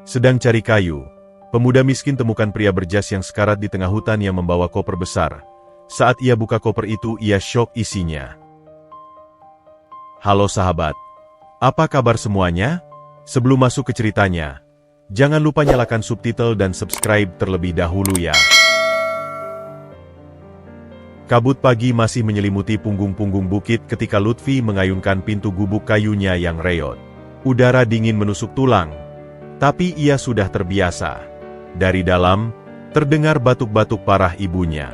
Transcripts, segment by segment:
Sedang cari kayu, pemuda miskin temukan pria berjas yang sekarat di tengah hutan yang membawa koper besar. Saat ia buka koper itu, ia syok isinya. Halo sahabat, apa kabar semuanya? Sebelum masuk ke ceritanya, jangan lupa nyalakan subtitle dan subscribe terlebih dahulu ya. Kabut pagi masih menyelimuti punggung-punggung bukit ketika Lutfi mengayunkan pintu gubuk kayunya yang reot. Udara dingin menusuk tulang. Tapi ia sudah terbiasa. Dari dalam, terdengar batuk-batuk parah ibunya.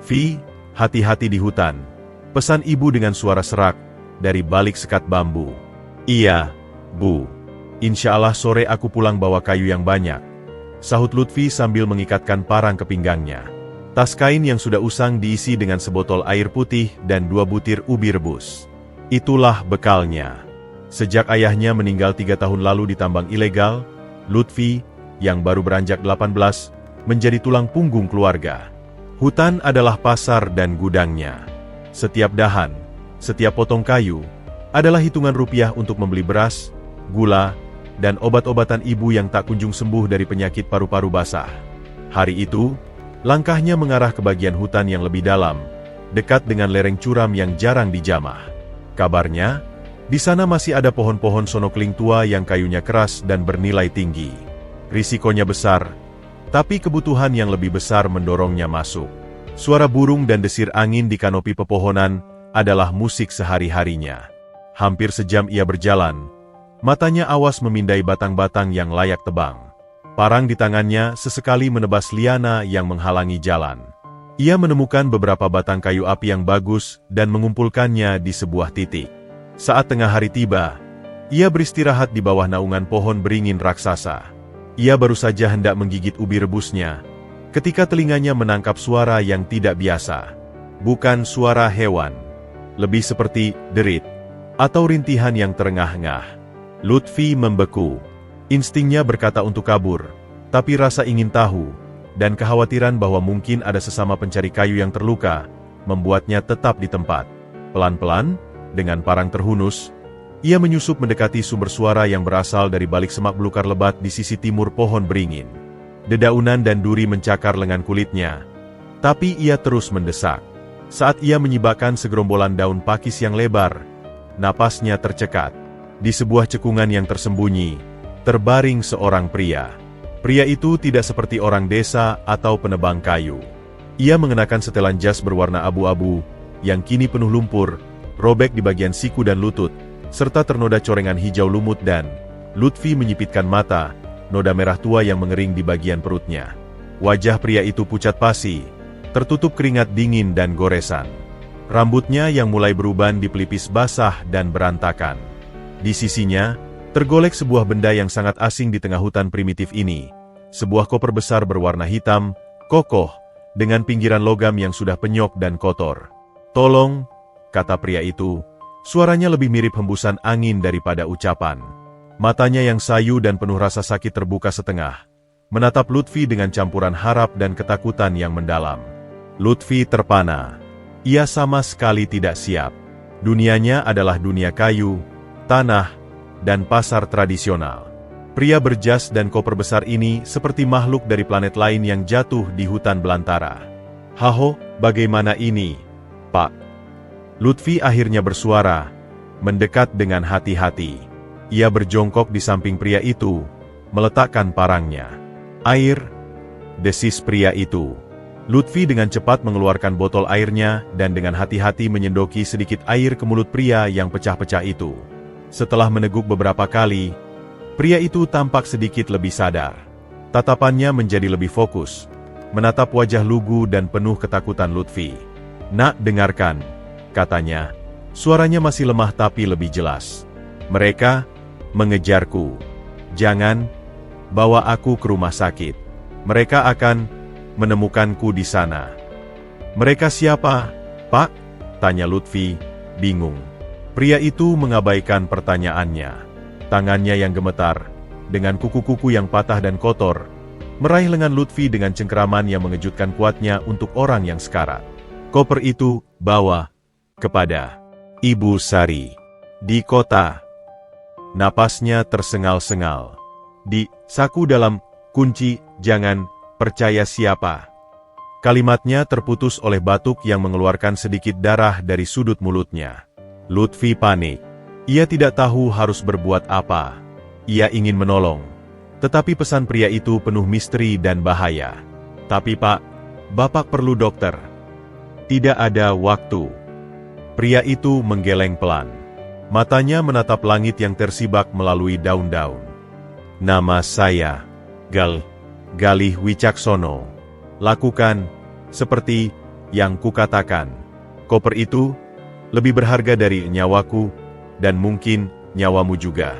"Vi, hati-hati di hutan," pesan ibu dengan suara serak, dari balik sekat bambu. "Iya, Bu. Insya Allah sore aku pulang bawa kayu yang banyak," sahut Lutfi sambil mengikatkan parang ke pinggangnya. Tas kain yang sudah usang diisi dengan sebotol air putih dan 2 butir ubi rebus. Itulah bekalnya. Sejak ayahnya meninggal 3 tahun lalu di tambang ilegal, Lutfi, yang baru beranjak 18, menjadi tulang punggung keluarga. Hutan adalah pasar dan gudangnya. Setiap dahan, setiap potong kayu, adalah hitungan rupiah untuk membeli beras, gula, dan obat-obatan ibu yang tak kunjung sembuh dari penyakit paru-paru basah. Hari itu, langkahnya mengarah ke bagian hutan yang lebih dalam, dekat dengan lereng curam yang jarang dijamah. Kabarnya, di sana masih ada pohon-pohon sonokling tua yang kayunya keras dan bernilai tinggi. Risikonya besar, tapi kebutuhan yang lebih besar mendorongnya masuk. Suara burung dan desir angin di kanopi pepohonan adalah musik sehari-harinya. Hampir sejam ia berjalan, matanya awas memindai batang-batang yang layak tebang. Parang di tangannya sesekali menebas liana yang menghalangi jalan. Ia menemukan beberapa batang kayu api yang bagus dan mengumpulkannya di sebuah titik. Saat tengah hari tiba, ia beristirahat di bawah naungan pohon beringin raksasa. Ia baru saja hendak menggigit ubi rebusnya, ketika telinganya menangkap suara yang tidak biasa. Bukan suara hewan, lebih seperti derit, atau rintihan yang terengah-engah. Lutfi membeku. Instingnya berkata untuk kabur, tapi rasa ingin tahu, dan kekhawatiran bahwa mungkin ada sesama pencari kayu yang terluka, membuatnya tetap di tempat. Pelan-pelan, dengan parang terhunus, ia menyusup mendekati sumber suara yang berasal dari balik semak belukar lebat di sisi timur pohon beringin. Dedaunan dan duri mencakar lengan kulitnya, tapi ia terus mendesak. Saat ia menyibakkan segerombolan daun pakis yang lebar, napasnya tercekat. Di sebuah cekungan yang tersembunyi, terbaring seorang pria. Pria itu tidak seperti orang desa atau penebang kayu. Ia mengenakan setelan jas berwarna abu-abu, yang kini penuh lumpur, robek di bagian siku dan lutut, serta ternoda corengan hijau lumut dan, Lutfi menyipitkan mata, noda merah tua yang mengering di bagian perutnya. Wajah pria itu pucat pasi, tertutup keringat dingin dan goresan. Rambutnya yang mulai beruban di pelipis basah dan berantakan. Di sisinya, tergolek sebuah benda yang sangat asing di tengah hutan primitif ini. Sebuah koper besar berwarna hitam, kokoh, dengan pinggiran logam yang sudah penyok dan kotor. "Tolong," kata pria itu, suaranya lebih mirip hembusan angin daripada ucapan. Matanya yang sayu dan penuh rasa sakit terbuka setengah, menatap Lutfi dengan campuran harap dan ketakutan yang mendalam. Lutfi terpana. Ia sama sekali tidak siap. Dunianya adalah dunia kayu, tanah, dan pasar tradisional. Pria berjas dan koper besar ini seperti makhluk dari planet lain yang jatuh di hutan belantara. "Haho, bagaimana ini, Pak?" Lutfi akhirnya bersuara, mendekat dengan hati-hati. Ia berjongkok di samping pria itu, meletakkan parangnya. "Air," desis pria itu. Lutfi dengan cepat mengeluarkan botol airnya dan dengan hati-hati menyendoki sedikit air ke mulut pria yang pecah-pecah itu. Setelah meneguk beberapa kali, pria itu tampak sedikit lebih sadar. Tatapannya menjadi lebih fokus, menatap wajah lugu dan penuh ketakutan Lutfi. "Nak, dengarkan," katanya. Suaranya masih lemah tapi lebih jelas. "Mereka mengejarku. Jangan bawa aku ke rumah sakit. Mereka akan menemukanku di sana." "Mereka siapa, Pak?" tanya Lutfi, bingung. Pria itu mengabaikan pertanyaannya. Tangannya yang gemetar, dengan kuku-kuku yang patah dan kotor, meraih lengan Lutfi dengan cengkeraman yang mengejutkan kuatnya untuk orang yang sekarat. "Koper itu bawa kepada Ibu Sari di kota." Napasnya tersengal-sengal. Di saku dalam kunci, jangan percaya siapa. Kalimatnya terputus oleh batuk yang mengeluarkan sedikit darah dari sudut mulutnya. Lutfi panik. Ia tidak tahu harus berbuat apa. Ia ingin menolong. Tetapi pesan pria itu penuh misteri dan bahaya. Tapi Pak, Bapak perlu dokter. Tidak ada waktu. Pria itu menggeleng pelan. Matanya menatap langit yang tersibak melalui daun-daun. Nama saya, Galih Wicaksono. Lakukan seperti yang kukatakan. Koper itu lebih berharga dari nyawaku dan mungkin nyawamu juga.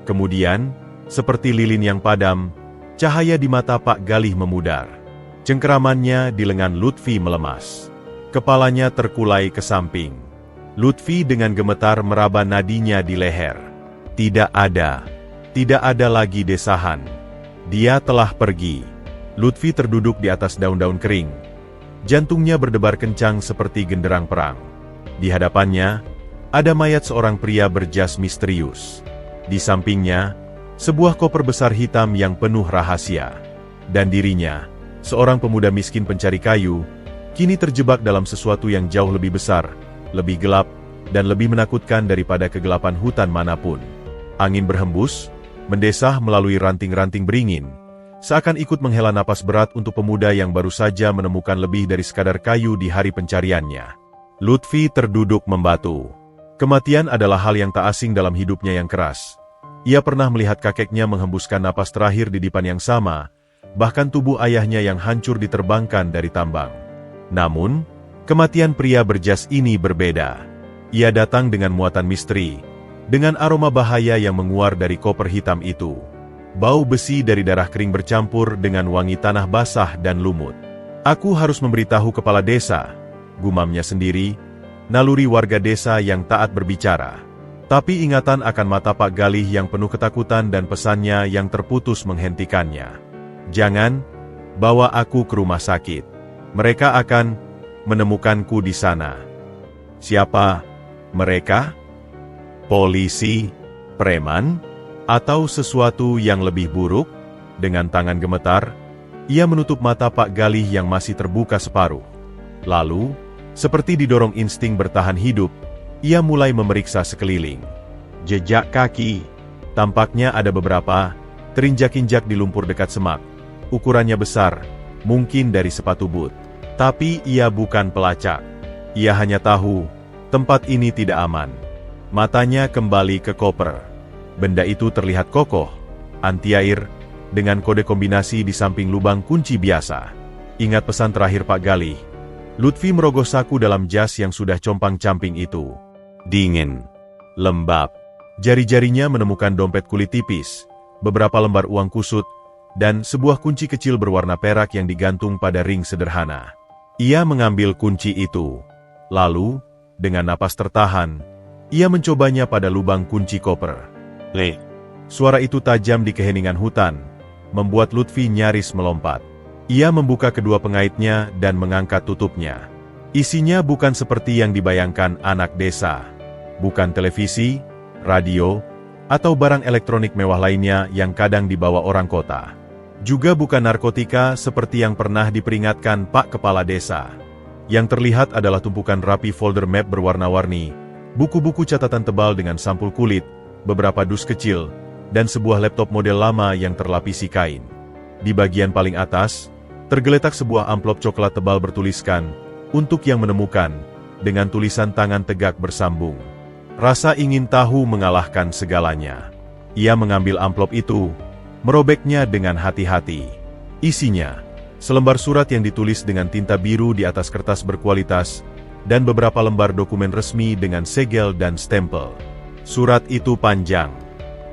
Kemudian, seperti lilin yang padam, cahaya di mata Pak Galih memudar. Cengkeramannya di lengan Lutfi melemas. Kepalanya terkulai ke samping. Lutfi dengan gemetar meraba nadinya di leher. Tidak ada lagi desahan. Dia telah pergi. Lutfi terduduk di atas daun-daun kering. Jantungnya berdebar kencang seperti genderang perang. Di hadapannya, ada mayat seorang pria berjas misterius. Di sampingnya, sebuah koper besar hitam yang penuh rahasia. Dan dirinya, seorang pemuda miskin pencari kayu, kini terjebak dalam sesuatu yang jauh lebih besar, lebih gelap, dan lebih menakutkan daripada kegelapan hutan manapun. Angin berhembus, mendesah melalui ranting-ranting beringin, seakan ikut menghela napas berat untuk pemuda yang baru saja menemukan lebih dari sekadar kayu di hari pencariannya. Lutfi terduduk membatu. Kematian adalah hal yang tak asing dalam hidupnya yang keras. Ia pernah melihat kakeknya menghembuskan napas terakhir di dipan yang sama, bahkan tubuh ayahnya yang hancur diterbangkan dari tambang. Namun, kematian pria berjas ini berbeda. Ia datang dengan muatan misteri, dengan aroma bahaya yang menguar dari koper hitam itu. Bau besi dari darah kering bercampur dengan wangi tanah basah dan lumut. Aku harus memberitahu kepala desa, gumamnya sendiri, naluri warga desa yang taat berbicara. Tapi ingatan akan mata Pak Galih yang penuh ketakutan dan pesannya yang terputus menghentikannya. Jangan bawa aku ke rumah sakit. Mereka akan menemukanku di sana. Siapa mereka? Polisi? Preman? Atau sesuatu yang lebih buruk? Dengan tangan gemetar, ia menutup mata Pak Galih yang masih terbuka separuh. Lalu, seperti didorong insting bertahan hidup, ia mulai memeriksa sekeliling. Jejak kaki. Tampaknya ada beberapa, terinjak-injak di lumpur dekat semak. Ukurannya besar, mungkin dari sepatu boot. Tapi ia bukan pelacak. Ia hanya tahu, tempat ini tidak aman. Matanya kembali ke koper. Benda itu terlihat kokoh, anti-air, dengan kode kombinasi di samping lubang kunci biasa. Ingat pesan terakhir Pak Galih. Lutfi merogoh saku dalam jas yang sudah compang-camping itu. Dingin, lembab. Jari-jarinya menemukan dompet kulit tipis, beberapa lembar uang kusut, dan sebuah kunci kecil berwarna perak yang digantung pada ring sederhana. Ia mengambil kunci itu. Lalu, dengan napas tertahan, ia mencobanya pada lubang kunci koper. Suara itu tajam di keheningan hutan, membuat Lutfi nyaris melompat. Ia membuka kedua pengaitnya dan mengangkat tutupnya. Isinya bukan seperti yang dibayangkan anak desa. Bukan televisi, radio, atau barang elektronik mewah lainnya yang kadang dibawa orang kota. Juga bukan narkotika seperti yang pernah diperingatkan Pak Kepala Desa. Yang terlihat adalah tumpukan rapi folder map berwarna-warni, buku-buku catatan tebal dengan sampul kulit, beberapa dus kecil, dan sebuah laptop model lama yang terlapisi kain. Di bagian paling atas, tergeletak sebuah amplop coklat tebal bertuliskan, "Untuk yang menemukan," dengan tulisan tangan tegak bersambung. Rasa ingin tahu mengalahkan segalanya. Ia mengambil amplop itu, merobeknya dengan hati-hati. Isinya, selembar surat yang ditulis dengan tinta biru di atas kertas berkualitas, dan beberapa lembar dokumen resmi dengan segel dan stempel. Surat itu panjang.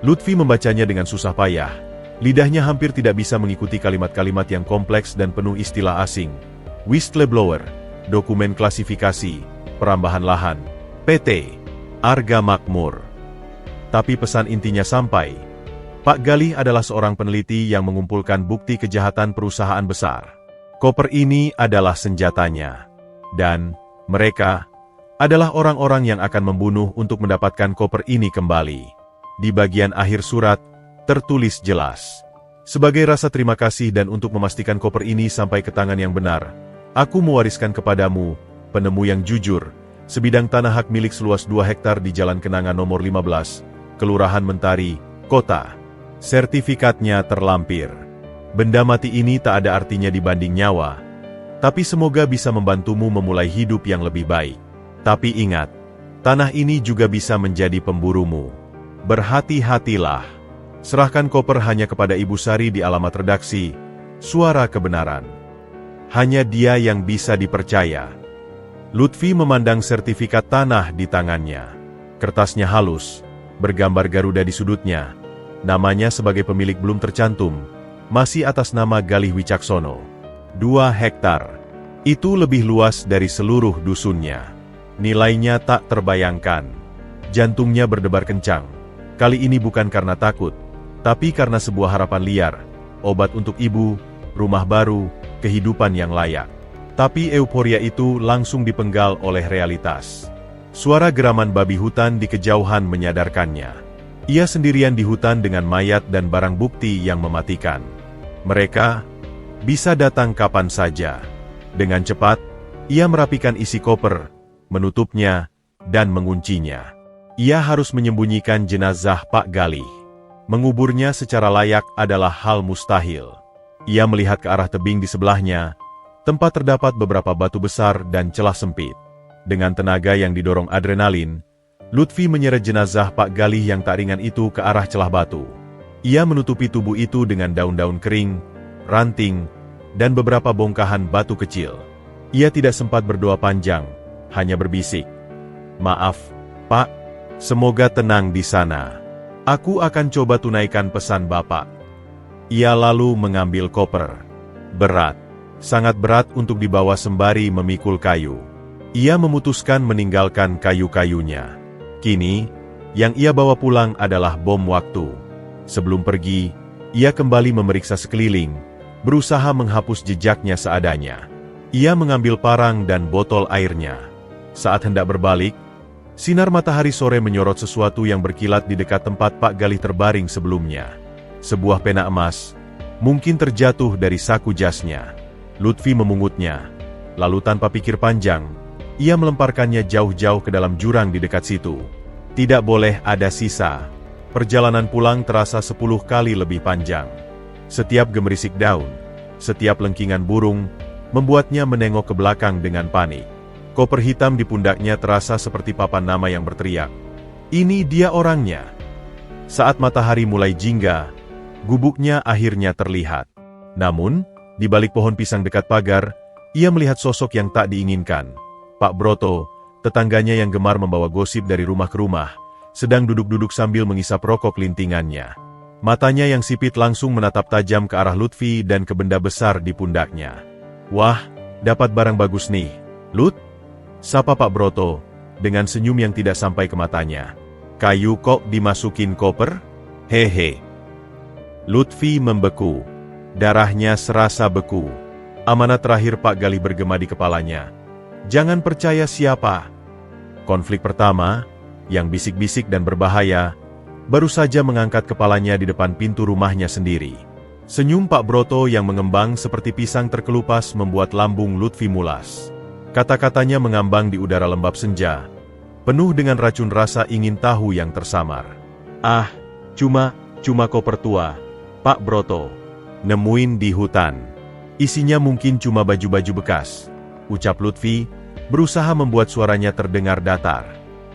Lutfi membacanya dengan susah payah. Lidahnya hampir tidak bisa mengikuti kalimat-kalimat yang kompleks dan penuh istilah asing. Whistleblower, dokumen klasifikasi, perambahan lahan, PT, Arga Makmur. Tapi pesan intinya sampai. Pak Galih adalah seorang peneliti yang mengumpulkan bukti kejahatan perusahaan besar. Koper ini adalah senjatanya. Dan mereka adalah orang-orang yang akan membunuh untuk mendapatkan koper ini kembali. Di bagian akhir surat, tertulis jelas. Sebagai rasa terima kasih dan untuk memastikan koper ini sampai ke tangan yang benar, aku mewariskan kepadamu, penemu yang jujur, sebidang tanah hak milik seluas 2 hektar di Jalan Kenanga nomor 15, Kelurahan Mentari, Kota. Sertifikatnya terlampir. Benda mati ini tak ada artinya dibanding nyawa, tapi semoga bisa membantumu memulai hidup yang lebih baik. Tapi ingat, tanah ini juga bisa menjadi pemburumu. Berhati-hatilah. Serahkan koper hanya kepada Ibu Sari di alamat redaksi Suara Kebenaran. Hanya dia yang bisa dipercaya. Lutfi memandang sertifikat tanah di tangannya. Kertasnya halus, bergambar Garuda di sudutnya. Namanya sebagai pemilik belum tercantum, masih atas nama Galih Wicaksono. 2 hektar. Itu lebih luas dari seluruh dusunnya. Nilainya tak terbayangkan. Jantungnya berdebar kencang. Kali ini bukan karena takut, tapi karena sebuah harapan liar. Obat untuk ibu, rumah baru, kehidupan yang layak. Tapi euforia itu langsung dipenggal oleh realitas. Suara geraman babi hutan di kejauhan menyadarkannya. Ia sendirian di hutan dengan mayat dan barang bukti yang mematikan. Mereka bisa datang kapan saja. Dengan cepat, ia merapikan isi koper, menutupnya, dan menguncinya. Ia harus menyembunyikan jenazah Pak Galih. Menguburnya secara layak adalah hal mustahil. Ia melihat ke arah tebing di sebelahnya, tempat terdapat beberapa batu besar dan celah sempit. Dengan tenaga yang didorong adrenalin, Lutfi menyeret jenazah Pak Galih yang tak ringan itu ke arah celah batu. Ia menutupi tubuh itu dengan daun-daun kering, ranting, dan beberapa bongkahan batu kecil. Ia tidak sempat berdoa panjang, hanya berbisik, "Maaf, Pak, semoga tenang di sana. Aku akan coba tunaikan pesan Bapak." Ia lalu mengambil koper. Berat, sangat berat untuk dibawa sembari memikul kayu. Ia memutuskan meninggalkan kayu-kayunya. Kini, yang ia bawa pulang adalah bom waktu. Sebelum pergi, ia kembali memeriksa sekeliling, berusaha menghapus jejaknya seadanya. Ia mengambil parang dan botol airnya. Saat hendak berbalik, sinar matahari sore menyorot sesuatu yang berkilat di dekat tempat Pak Galih terbaring sebelumnya. Sebuah pena emas, mungkin terjatuh dari saku jasnya. Lutfi memungutnya, lalu tanpa pikir panjang, ia melemparkannya jauh-jauh ke dalam jurang di dekat situ. Tidak boleh ada sisa. Perjalanan pulang terasa 10 kali lebih panjang. Setiap gemerisik daun, setiap lengkingan burung, membuatnya menengok ke belakang dengan panik. Koper hitam di pundaknya terasa seperti papan nama yang berteriak, "Ini dia orangnya." Saat matahari mulai jingga, gubuknya akhirnya terlihat. Namun, di balik pohon pisang dekat pagar, ia melihat sosok yang tak diinginkan. Pak Broto, tetangganya yang gemar membawa gosip dari rumah ke rumah, sedang duduk-duduk sambil mengisap rokok lintingannya. Matanya yang sipit langsung menatap tajam ke arah Lutfi dan ke benda besar di pundaknya. "Wah, dapat barang bagus nih, Lut?" sapa Pak Broto, dengan senyum yang tidak sampai ke matanya. "Kayu kok dimasukin koper?" "Hehe." Lutfi membeku. Darahnya serasa beku. Amanat terakhir Pak Galih bergema di kepalanya. Jangan percaya siapa. Konflik pertama, yang bisik-bisik dan berbahaya, baru saja mengangkat kepalanya di depan pintu rumahnya sendiri. Senyum Pak Broto yang mengembang seperti pisang terkelupas membuat lambung Lutfi mulas. Kata-katanya mengambang di udara lembab senja, penuh dengan racun rasa ingin tahu yang tersamar. "Ah, cuma koper tua, Pak Broto. Nemuin di hutan. Isinya mungkin cuma baju-baju bekas," ucap Lutfi, berusaha membuat suaranya terdengar datar.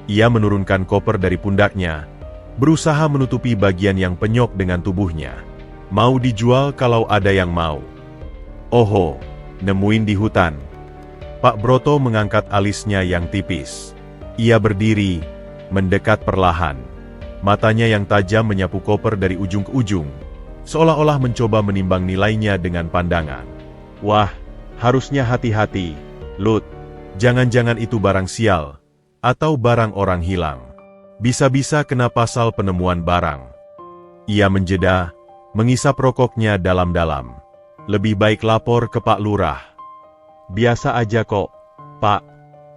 Ia menurunkan koper dari pundaknya, berusaha menutupi bagian yang penyok dengan tubuhnya. "Mau dijual kalau ada yang mau." "Oho, nemuin di hutan." Pak Broto mengangkat alisnya yang tipis. Ia berdiri, mendekat perlahan. Matanya yang tajam menyapu koper dari ujung ke ujung, seolah-olah mencoba menimbang nilainya dengan pandangan. "Wah, harusnya hati-hati, Lut. Jangan-jangan itu barang sial, atau barang orang hilang. Bisa-bisa kena pasal penemuan barang." Ia menjeda, mengisap rokoknya dalam-dalam. "Lebih baik lapor ke Pak Lurah." "Biasa aja kok, Pak.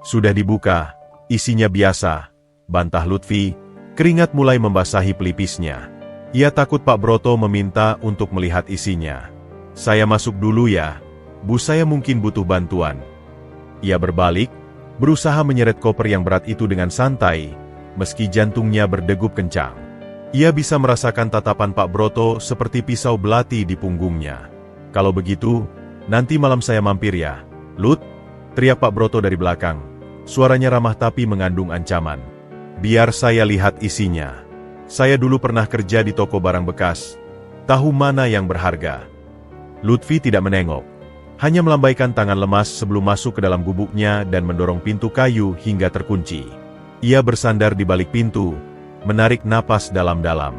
Sudah dibuka, isinya biasa," bantah Lutfi, keringat mulai membasahi pelipisnya. Ia takut Pak Broto meminta untuk melihat isinya. "Saya masuk dulu ya, Bu, saya mungkin butuh bantuan." Ia berbalik, berusaha menyeret koper yang berat itu dengan santai, meski jantungnya berdegup kencang. Ia bisa merasakan tatapan Pak Broto seperti pisau belati di punggungnya. "Kalau begitu, nanti malam saya mampir ya, Lut," teriak Pak Broto dari belakang. Suaranya ramah tapi mengandung ancaman. "Biar saya lihat isinya. Saya dulu pernah kerja di toko barang bekas. Tahu mana yang berharga." Lutfi tidak menengok. Hanya melambaikan tangan lemas sebelum masuk ke dalam gubuknya dan mendorong pintu kayu hingga terkunci. Ia bersandar di balik pintu, menarik napas dalam-dalam.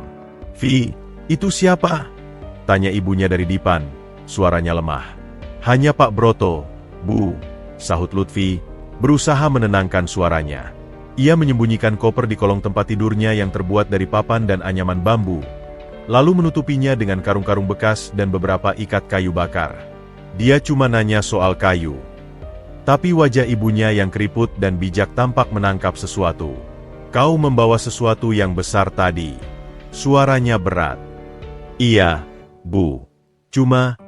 "Vi, itu siapa?" tanya ibunya dari dipan, suaranya lemah. "Hanya Pak Broto, Bu," sahut Lutfi, berusaha menenangkan suaranya. Ia menyembunyikan koper di kolong tempat tidurnya yang terbuat dari papan dan anyaman bambu, lalu menutupinya dengan karung-karung bekas dan beberapa ikat kayu bakar. Dia cuma nanya soal kayu. Tapi wajah ibunya yang keriput dan bijak tampak menangkap sesuatu. "Kau membawa sesuatu yang besar tadi." Suaranya berat. "Iya, Bu. Cuma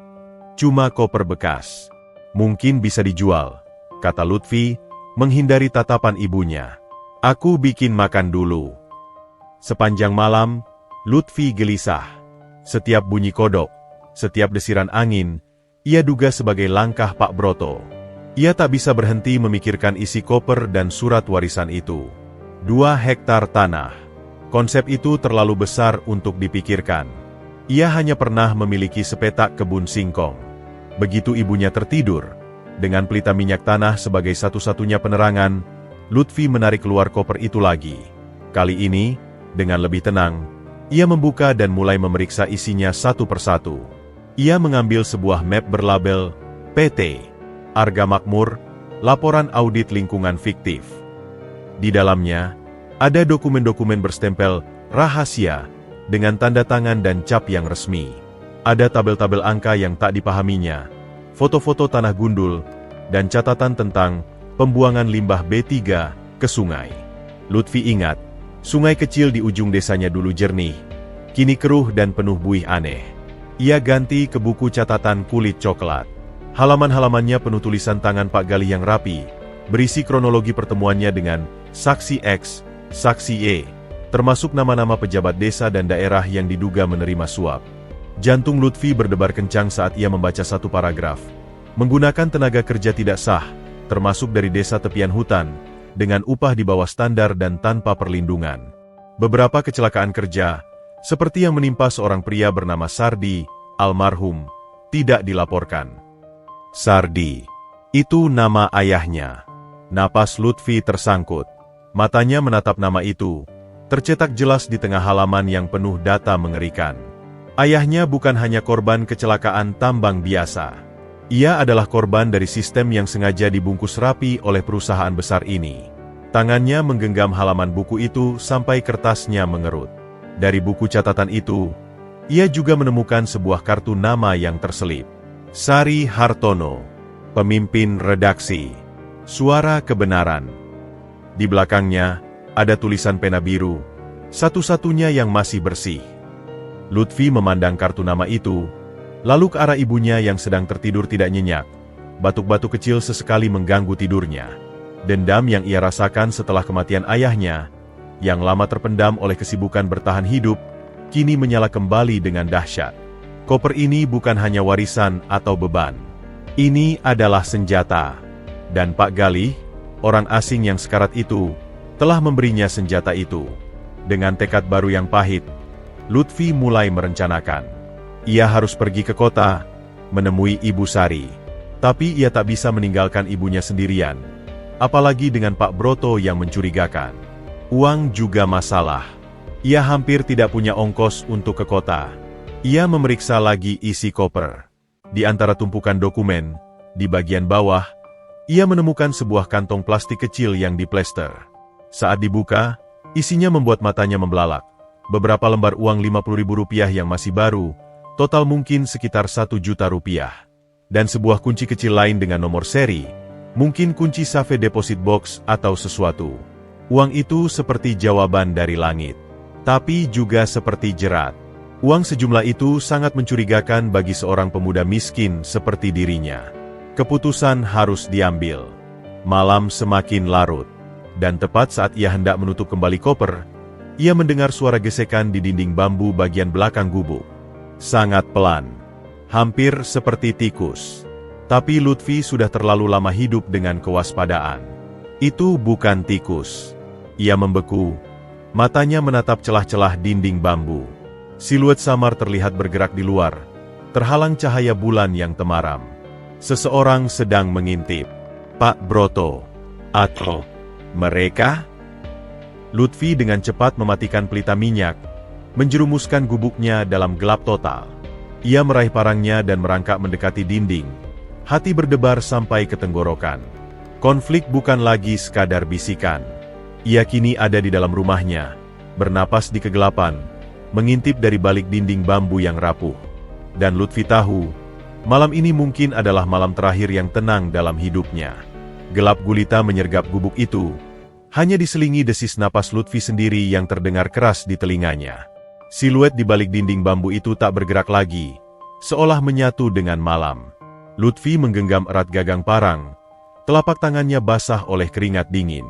koper bekas. Mungkin bisa dijual," kata Lutfi, menghindari tatapan ibunya. "Aku bikin makan dulu." Sepanjang malam, Lutfi gelisah. Setiap bunyi kodok, setiap desiran angin, ia duga sebagai langkah Pak Broto. Ia tak bisa berhenti memikirkan isi koper dan surat warisan itu. 2 hektar tanah. Konsep itu terlalu besar untuk dipikirkan. Ia hanya pernah memiliki sepetak kebun singkong. Begitu ibunya tertidur, dengan pelita minyak tanah sebagai satu-satunya penerangan, Lutfi menarik keluar koper itu lagi. Kali ini, dengan lebih tenang, ia membuka dan mulai memeriksa isinya satu persatu. Ia mengambil sebuah map berlabel PT Arga Makmur, laporan audit lingkungan fiktif. Di dalamnya, ada dokumen-dokumen berstempel rahasia dengan tanda tangan dan cap yang resmi. Ada tabel-tabel angka yang tak dipahaminya, foto-foto tanah gundul, dan catatan tentang pembuangan limbah B3 ke sungai. Lutfi ingat, sungai kecil di ujung desanya dulu jernih, kini keruh dan penuh buih aneh. Ia ganti ke buku catatan kulit coklat. Halaman-halamannya penuh tulisan tangan Pak Galih yang rapi, berisi kronologi pertemuannya dengan Saksi X, Saksi Y, termasuk nama-nama pejabat desa dan daerah yang diduga menerima suap. Jantung Lutfi berdebar kencang saat ia membaca satu paragraf. Menggunakan tenaga kerja tidak sah, termasuk dari desa tepian hutan, dengan upah di bawah standar dan tanpa perlindungan. Beberapa kecelakaan kerja, seperti yang menimpa seorang pria bernama Sardi, almarhum, tidak dilaporkan. Sardi, itu nama ayahnya. Napas Lutfi tersangkut. Matanya menatap nama itu, tercetak jelas di tengah halaman yang penuh data mengerikan. Ayahnya bukan hanya korban kecelakaan tambang biasa. Ia adalah korban dari sistem yang sengaja dibungkus rapi oleh perusahaan besar ini. Tangannya menggenggam halaman buku itu sampai kertasnya mengerut. Dari buku catatan itu, ia juga menemukan sebuah kartu nama yang terselip. Sari Hartono, pemimpin redaksi. Suara Kebenaran. Di belakangnya, ada tulisan pena biru, satu-satunya yang masih bersih. Lutfi memandang kartu nama itu, lalu ke arah ibunya yang sedang tertidur tidak nyenyak. Batuk-batuk kecil sesekali mengganggu tidurnya. Dendam yang ia rasakan setelah kematian ayahnya, yang lama terpendam oleh kesibukan bertahan hidup, kini menyala kembali dengan dahsyat. Koper ini bukan hanya warisan atau beban. Ini adalah senjata. Dan Pak Galih, orang asing yang sekarat itu, telah memberinya senjata itu. Dengan tekad baru yang pahit, Lutfi mulai merencanakan. Ia harus pergi ke kota, menemui Ibu Sari. Tapi ia tak bisa meninggalkan ibunya sendirian. Apalagi dengan Pak Broto yang mencurigakan. Uang juga masalah. Ia hampir tidak punya ongkos untuk ke kota. Ia memeriksa lagi isi koper. Di antara tumpukan dokumen, di bagian bawah, ia menemukan sebuah kantong plastik kecil yang diplester. Saat dibuka, isinya membuat matanya membelalak. Beberapa lembar uang Rp50.000 yang masih baru, total mungkin sekitar Rp1.000.000. Dan sebuah kunci kecil lain dengan nomor seri, mungkin kunci safe deposit box atau sesuatu. Uang itu seperti jawaban dari langit, tapi juga seperti jerat. Uang sejumlah itu sangat mencurigakan bagi seorang pemuda miskin seperti dirinya. Keputusan harus diambil. Malam semakin larut, dan tepat saat ia hendak menutup kembali koper, ia mendengar suara gesekan di dinding bambu bagian belakang gubuk. Sangat pelan, hampir seperti tikus. Tapi Lutfi sudah terlalu lama hidup dengan kewaspadaan. Itu bukan tikus. Ia membeku, matanya menatap celah-celah dinding bambu. Siluet samar terlihat bergerak di luar, terhalang cahaya bulan yang temaram. Seseorang sedang mengintip. Pak Broto. Atau mereka? Lutfi dengan cepat mematikan pelita minyak, menjerumuskan gubuknya dalam gelap total. Ia meraih parangnya dan merangkak mendekati dinding. Hati berdebar sampai ke tenggorokan. Konflik bukan lagi sekadar bisikan. Ia kini ada di dalam rumahnya, bernapas di kegelapan, mengintip dari balik dinding bambu yang rapuh. Dan Lutfi tahu, malam ini mungkin adalah malam terakhir yang tenang dalam hidupnya. Gelap gulita menyergap gubuk itu. Hanya diselingi desis napas Lutfi sendiri yang terdengar keras di telinganya. Siluet di balik dinding bambu itu tak bergerak lagi, seolah menyatu dengan malam. Lutfi menggenggam erat gagang parang. Telapak tangannya basah oleh keringat dingin.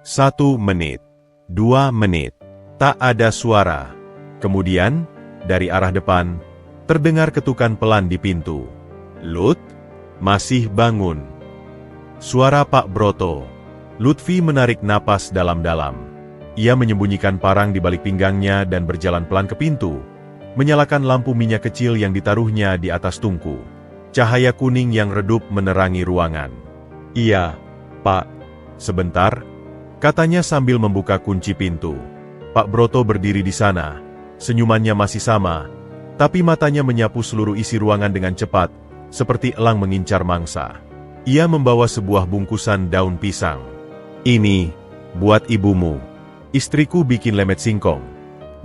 1 menit. 2 menit. Tak ada suara. Kemudian, dari arah depan, terdengar ketukan pelan di pintu. Lut? Masih bangun. Suara Pak Broto. Lutfi menarik napas dalam-dalam. Ia menyembunyikan parang di balik pinggangnya dan berjalan pelan ke pintu, menyalakan lampu minyak kecil yang ditaruhnya di atas tungku. Cahaya kuning yang redup menerangi ruangan. Iya, Pak. Sebentar, katanya sambil membuka kunci pintu. Pak Broto berdiri di sana. Senyumannya masih sama, tapi matanya menyapu seluruh isi ruangan dengan cepat, seperti elang mengincar mangsa. Ia membawa sebuah bungkusan daun pisang. Ini, buat ibumu. Istriku bikin lemet singkong.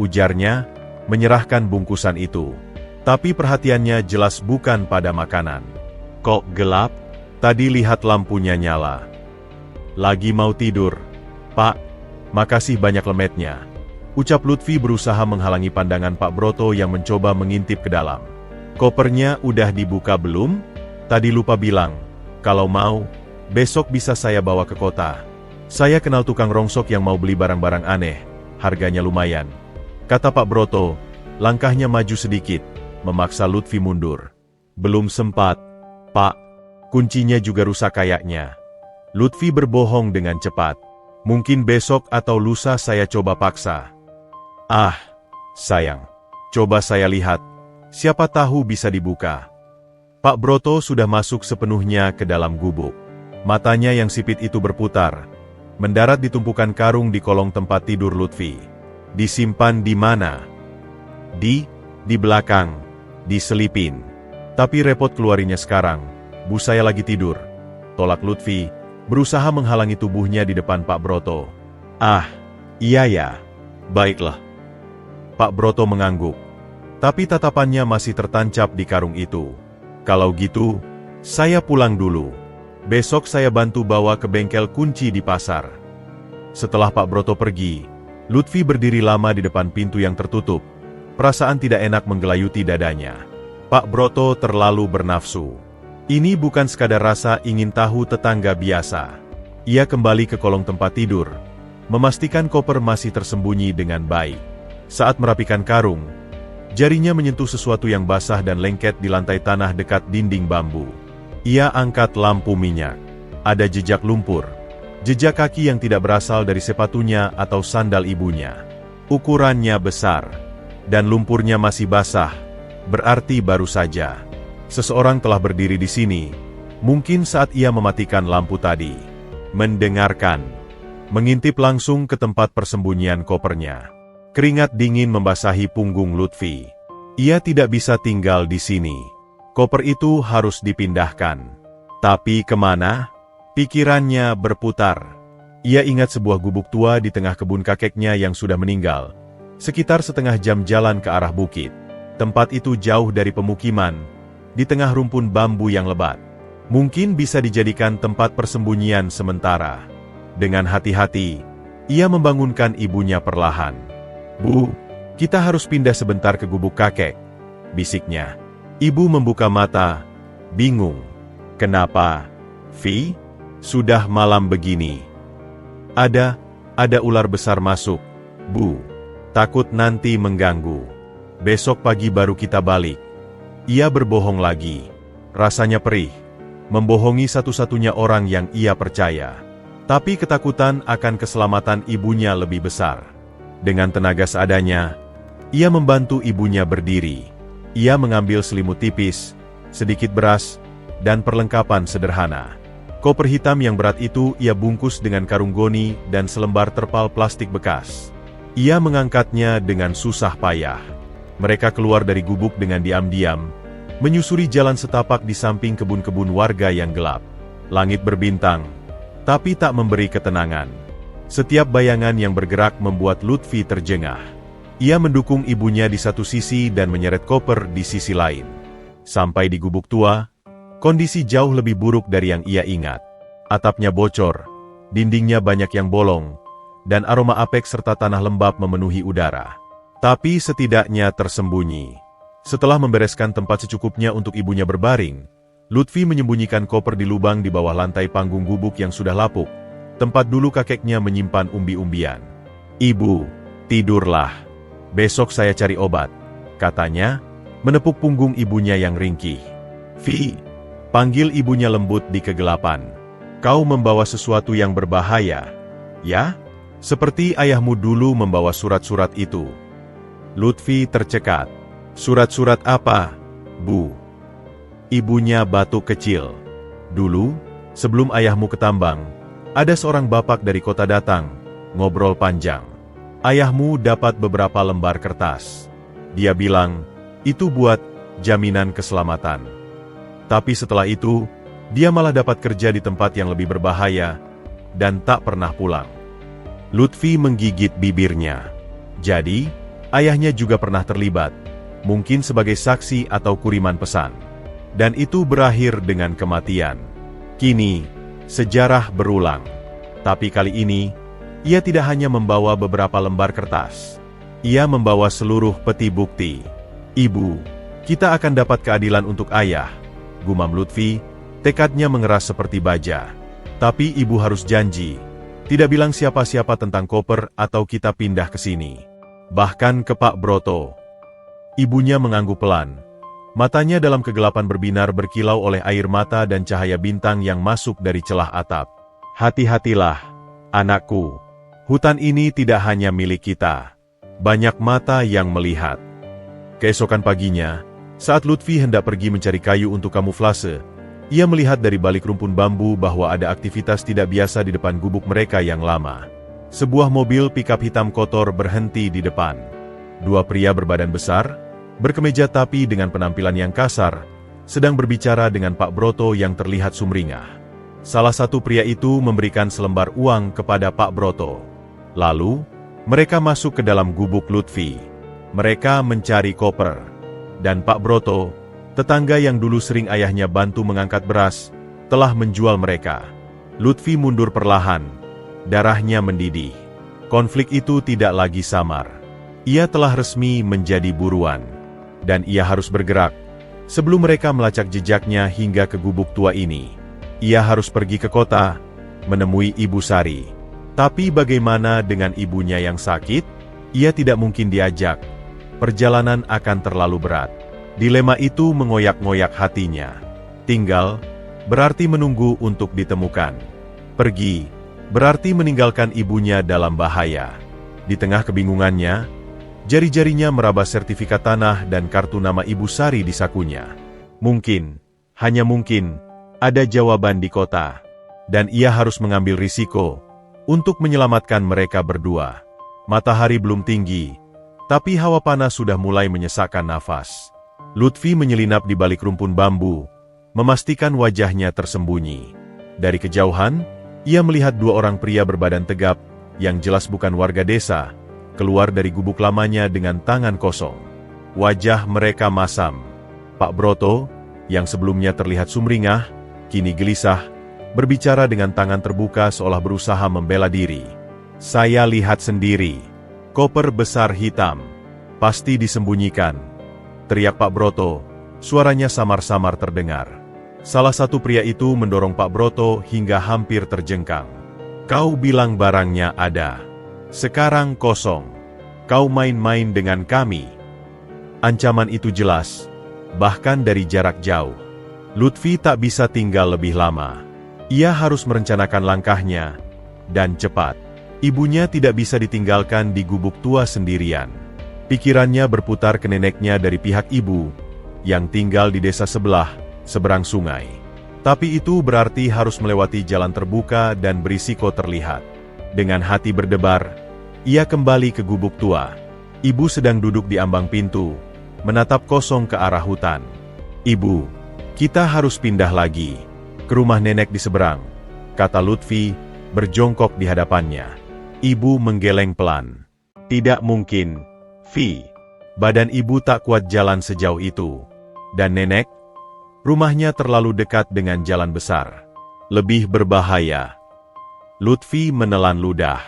Ujarnya, menyerahkan bungkusan itu. Tapi perhatiannya jelas bukan pada makanan. Kok gelap? Tadi lihat lampunya nyala. Lagi mau tidur. Pak, makasih banyak lemetnya. Ucap Lutfi berusaha menghalangi pandangan Pak Broto yang mencoba mengintip ke dalam. Kopernya udah dibuka belum? Tadi lupa bilang, kalau mau, besok bisa saya bawa ke kota. Saya kenal tukang rongsok yang mau beli barang-barang aneh, harganya lumayan. Kata Pak Broto, langkahnya maju sedikit, memaksa Lutfi mundur. Belum sempat, Pak. Kuncinya juga rusak kayaknya. Lutfi berbohong dengan cepat. Mungkin besok atau lusa saya coba paksa. Ah, sayang. Coba saya lihat. Siapa tahu bisa dibuka. Pak Broto sudah masuk sepenuhnya ke dalam gubuk. Matanya yang sipit itu berputar. Mendarat di tumpukan karung di kolong tempat tidur Lutfi. Disimpan di mana? Di belakang. Diselipin. Tapi repot keluarinya sekarang. Bu saya lagi tidur. Tolak Lutfi, berusaha menghalangi tubuhnya di depan Pak Broto. Ah, iya ya. Baiklah. Pak Broto mengangguk. Tapi tatapannya masih tertancap di karung itu. Kalau gitu, saya pulang dulu. Besok saya bantu bawa ke bengkel kunci di pasar. Setelah Pak Broto pergi, Lutfi berdiri lama di depan pintu yang tertutup. Perasaan tidak enak menggelayuti dadanya. Pak Broto terlalu bernafsu. Ini bukan sekadar rasa ingin tahu tetangga biasa. Ia kembali ke kolong tempat tidur, memastikan koper masih tersembunyi dengan baik. Saat merapikan karung, jarinya menyentuh sesuatu yang basah dan lengket di lantai tanah dekat dinding bambu. Ia angkat lampu minyak. Ada jejak lumpur. Jejak kaki yang tidak berasal dari sepatunya atau sandal ibunya. Ukurannya besar. Dan lumpurnya masih basah. Berarti baru saja. Seseorang telah berdiri di sini. Mungkin saat ia mematikan lampu tadi. Mendengarkan. Mengintip langsung ke tempat persembunyian kopernya. Keringat dingin membasahi punggung Lutfi. Ia tidak bisa tinggal di sini. Koper itu harus dipindahkan. Tapi kemana? Pikirannya berputar. Ia ingat sebuah gubuk tua di tengah kebun kakeknya yang sudah meninggal. Sekitar setengah jam jalan ke arah bukit. Tempat itu jauh dari pemukiman, di tengah rumpun bambu yang lebat. Mungkin bisa dijadikan tempat persembunyian sementara. Dengan hati-hati, ia membangunkan ibunya perlahan. Bu, Kita harus pindah sebentar ke gubuk kakek, bisiknya. Ibu membuka mata, bingung. Kenapa, Vi? Sudah malam begini. Ada ular besar masuk, Bu. Takut nanti mengganggu. Besok pagi baru kita balik. Ia berbohong lagi. Rasanya perih. Membohongi satu-satunya orang yang ia percaya. Tapi ketakutan akan keselamatan ibunya lebih besar. Dengan tenaga seadanya, ia membantu ibunya berdiri. Ia mengambil selimut tipis, sedikit beras, dan perlengkapan sederhana. Koper hitam yang berat itu ia bungkus dengan karung goni dan selembar terpal plastik bekas. Ia mengangkatnya dengan susah payah. Mereka keluar dari gubuk dengan diam-diam, menyusuri jalan setapak di samping kebun-kebun warga yang gelap. Langit berbintang, tapi tak memberi ketenangan. Setiap bayangan yang bergerak membuat Lutfi terjengah. Ia mendukung ibunya di satu sisi dan menyeret koper di sisi lain. Sampai di gubuk tua, kondisi jauh lebih buruk dari yang ia ingat. Atapnya bocor, dindingnya banyak yang bolong, dan aroma apek serta tanah lembab memenuhi udara. Tapi setidaknya tersembunyi. Setelah membereskan tempat secukupnya untuk ibunya berbaring, Lutfi menyembunyikan koper di lubang di bawah lantai panggung gubuk yang sudah lapuk, tempat dulu kakeknya menyimpan umbi-umbian. Ibu, tidurlah. Besok saya cari obat, katanya, menepuk punggung ibunya yang ringkih. Vi, panggil ibunya lembut di kegelapan. Kau membawa sesuatu yang berbahaya, ya? Seperti ayahmu dulu membawa surat-surat itu. Lutfi tercekat. Surat-surat apa, Bu? Ibunya batuk kecil. Dulu, sebelum ayahmu ketambang, ada seorang bapak dari kota datang, ngobrol panjang. Ayahmu dapat beberapa lembar kertas. Dia bilang, itu buat jaminan keselamatan. Tapi setelah itu, dia malah dapat kerja di tempat yang lebih berbahaya, dan tak pernah pulang. Lutfi menggigit bibirnya. Jadi, ayahnya juga pernah terlibat, mungkin sebagai saksi atau kuriman pesan. Dan itu berakhir dengan kematian. Kini, sejarah berulang. Tapi kali ini, ia tidak hanya membawa beberapa lembar kertas. Ia membawa seluruh peti bukti. Ibu, kita akan dapat keadilan untuk ayah, gumam Lutfi, tekadnya mengeras seperti baja. Tapi ibu harus janji, tidak bilang siapa-siapa tentang koper atau kita pindah ke sini. Bahkan ke Pak Broto. Ibunya mengangguk pelan. Matanya dalam kegelapan berbinar berkilau oleh air mata dan cahaya bintang yang masuk dari celah atap. Hati-hatilah, anakku. Hutan ini tidak hanya milik kita. Banyak mata yang melihat. Keesokan paginya, saat Lutfi hendak pergi mencari kayu untuk kamuflase, ia melihat dari balik rumpun bambu bahwa ada aktivitas tidak biasa di depan gubuk mereka yang lama. Sebuah mobil pikap hitam kotor berhenti di depan. Dua pria berbadan besar, berkemeja tapi dengan penampilan yang kasar, sedang berbicara dengan Pak Broto yang terlihat sumringah. Salah satu pria itu memberikan selembar uang kepada Pak Broto. Lalu, mereka masuk ke dalam gubuk Lutfi. Mereka mencari koper. Dan Pak Broto, tetangga yang dulu sering ayahnya bantu mengangkat beras, telah menjual mereka. Lutfi mundur perlahan. Darahnya mendidih. Konflik itu tidak lagi samar. Ia telah resmi menjadi buruan. Dan ia harus bergerak. Sebelum mereka melacak jejaknya hingga ke gubuk tua ini, ia harus pergi ke kota, menemui Ibu Sari. Tapi bagaimana dengan ibunya yang sakit? Ia tidak mungkin diajak. Perjalanan akan terlalu berat. Dilema itu mengoyak-ngoyak hatinya. Tinggal, berarti menunggu untuk ditemukan. Pergi, berarti meninggalkan ibunya dalam bahaya. Di tengah kebingungannya, jari-jarinya meraba sertifikat tanah dan kartu nama Ibu Sari di sakunya. Mungkin, hanya mungkin, ada jawaban di kota. Dan ia harus mengambil risiko untuk menyelamatkan mereka berdua. Matahari belum tinggi, tapi hawa panas sudah mulai menyesakkan nafas. Lutfi menyelinap di balik rumpun bambu, memastikan wajahnya tersembunyi. Dari kejauhan, ia melihat dua orang pria berbadan tegap, yang jelas bukan warga desa, keluar dari gubuk lamanya dengan tangan kosong. Wajah mereka masam. Pak Broto, yang sebelumnya terlihat sumringah, kini gelisah, berbicara dengan tangan terbuka seolah berusaha membela diri. Saya lihat sendiri. Koper besar hitam. Pasti disembunyikan, teriak Pak Broto, suaranya samar-samar terdengar. Salah satu pria itu mendorong Pak Broto hingga hampir terjengkang. Kau bilang barangnya ada. Sekarang kosong. Kau main-main dengan kami. Ancaman itu jelas, bahkan dari jarak jauh. Lutfi tak bisa tinggal lebih lama. Ia harus merencanakan langkahnya, dan cepat. Ibunya tidak bisa ditinggalkan di gubuk tua sendirian. Pikirannya berputar ke neneknya dari pihak ibu, yang tinggal di desa sebelah, seberang sungai. Tapi itu berarti harus melewati jalan terbuka dan berisiko terlihat. Dengan hati berdebar, ia kembali ke gubuk tua. Ibu sedang duduk di ambang pintu, menatap kosong ke arah hutan. Ibu, kita harus pindah lagi, ke rumah nenek di seberang, kata Lutfi, berjongkok di hadapannya. Ibu menggeleng pelan. Tidak mungkin, Vi. Badan ibu tak kuat jalan sejauh itu. Dan nenek? Rumahnya terlalu dekat dengan jalan besar. Lebih berbahaya. Lutfi menelan ludah.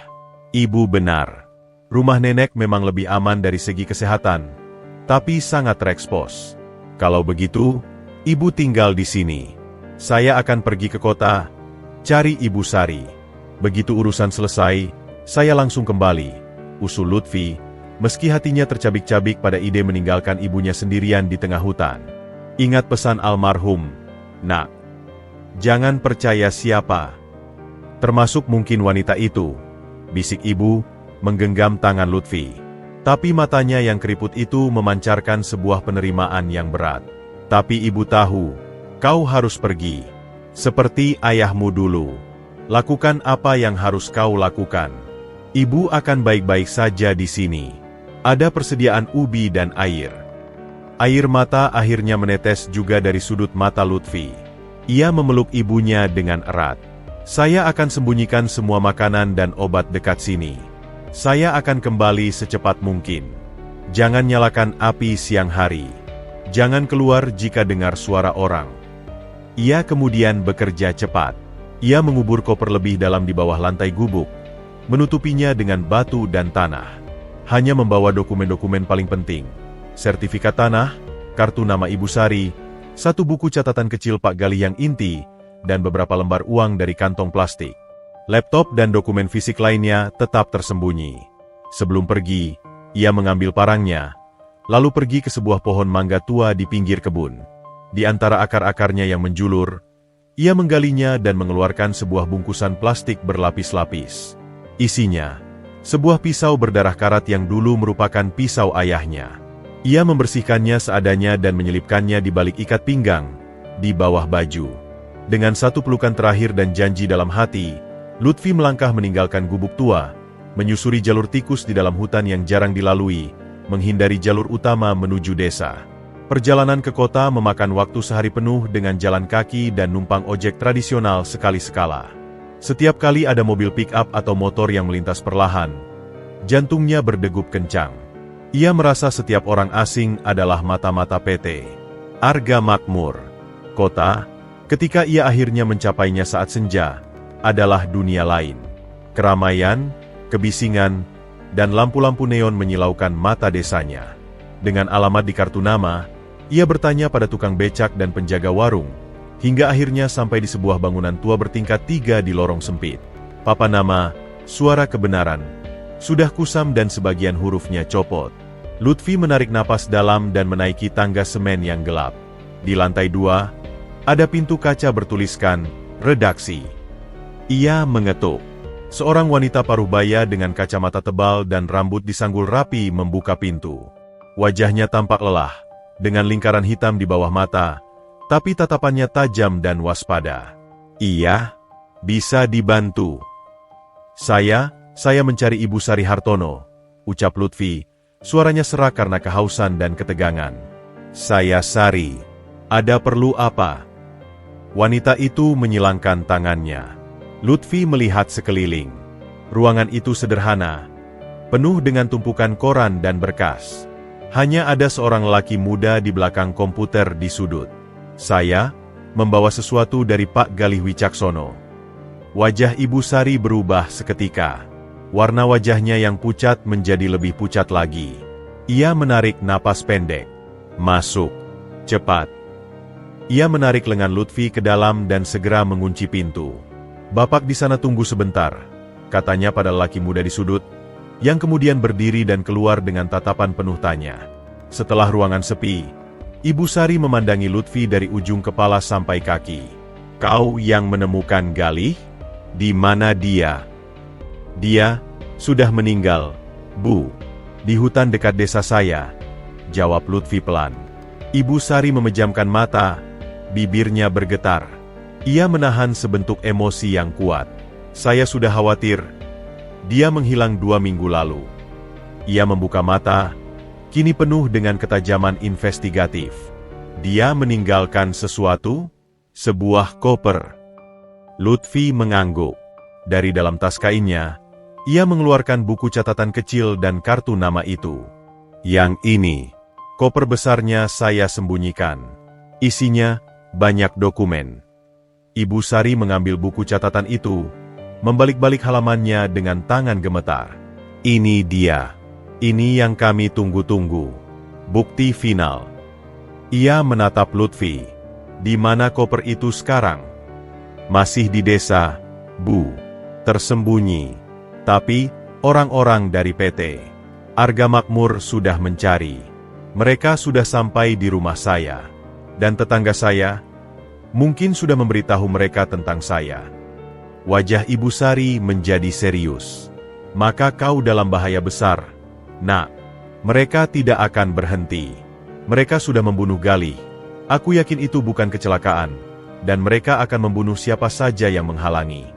Ibu benar. Rumah nenek memang lebih aman dari segi kesehatan, tapi sangat terekspos. Kalau begitu, ibu tinggal di sini. Saya akan pergi ke kota, cari Ibu Sari. Begitu urusan selesai, saya langsung kembali, usul Lutfi, meski hatinya tercabik-cabik pada ide meninggalkan ibunya sendirian di tengah hutan. Ingat pesan almarhum, nak. Jangan percaya siapa. Termasuk mungkin wanita itu, bisik ibu, menggenggam tangan Lutfi. Tapi matanya yang keriput itu memancarkan sebuah penerimaan yang berat. Tapi ibu tahu, kau harus pergi. Seperti ayahmu dulu. Lakukan apa yang harus kau lakukan. Ibu akan baik-baik saja di sini. Ada persediaan ubi dan air. Air mata akhirnya menetes juga dari sudut mata Lutfi. Ia memeluk ibunya dengan erat. Saya akan sembunyikan semua makanan dan obat dekat sini. Saya akan kembali secepat mungkin. Jangan nyalakan api siang hari. Jangan keluar jika dengar suara orang. Ia kemudian bekerja cepat. Ia mengubur koper lebih dalam di bawah lantai gubuk, menutupinya dengan batu dan tanah. Hanya membawa dokumen-dokumen paling penting. Sertifikat tanah, kartu nama Ibu Sari, satu buku catatan kecil Pak Galih yang inti, dan beberapa lembar uang dari kantong plastik. Laptop dan dokumen fisik lainnya tetap tersembunyi. Sebelum pergi, ia mengambil parangnya, lalu pergi ke sebuah pohon mangga tua di pinggir kebun. Di antara akar-akarnya yang menjulur, ia menggalinya dan mengeluarkan sebuah bungkusan plastik berlapis-lapis. Isinya, sebuah pisau berdarah karat yang dulu merupakan pisau ayahnya. Ia membersihkannya seadanya dan menyelipkannya di balik ikat pinggang, di bawah baju. Dengan satu pelukan terakhir dan janji dalam hati, Lutfi melangkah meninggalkan gubuk tua, menyusuri jalur tikus di dalam hutan yang jarang dilalui, menghindari jalur utama menuju desa. Perjalanan ke kota memakan waktu sehari penuh dengan jalan kaki dan numpang ojek tradisional sekali-sekala. Setiap kali ada mobil pick-up atau motor yang melintas perlahan, jantungnya berdegup kencang. Ia merasa setiap orang asing adalah mata-mata PT Arga Makmur. Kota, ketika ia akhirnya mencapainya saat senja, adalah dunia lain. Keramaian, kebisingan, dan lampu-lampu neon menyilaukan mata desanya. Dengan alamat di kartu nama, ia bertanya pada tukang becak dan penjaga warung, hingga akhirnya sampai di sebuah bangunan tua bertingkat 3 di lorong sempit. Papan nama, suara kebenaran, sudah kusam dan sebagian hurufnya copot. Lutfi menarik napas dalam dan menaiki tangga semen yang gelap. Di lantai 2, ada pintu kaca bertuliskan, redaksi. Ia mengetuk. Seorang wanita paruh-baya dengan kacamata tebal dan rambut disanggul rapi membuka pintu. Wajahnya tampak lelah, dengan lingkaran hitam di bawah mata, tapi tatapannya tajam dan waspada. Iya, bisa dibantu. Saya mencari Ibu Sari Hartono, ucap Lutfi, suaranya serak karena kehausan dan ketegangan. Saya Sari, ada perlu apa? Wanita itu menyilangkan tangannya. Lutfi melihat sekeliling. Ruangan itu sederhana, penuh dengan tumpukan koran dan berkas. Hanya ada seorang lelaki muda di belakang komputer di sudut. Saya membawa sesuatu dari Pak Galih Wicaksono. Wajah Ibu Sari berubah seketika. Warna wajahnya yang pucat menjadi lebih pucat lagi. Ia menarik napas pendek. Masuk. Cepat. Ia menarik lengan Lutfi ke dalam dan segera mengunci pintu. Bapak di sana tunggu sebentar, katanya pada lelaki muda di sudut, yang kemudian berdiri dan keluar dengan tatapan penuh tanya. Setelah ruangan sepi, Ibu Sari memandangi Lutfi dari ujung kepala sampai kaki. Kau yang menemukan Galih? Di mana dia? Dia sudah meninggal, Bu. Di hutan dekat desa saya, jawab Lutfi pelan. Ibu Sari memejamkan mata, bibirnya bergetar. Ia menahan sebentuk emosi yang kuat. Saya sudah khawatir. Dia menghilang 2 minggu lalu. Ia membuka mata, kini penuh dengan ketajaman investigatif. Dia meninggalkan sesuatu? Sebuah koper. Lutfi mengangguk. Dari dalam tas kainnya, ia mengeluarkan buku catatan kecil dan kartu nama itu. Yang ini, koper besarnya saya sembunyikan. Isinya banyak dokumen. Ibu Sari mengambil buku catatan itu, membalik-balik halamannya dengan tangan gemetar. Ini dia. Ini yang kami tunggu-tunggu. Bukti final. Ia menatap Lutfi. Di mana koper itu sekarang? Masih di desa, Bu. Tersembunyi. Tapi, orang-orang dari PT Arga Makmur sudah mencari. Mereka sudah sampai di rumah saya. Dan tetangga saya, mungkin sudah memberitahu mereka tentang saya. Wajah Ibu Sari menjadi serius. Maka kau dalam bahaya besar, Nak. Mereka tidak akan berhenti. Mereka sudah membunuh Galih. Aku yakin itu bukan kecelakaan. Dan mereka akan membunuh siapa saja yang menghalangi.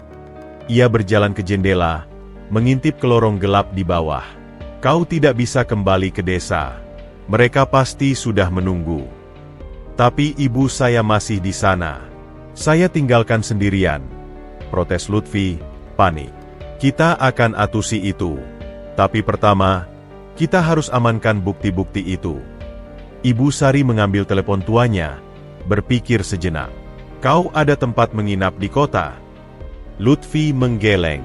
Ia berjalan ke jendela, mengintip ke lorong gelap di bawah. Kau tidak bisa kembali ke desa. Mereka pasti sudah menunggu. Tapi ibu saya masih di sana. Saya tinggalkan sendirian. Protes Lutfi, panik. Kita akan atusi itu. Tapi pertama, kita harus amankan bukti-bukti itu. Ibu Sari mengambil telepon tuanya, berpikir sejenak. Kau ada tempat menginap di kota? Lutfi menggeleng.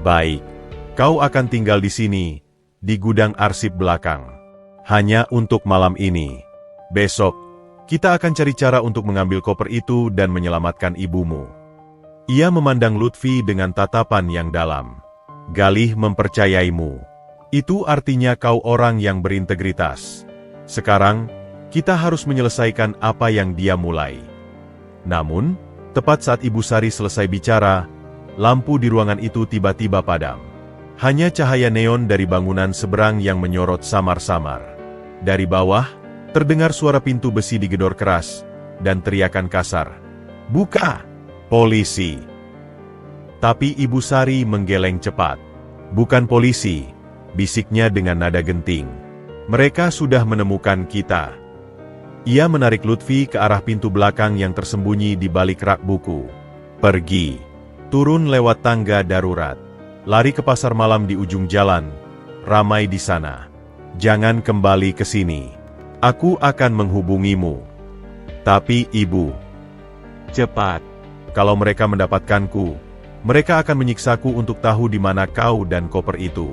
Baik. Kau akan tinggal di sini, di gudang arsip belakang. Hanya untuk malam ini. Besok, kita akan cari cara untuk mengambil koper itu dan menyelamatkan ibumu. Ia memandang Lutfi dengan tatapan yang dalam. Galih mempercayaimu. Itu artinya kau orang yang berintegritas. Sekarang, kita harus menyelesaikan apa yang dia mulai. Namun, tepat saat Ibu Sari selesai bicara, lampu di ruangan itu tiba-tiba padam. Hanya cahaya neon dari bangunan seberang yang menyorot samar-samar. Dari bawah, terdengar suara pintu besi digedor keras, dan teriakan kasar. Buka! Polisi! Tapi Ibu Sari menggeleng cepat. Bukan polisi, bisiknya dengan nada genting. Mereka sudah menemukan kita. Ia menarik Lutfi ke arah pintu belakang yang tersembunyi di balik rak buku. Pergi. Turun lewat tangga darurat. Lari ke pasar malam di ujung jalan, ramai di sana. Jangan kembali ke sini. Aku akan menghubungimu. Tapi ibu, cepat. Kalau mereka mendapatkanku, mereka akan menyiksaku untuk tahu di mana kau dan koper itu.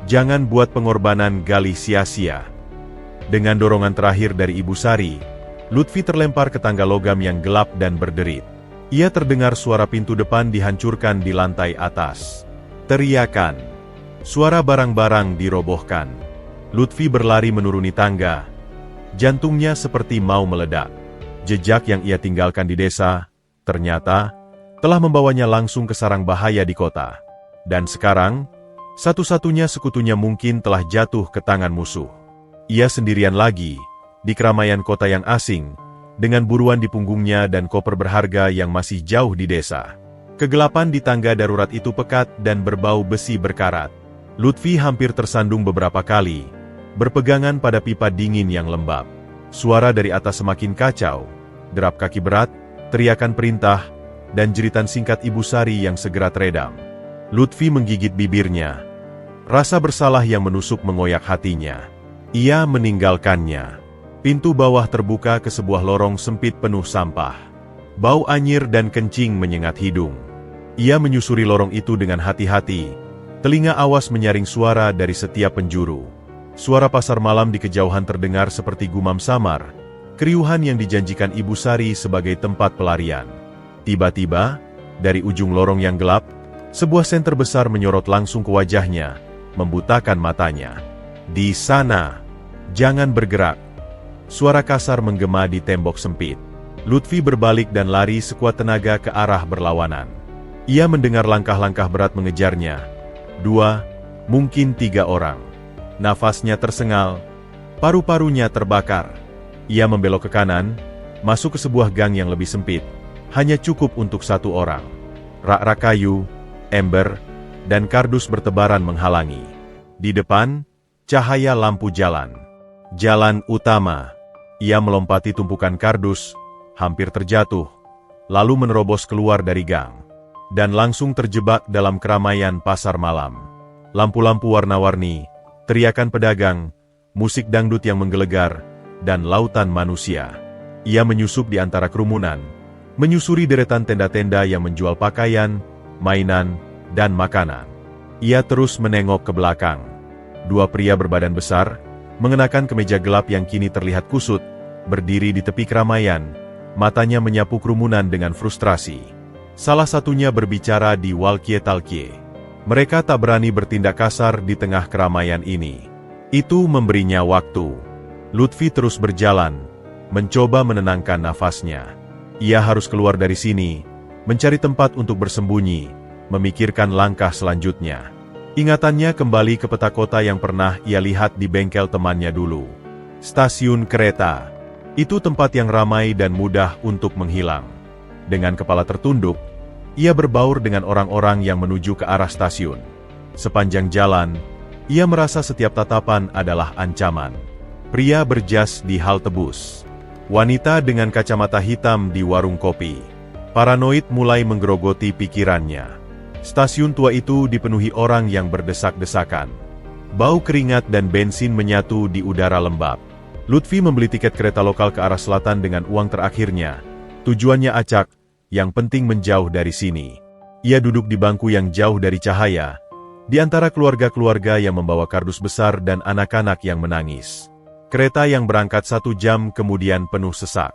Jangan buat pengorbanan Galih sia-sia. Dengan dorongan terakhir dari Ibu Sari, Lutfi terlempar ke tangga logam yang gelap dan berderit. Ia terdengar suara pintu depan dihancurkan di lantai atas. Teriakan. Suara barang-barang dirobohkan. Lutfi berlari menuruni tangga. Jantungnya seperti mau meledak. Jejak yang ia tinggalkan di desa, ternyata, telah membawanya langsung ke sarang bahaya di kota. Dan sekarang, satu-satunya sekutunya mungkin telah jatuh ke tangan musuh. Ia sendirian lagi, di keramaian kota yang asing, dengan buruan di punggungnya dan koper berharga yang masih jauh di desa. Kegelapan di tangga darurat itu pekat dan berbau besi berkarat. Lutfi hampir tersandung beberapa kali, berpegangan pada pipa dingin yang lembab. Suara dari atas semakin kacau, derap kaki berat, teriakan perintah, dan jeritan singkat Ibu Sari yang segera teredam. Lutfi menggigit bibirnya. Rasa bersalah yang menusuk mengoyak hatinya. Ia meninggalkannya. Pintu bawah terbuka ke sebuah lorong sempit penuh sampah. Bau anyir dan kencing menyengat hidung. Ia menyusuri lorong itu dengan hati-hati, telinga awas menyaring suara dari setiap penjuru. Suara pasar malam di kejauhan terdengar seperti gumam samar, keriuhan yang dijanjikan Ibu Sari sebagai tempat pelarian. Tiba-tiba, dari ujung lorong yang gelap, sebuah senter besar menyorot langsung ke wajahnya, membutakan matanya. "Di sana! Jangan bergerak!" Suara kasar menggema di tembok sempit. Lutfi berbalik dan lari sekuat tenaga ke arah berlawanan. Ia mendengar langkah-langkah berat mengejarnya. 2, mungkin 3 orang. Nafasnya tersengal, paru-parunya terbakar. Ia membelok ke kanan, masuk ke sebuah gang yang lebih sempit. Hanya cukup untuk 1 orang. Rak-rak kayu, ember, dan kardus bertebaran menghalangi. Di depan, cahaya lampu jalan. Jalan utama. Ia melompati tumpukan kardus, hampir terjatuh, lalu menerobos keluar dari gang. Dan langsung terjebak dalam keramaian pasar malam. Lampu-lampu warna-warni, teriakan pedagang, musik dangdut yang menggelegar, dan lautan manusia. Ia menyusup di antara kerumunan, menyusuri deretan tenda-tenda yang menjual pakaian, mainan, dan makanan. Ia terus menengok ke belakang. 2 pria berbadan besar, mengenakan kemeja gelap yang kini terlihat kusut, berdiri di tepi keramaian, matanya menyapu kerumunan dengan frustrasi. Salah satunya berbicara di walkie-talkie. Mereka tak berani bertindak kasar di tengah keramaian ini. Itu memberinya waktu. Lutfi terus berjalan, mencoba menenangkan nafasnya. Ia harus keluar dari sini, mencari tempat untuk bersembunyi, memikirkan langkah selanjutnya. Ingatannya kembali ke peta kota yang pernah ia lihat di bengkel temannya dulu. Stasiun kereta. Itu tempat yang ramai dan mudah untuk menghilang. Dengan kepala tertunduk, ia berbaur dengan orang-orang yang menuju ke arah stasiun. Sepanjang jalan, ia merasa setiap tatapan adalah ancaman. Pria berjas di halte bus. Wanita dengan kacamata hitam di warung kopi. Paranoid mulai menggerogoti pikirannya. Stasiun tua itu dipenuhi orang yang berdesak-desakan. Bau keringat dan bensin menyatu di udara lembab. Lutfi membeli tiket kereta lokal ke arah selatan dengan uang terakhirnya. Tujuannya acak, yang penting menjauh dari sini. Ia duduk di bangku yang jauh dari cahaya, di antara keluarga-keluarga yang membawa kardus besar dan anak-anak yang menangis. Kereta yang berangkat 1 jam kemudian penuh sesak.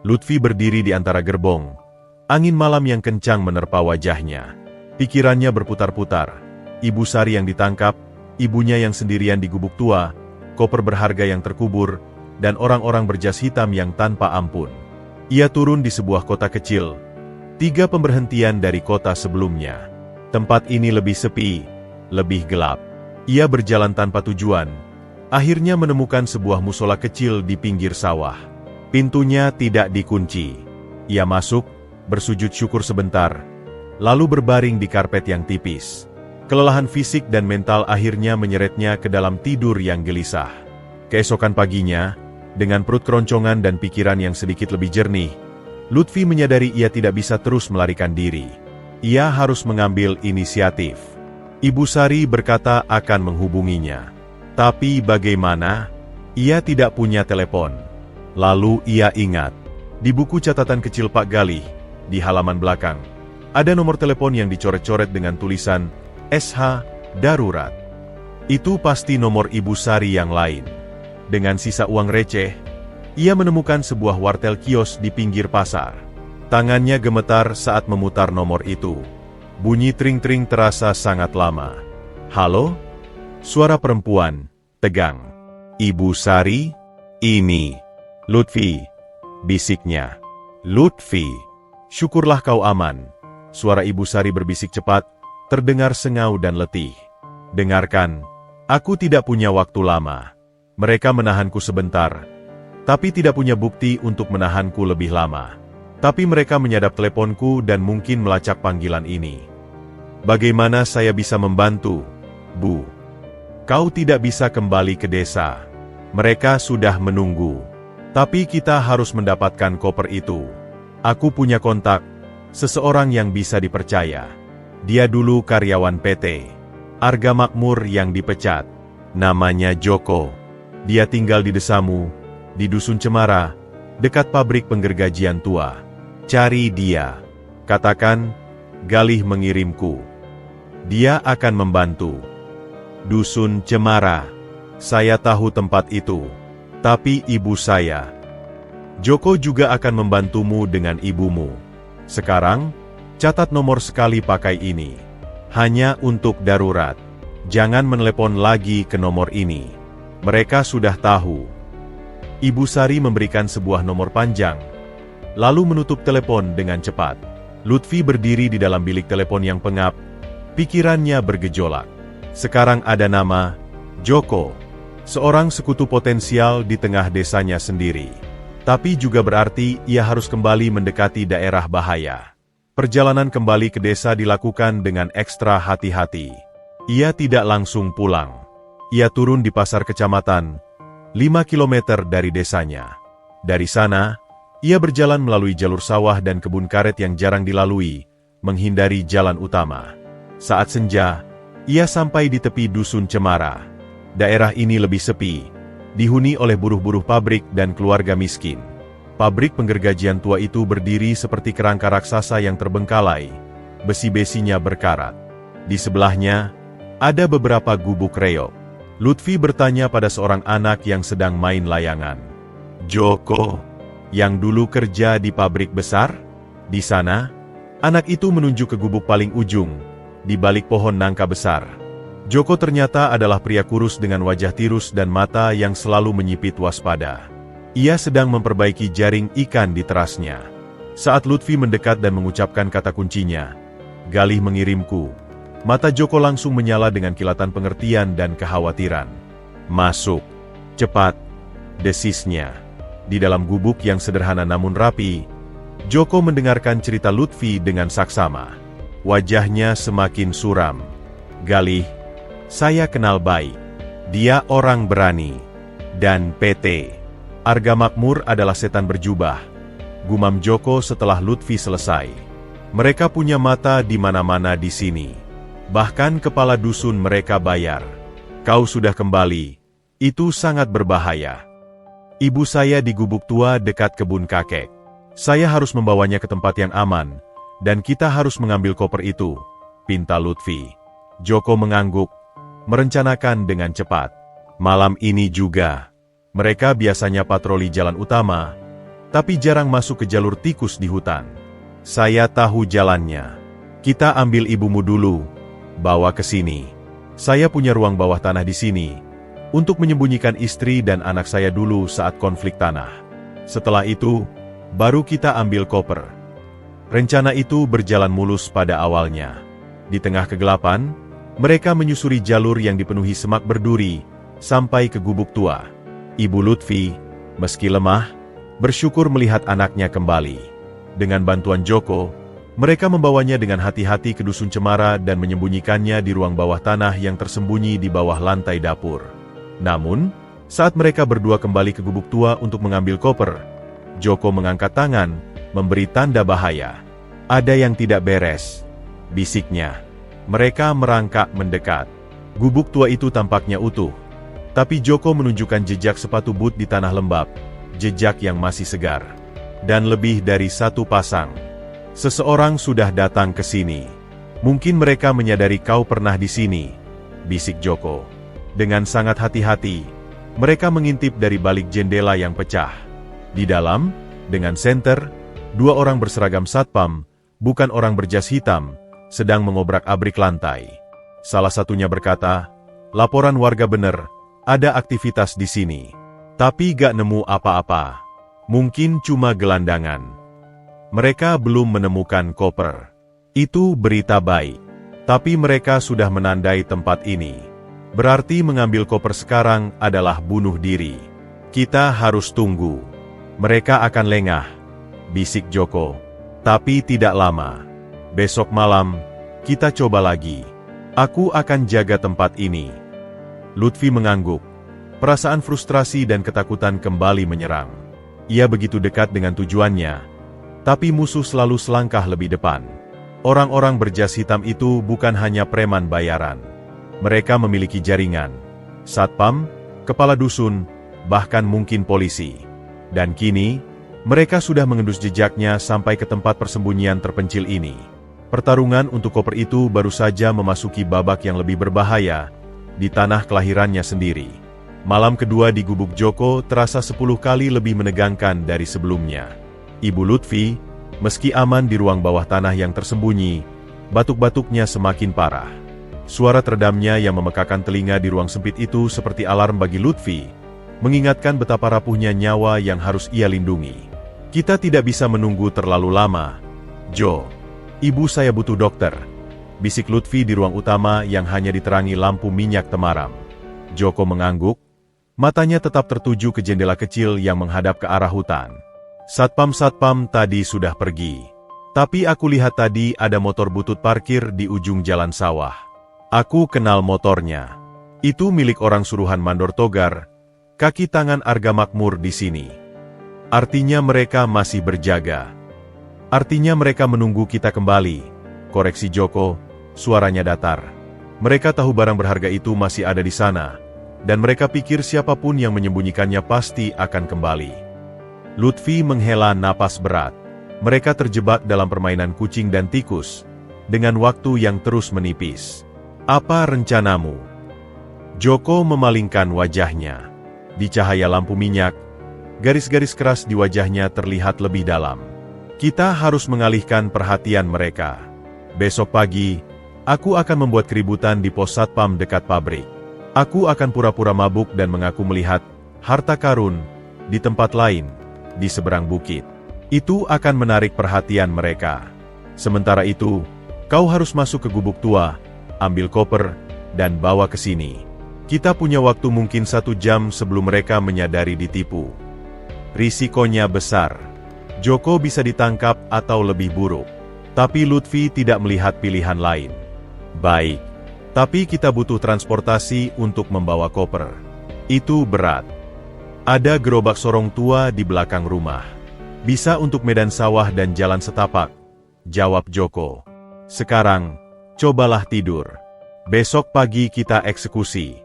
Lutfi berdiri di antara gerbong. Angin malam yang kencang menerpa wajahnya. Pikirannya berputar-putar. Ibu Sari yang ditangkap, ibunya yang sendirian di gubuk tua, koper berharga yang terkubur, dan orang-orang berjas hitam yang tanpa ampun. Ia turun di sebuah kota kecil. 3 pemberhentian dari kota sebelumnya. Tempat ini lebih sepi, lebih gelap. Ia berjalan tanpa tujuan. Akhirnya menemukan sebuah musola kecil di pinggir sawah. Pintunya tidak dikunci. Ia masuk, bersujud syukur sebentar, lalu berbaring di karpet yang tipis. Kelelahan fisik dan mental akhirnya menyeretnya ke dalam tidur yang gelisah. Keesokan paginya, dengan perut keroncongan dan pikiran yang sedikit lebih jernih, Lutfi menyadari ia tidak bisa terus melarikan diri. Ia harus mengambil inisiatif. Ibu Sari berkata akan menghubunginya. Tapi bagaimana? Ia tidak punya telepon. Lalu ia ingat. Di buku catatan kecil Pak Galih, di halaman belakang, ada nomor telepon yang dicoret-coret dengan tulisan SH Darurat. Itu pasti nomor Ibu Sari yang lain. Dengan sisa uang receh, ia menemukan sebuah wartel kios di pinggir pasar. Tangannya gemetar saat memutar nomor itu. Bunyi tring-tring terasa sangat lama. "Halo?" Suara perempuan, tegang. "Ibu Sari? Ini Lutfi," bisiknya. "Lutfi, syukurlah kau aman." Suara Ibu Sari berbisik cepat, terdengar sengau dan letih. "Dengarkan, aku tidak punya waktu lama. Mereka menahanku sebentar, tapi tidak punya bukti untuk menahanku lebih lama. Tapi mereka menyadap teleponku dan mungkin melacak panggilan ini. Bagaimana saya bisa membantu, Bu? Kau tidak bisa kembali ke desa. Mereka sudah menunggu. Tapi kita harus mendapatkan koper itu. Aku punya kontak, seseorang yang bisa dipercaya. Dia dulu karyawan PT Arga Makmur yang dipecat. Namanya Joko. Dia tinggal di desamu, di Dusun Cemara, dekat pabrik penggergajian tua. Cari dia. Katakan, Galih mengirimku. Dia akan membantu." Dusun Cemara. Saya tahu tempat itu. Tapi ibu saya. Joko juga akan membantumu dengan ibumu. Sekarang, catat nomor sekali pakai ini. Hanya untuk darurat. Jangan menelepon lagi ke nomor ini. Mereka sudah tahu. Ibu Sari memberikan sebuah nomor panjang, lalu menutup telepon dengan cepat. Lutfi berdiri di dalam bilik telepon yang pengap. Pikirannya bergejolak. Sekarang ada nama, Joko. Seorang sekutu potensial di tengah desanya sendiri. Tapi juga berarti ia harus kembali mendekati daerah bahaya. Perjalanan kembali ke desa dilakukan dengan ekstra hati-hati. Ia tidak langsung pulang. Ia turun di pasar kecamatan, 5 km dari desanya. Dari sana, ia berjalan melalui jalur sawah dan kebun karet yang jarang dilalui, menghindari jalan utama. Saat senja, ia sampai di tepi dusun Cemara. Daerah ini lebih sepi, dihuni oleh buruh-buruh pabrik dan keluarga miskin. Pabrik penggergajian tua itu berdiri seperti kerangka raksasa yang terbengkalai, besi-besinya berkarat. Di sebelahnya, ada beberapa gubuk reog. Lutfi bertanya pada seorang anak yang sedang main layangan. Joko, yang dulu kerja di pabrik besar? Di sana, anak itu menunjuk ke gubuk paling ujung, di balik pohon nangka besar. Joko ternyata adalah pria kurus dengan wajah tirus dan mata yang selalu menyipit waspada. Ia sedang memperbaiki jaring ikan di terasnya. Saat Lutfi mendekat dan mengucapkan kata kuncinya, "Galih mengirimku," mata Joko langsung menyala dengan kilatan pengertian dan kekhawatiran. "Masuk. Cepat," desisnya. Di dalam gubuk yang sederhana namun rapi, Joko mendengarkan cerita Lutfi dengan saksama. Wajahnya semakin suram. "Galih, saya kenal baik. Dia orang berani. Dan PT Arga Makmur adalah setan berjubah," gumam Joko setelah Lutfi selesai. "Mereka punya mata di mana-mana di sini. Bahkan kepala dusun mereka bayar. Kau sudah kembali. Itu sangat berbahaya. Ibu saya di gubuk tua dekat kebun kakek. Saya harus membawanya ke tempat yang aman, dan kita harus mengambil koper itu," pinta Lutfi. Joko mengangguk, merencanakan dengan cepat. Malam ini juga. Mereka biasanya patroli jalan utama, tapi jarang masuk ke jalur tikus di hutan. "Saya tahu jalannya. Kita ambil ibumu dulu. Bawa ke sini. Saya punya ruang bawah tanah di sini, untuk menyembunyikan istri dan anak saya dulu saat konflik tanah. Setelah itu, baru kita ambil koper." Rencana itu berjalan mulus pada awalnya. Di tengah kegelapan, mereka menyusuri jalur yang dipenuhi semak berduri, sampai ke gubuk tua. Ibu Lutfi, meski lemah, bersyukur melihat anaknya kembali. Dengan bantuan Joko, mereka membawanya dengan hati-hati ke dusun Cemara dan menyembunyikannya di ruang bawah tanah yang tersembunyi di bawah lantai dapur. Namun, saat mereka berdua kembali ke gubuk tua untuk mengambil koper, Joko mengangkat tangan, memberi tanda bahaya. "Ada yang tidak beres," bisiknya. Mereka merangkak mendekat. Gubuk tua itu tampaknya utuh. Tapi Joko menunjukkan jejak sepatu boot di tanah lembab, jejak yang masih segar. Dan lebih dari satu pasang. "Seseorang sudah datang ke sini. Mungkin mereka menyadari kau pernah di sini," bisik Joko. Dengan sangat hati-hati, mereka mengintip dari balik jendela yang pecah. Di dalam, dengan senter, 2 orang berseragam satpam, bukan orang berjas hitam, sedang mengobrak-abrik lantai. Salah satunya berkata, "Laporan warga bener, ada aktivitas di sini. Tapi gak nemu apa-apa. Mungkin cuma gelandangan." Mereka belum menemukan koper. Itu berita baik. Tapi mereka sudah menandai tempat ini. Berarti mengambil koper sekarang adalah bunuh diri. Kita harus tunggu. Mereka akan lengah, bisik Joko. Tapi tidak lama. Besok malam, kita coba lagi. Aku akan jaga tempat ini. Lutfi mengangguk. Perasaan frustrasi dan ketakutan kembali menyerang. Ia begitu dekat dengan tujuannya, tapi musuh selalu selangkah lebih depan. Orang-orang berjas hitam itu bukan hanya preman bayaran. Mereka memiliki jaringan, satpam, kepala dusun, bahkan mungkin polisi. Dan kini, mereka sudah mengendus jejaknya sampai ke tempat persembunyian terpencil ini. Pertarungan untuk koper itu baru saja memasuki babak yang lebih berbahaya, di tanah kelahirannya sendiri. Malam kedua di gubuk Joko terasa 10 kali lebih menegangkan dari sebelumnya. Ibu Lutfi, meski aman di ruang bawah tanah yang tersembunyi, batuk-batuknya semakin parah. Suara teredamnya yang memekakan telinga di ruang sempit itu seperti alarm bagi Lutfi, mengingatkan betapa rapuhnya nyawa yang harus ia lindungi. Kita tidak bisa menunggu terlalu lama. Jo, ibu saya butuh dokter, bisik Lutfi di ruang utama yang hanya diterangi lampu minyak temaram. Joko mengangguk, matanya tetap tertuju ke jendela kecil yang menghadap ke arah hutan. Satpam-satpam tadi sudah pergi. Tapi aku lihat tadi ada motor butut parkir di ujung jalan sawah. Aku kenal motornya. Itu milik orang suruhan Mandor Togar, kaki tangan Arga Makmur di sini. Artinya mereka masih berjaga. Artinya mereka menunggu kita kembali. Koreksi Joko, suaranya datar. Mereka tahu barang berharga itu masih ada di sana. Dan mereka pikir siapapun yang menyembunyikannya pasti akan kembali. Lutfi menghela napas berat. Mereka terjebak dalam permainan kucing dan tikus, dengan waktu yang terus menipis. Apa rencanamu? Joko memalingkan wajahnya. Di cahaya lampu minyak, garis-garis keras di wajahnya terlihat lebih dalam. Kita harus mengalihkan perhatian mereka. Besok pagi, aku akan membuat keributan di pos satpam dekat pabrik. Aku akan pura-pura mabuk dan mengaku melihat harta karun di tempat lain, di seberang bukit. Itu akan menarik perhatian mereka. Sementara itu, kau harus masuk ke gubuk tua, ambil koper, dan bawa ke sini. Kita punya waktu mungkin 1 jam sebelum mereka menyadari ditipu. Risikonya besar. Joko bisa ditangkap atau lebih buruk. Tapi Lutfi tidak melihat pilihan lain. Baik. Tapi kita butuh transportasi untuk membawa koper. Itu berat. Ada gerobak sorong tua di belakang rumah. Bisa untuk medan sawah dan jalan setapak, jawab Joko. Sekarang, cobalah tidur. Besok pagi kita eksekusi.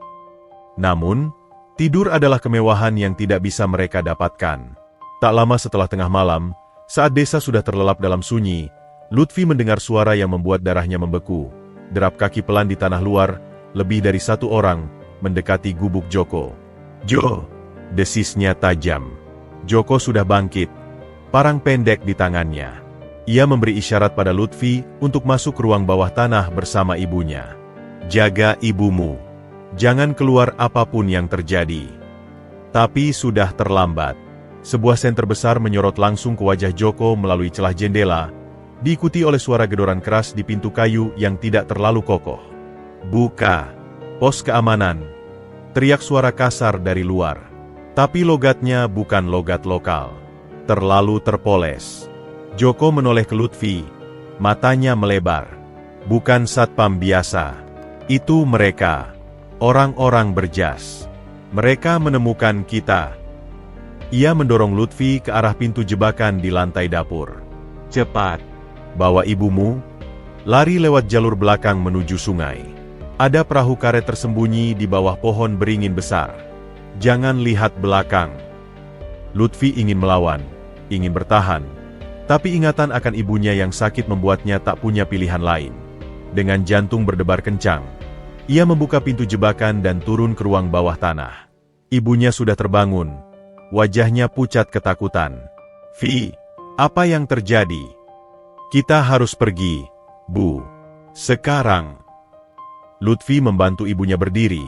Namun, tidur adalah kemewahan yang tidak bisa mereka dapatkan. Tak lama setelah tengah malam, saat desa sudah terlelap dalam sunyi, Lutfi mendengar suara yang membuat darahnya membeku. Derap kaki pelan di tanah luar, lebih dari 1 orang, mendekati gubuk Joko. Jo, desisnya tajam. Joko sudah bangkit, parang pendek di tangannya. Ia memberi isyarat pada Lutfi untuk masuk ke ruang bawah tanah bersama ibunya. Jaga ibumu. Jangan keluar apapun yang terjadi. Tapi sudah terlambat. Sebuah senter besar menyorot langsung ke wajah Joko melalui celah jendela, diikuti oleh suara gedoran keras di pintu kayu yang tidak terlalu kokoh. Buka! Pos keamanan! Teriak suara kasar dari luar. Tapi logatnya bukan logat lokal. Terlalu terpoles. Joko menoleh ke Lutfi. Matanya melebar. Bukan satpam biasa. Itu mereka. Orang-orang berjas. Mereka menemukan kita. Ia mendorong Lutfi ke arah pintu jebakan di lantai dapur. Cepat! Bawa ibumu, lari lewat jalur belakang menuju sungai. Ada perahu karet tersembunyi di bawah pohon beringin besar. Jangan lihat belakang. Lutfi ingin melawan, ingin bertahan. Tapi ingatan akan ibunya yang sakit membuatnya tak punya pilihan lain. Dengan jantung berdebar kencang, ia membuka pintu jebakan dan turun ke ruang bawah tanah. Ibunya sudah terbangun, wajahnya pucat ketakutan. Vi, apa yang terjadi? Kita harus pergi, Bu. Sekarang. Lutfi membantu ibunya berdiri,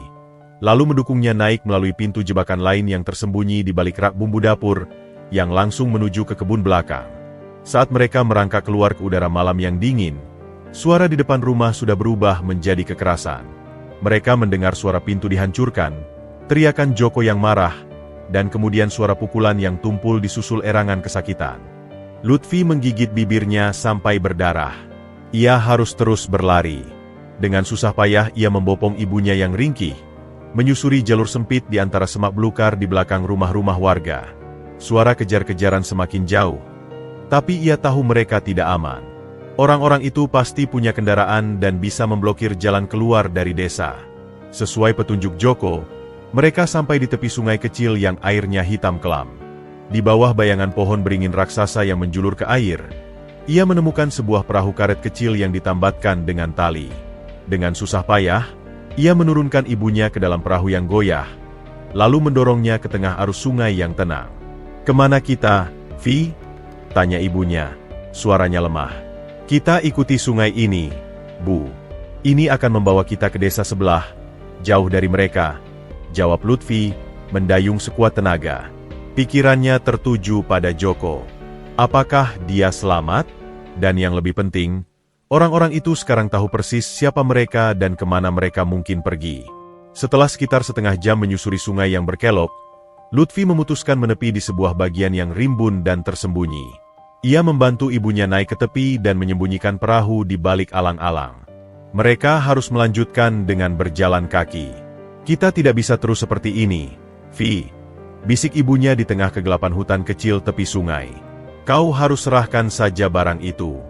lalu mendukungnya naik melalui pintu jebakan lain yang tersembunyi di balik rak bumbu dapur, yang langsung menuju ke kebun belakang. Saat mereka merangkak keluar ke udara malam yang dingin, suara di depan rumah sudah berubah menjadi kekerasan. Mereka mendengar suara pintu dihancurkan, teriakan Joko yang marah, dan kemudian suara pukulan yang tumpul disusul erangan kesakitan. Lutfi menggigit bibirnya sampai berdarah. Ia harus terus berlari. Dengan susah payah ia membopong ibunya yang ringkih, menyusuri jalur sempit di antara semak belukar di belakang rumah-rumah warga. Suara kejar-kejaran semakin jauh. Tapi ia tahu mereka tidak aman. Orang-orang itu pasti punya kendaraan dan bisa memblokir jalan keluar dari desa. Sesuai petunjuk Joko, mereka sampai di tepi sungai kecil yang airnya hitam kelam. Di bawah bayangan pohon beringin raksasa yang menjulur ke air, ia menemukan sebuah perahu karet kecil yang ditambatkan dengan tali. Dengan susah payah, ia menurunkan ibunya ke dalam perahu yang goyah, lalu mendorongnya ke tengah arus sungai yang tenang. "Kemana kita, Vi?" tanya ibunya. Suaranya lemah. "Kita ikuti sungai ini, Bu. Ini akan membawa kita ke desa sebelah, jauh dari mereka," jawab Lutfi, mendayung sekuat tenaga. Pikirannya tertuju pada Joko. Apakah dia selamat? Dan yang lebih penting, orang-orang itu sekarang tahu persis siapa mereka dan kemana mereka mungkin pergi. Setelah sekitar setengah jam menyusuri sungai yang berkelok, Lutfi memutuskan menepi di sebuah bagian yang rimbun dan tersembunyi. Ia membantu ibunya naik ke tepi dan menyembunyikan perahu di balik alang-alang. Mereka harus melanjutkan dengan berjalan kaki. "Kita tidak bisa terus seperti ini, Vi," bisik ibunya di tengah kegelapan hutan kecil tepi sungai. "Kau harus serahkan saja barang itu.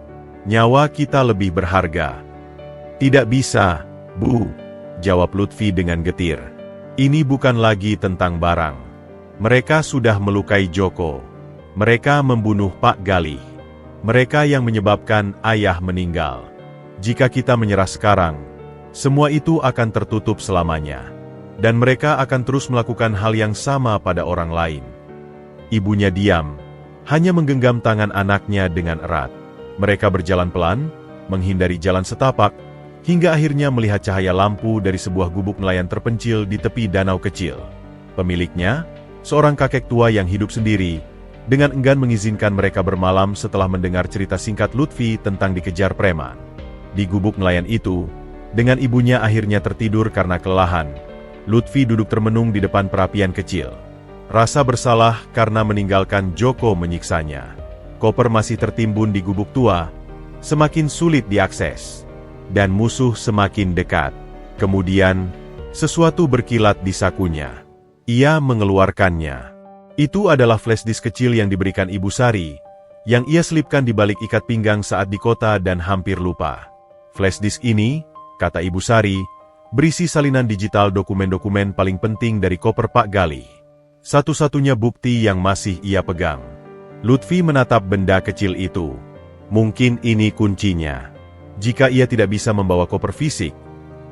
Nyawa kita lebih berharga." "Tidak bisa, Bu," jawab Lutfi dengan getir. "Ini bukan lagi tentang barang. Mereka sudah melukai Joko. Mereka membunuh Pak Galih. Mereka yang menyebabkan ayah meninggal. Jika kita menyerah sekarang, semua itu akan tertutup selamanya. Dan mereka akan terus melakukan hal yang sama pada orang lain." Ibunya diam, hanya menggenggam tangan anaknya dengan erat. Mereka berjalan pelan, menghindari jalan setapak, hingga akhirnya melihat cahaya lampu dari sebuah gubuk nelayan terpencil di tepi danau kecil. Pemiliknya, seorang kakek tua yang hidup sendiri, dengan enggan mengizinkan mereka bermalam setelah mendengar cerita singkat Lutfi tentang dikejar preman. Di gubuk nelayan itu, dengan ibunya akhirnya tertidur karena kelelahan, Lutfi duduk termenung di depan perapian kecil. Rasa bersalah karena meninggalkan Joko menyiksanya. Koper masih tertimbun di gubuk tua, semakin sulit diakses. Dan musuh semakin dekat. Kemudian, sesuatu berkilat di sakunya. Ia mengeluarkannya. Itu adalah flash disk kecil yang diberikan Ibu Sari, yang ia selipkan di balik ikat pinggang saat di kota dan hampir lupa. Flash disk ini, kata Ibu Sari, berisi salinan digital dokumen-dokumen paling penting dari koper Pak Galih. Satu-satunya bukti yang masih ia pegang. Lutfi menatap benda kecil itu. Mungkin ini kuncinya. Jika ia tidak bisa membawa koper fisik,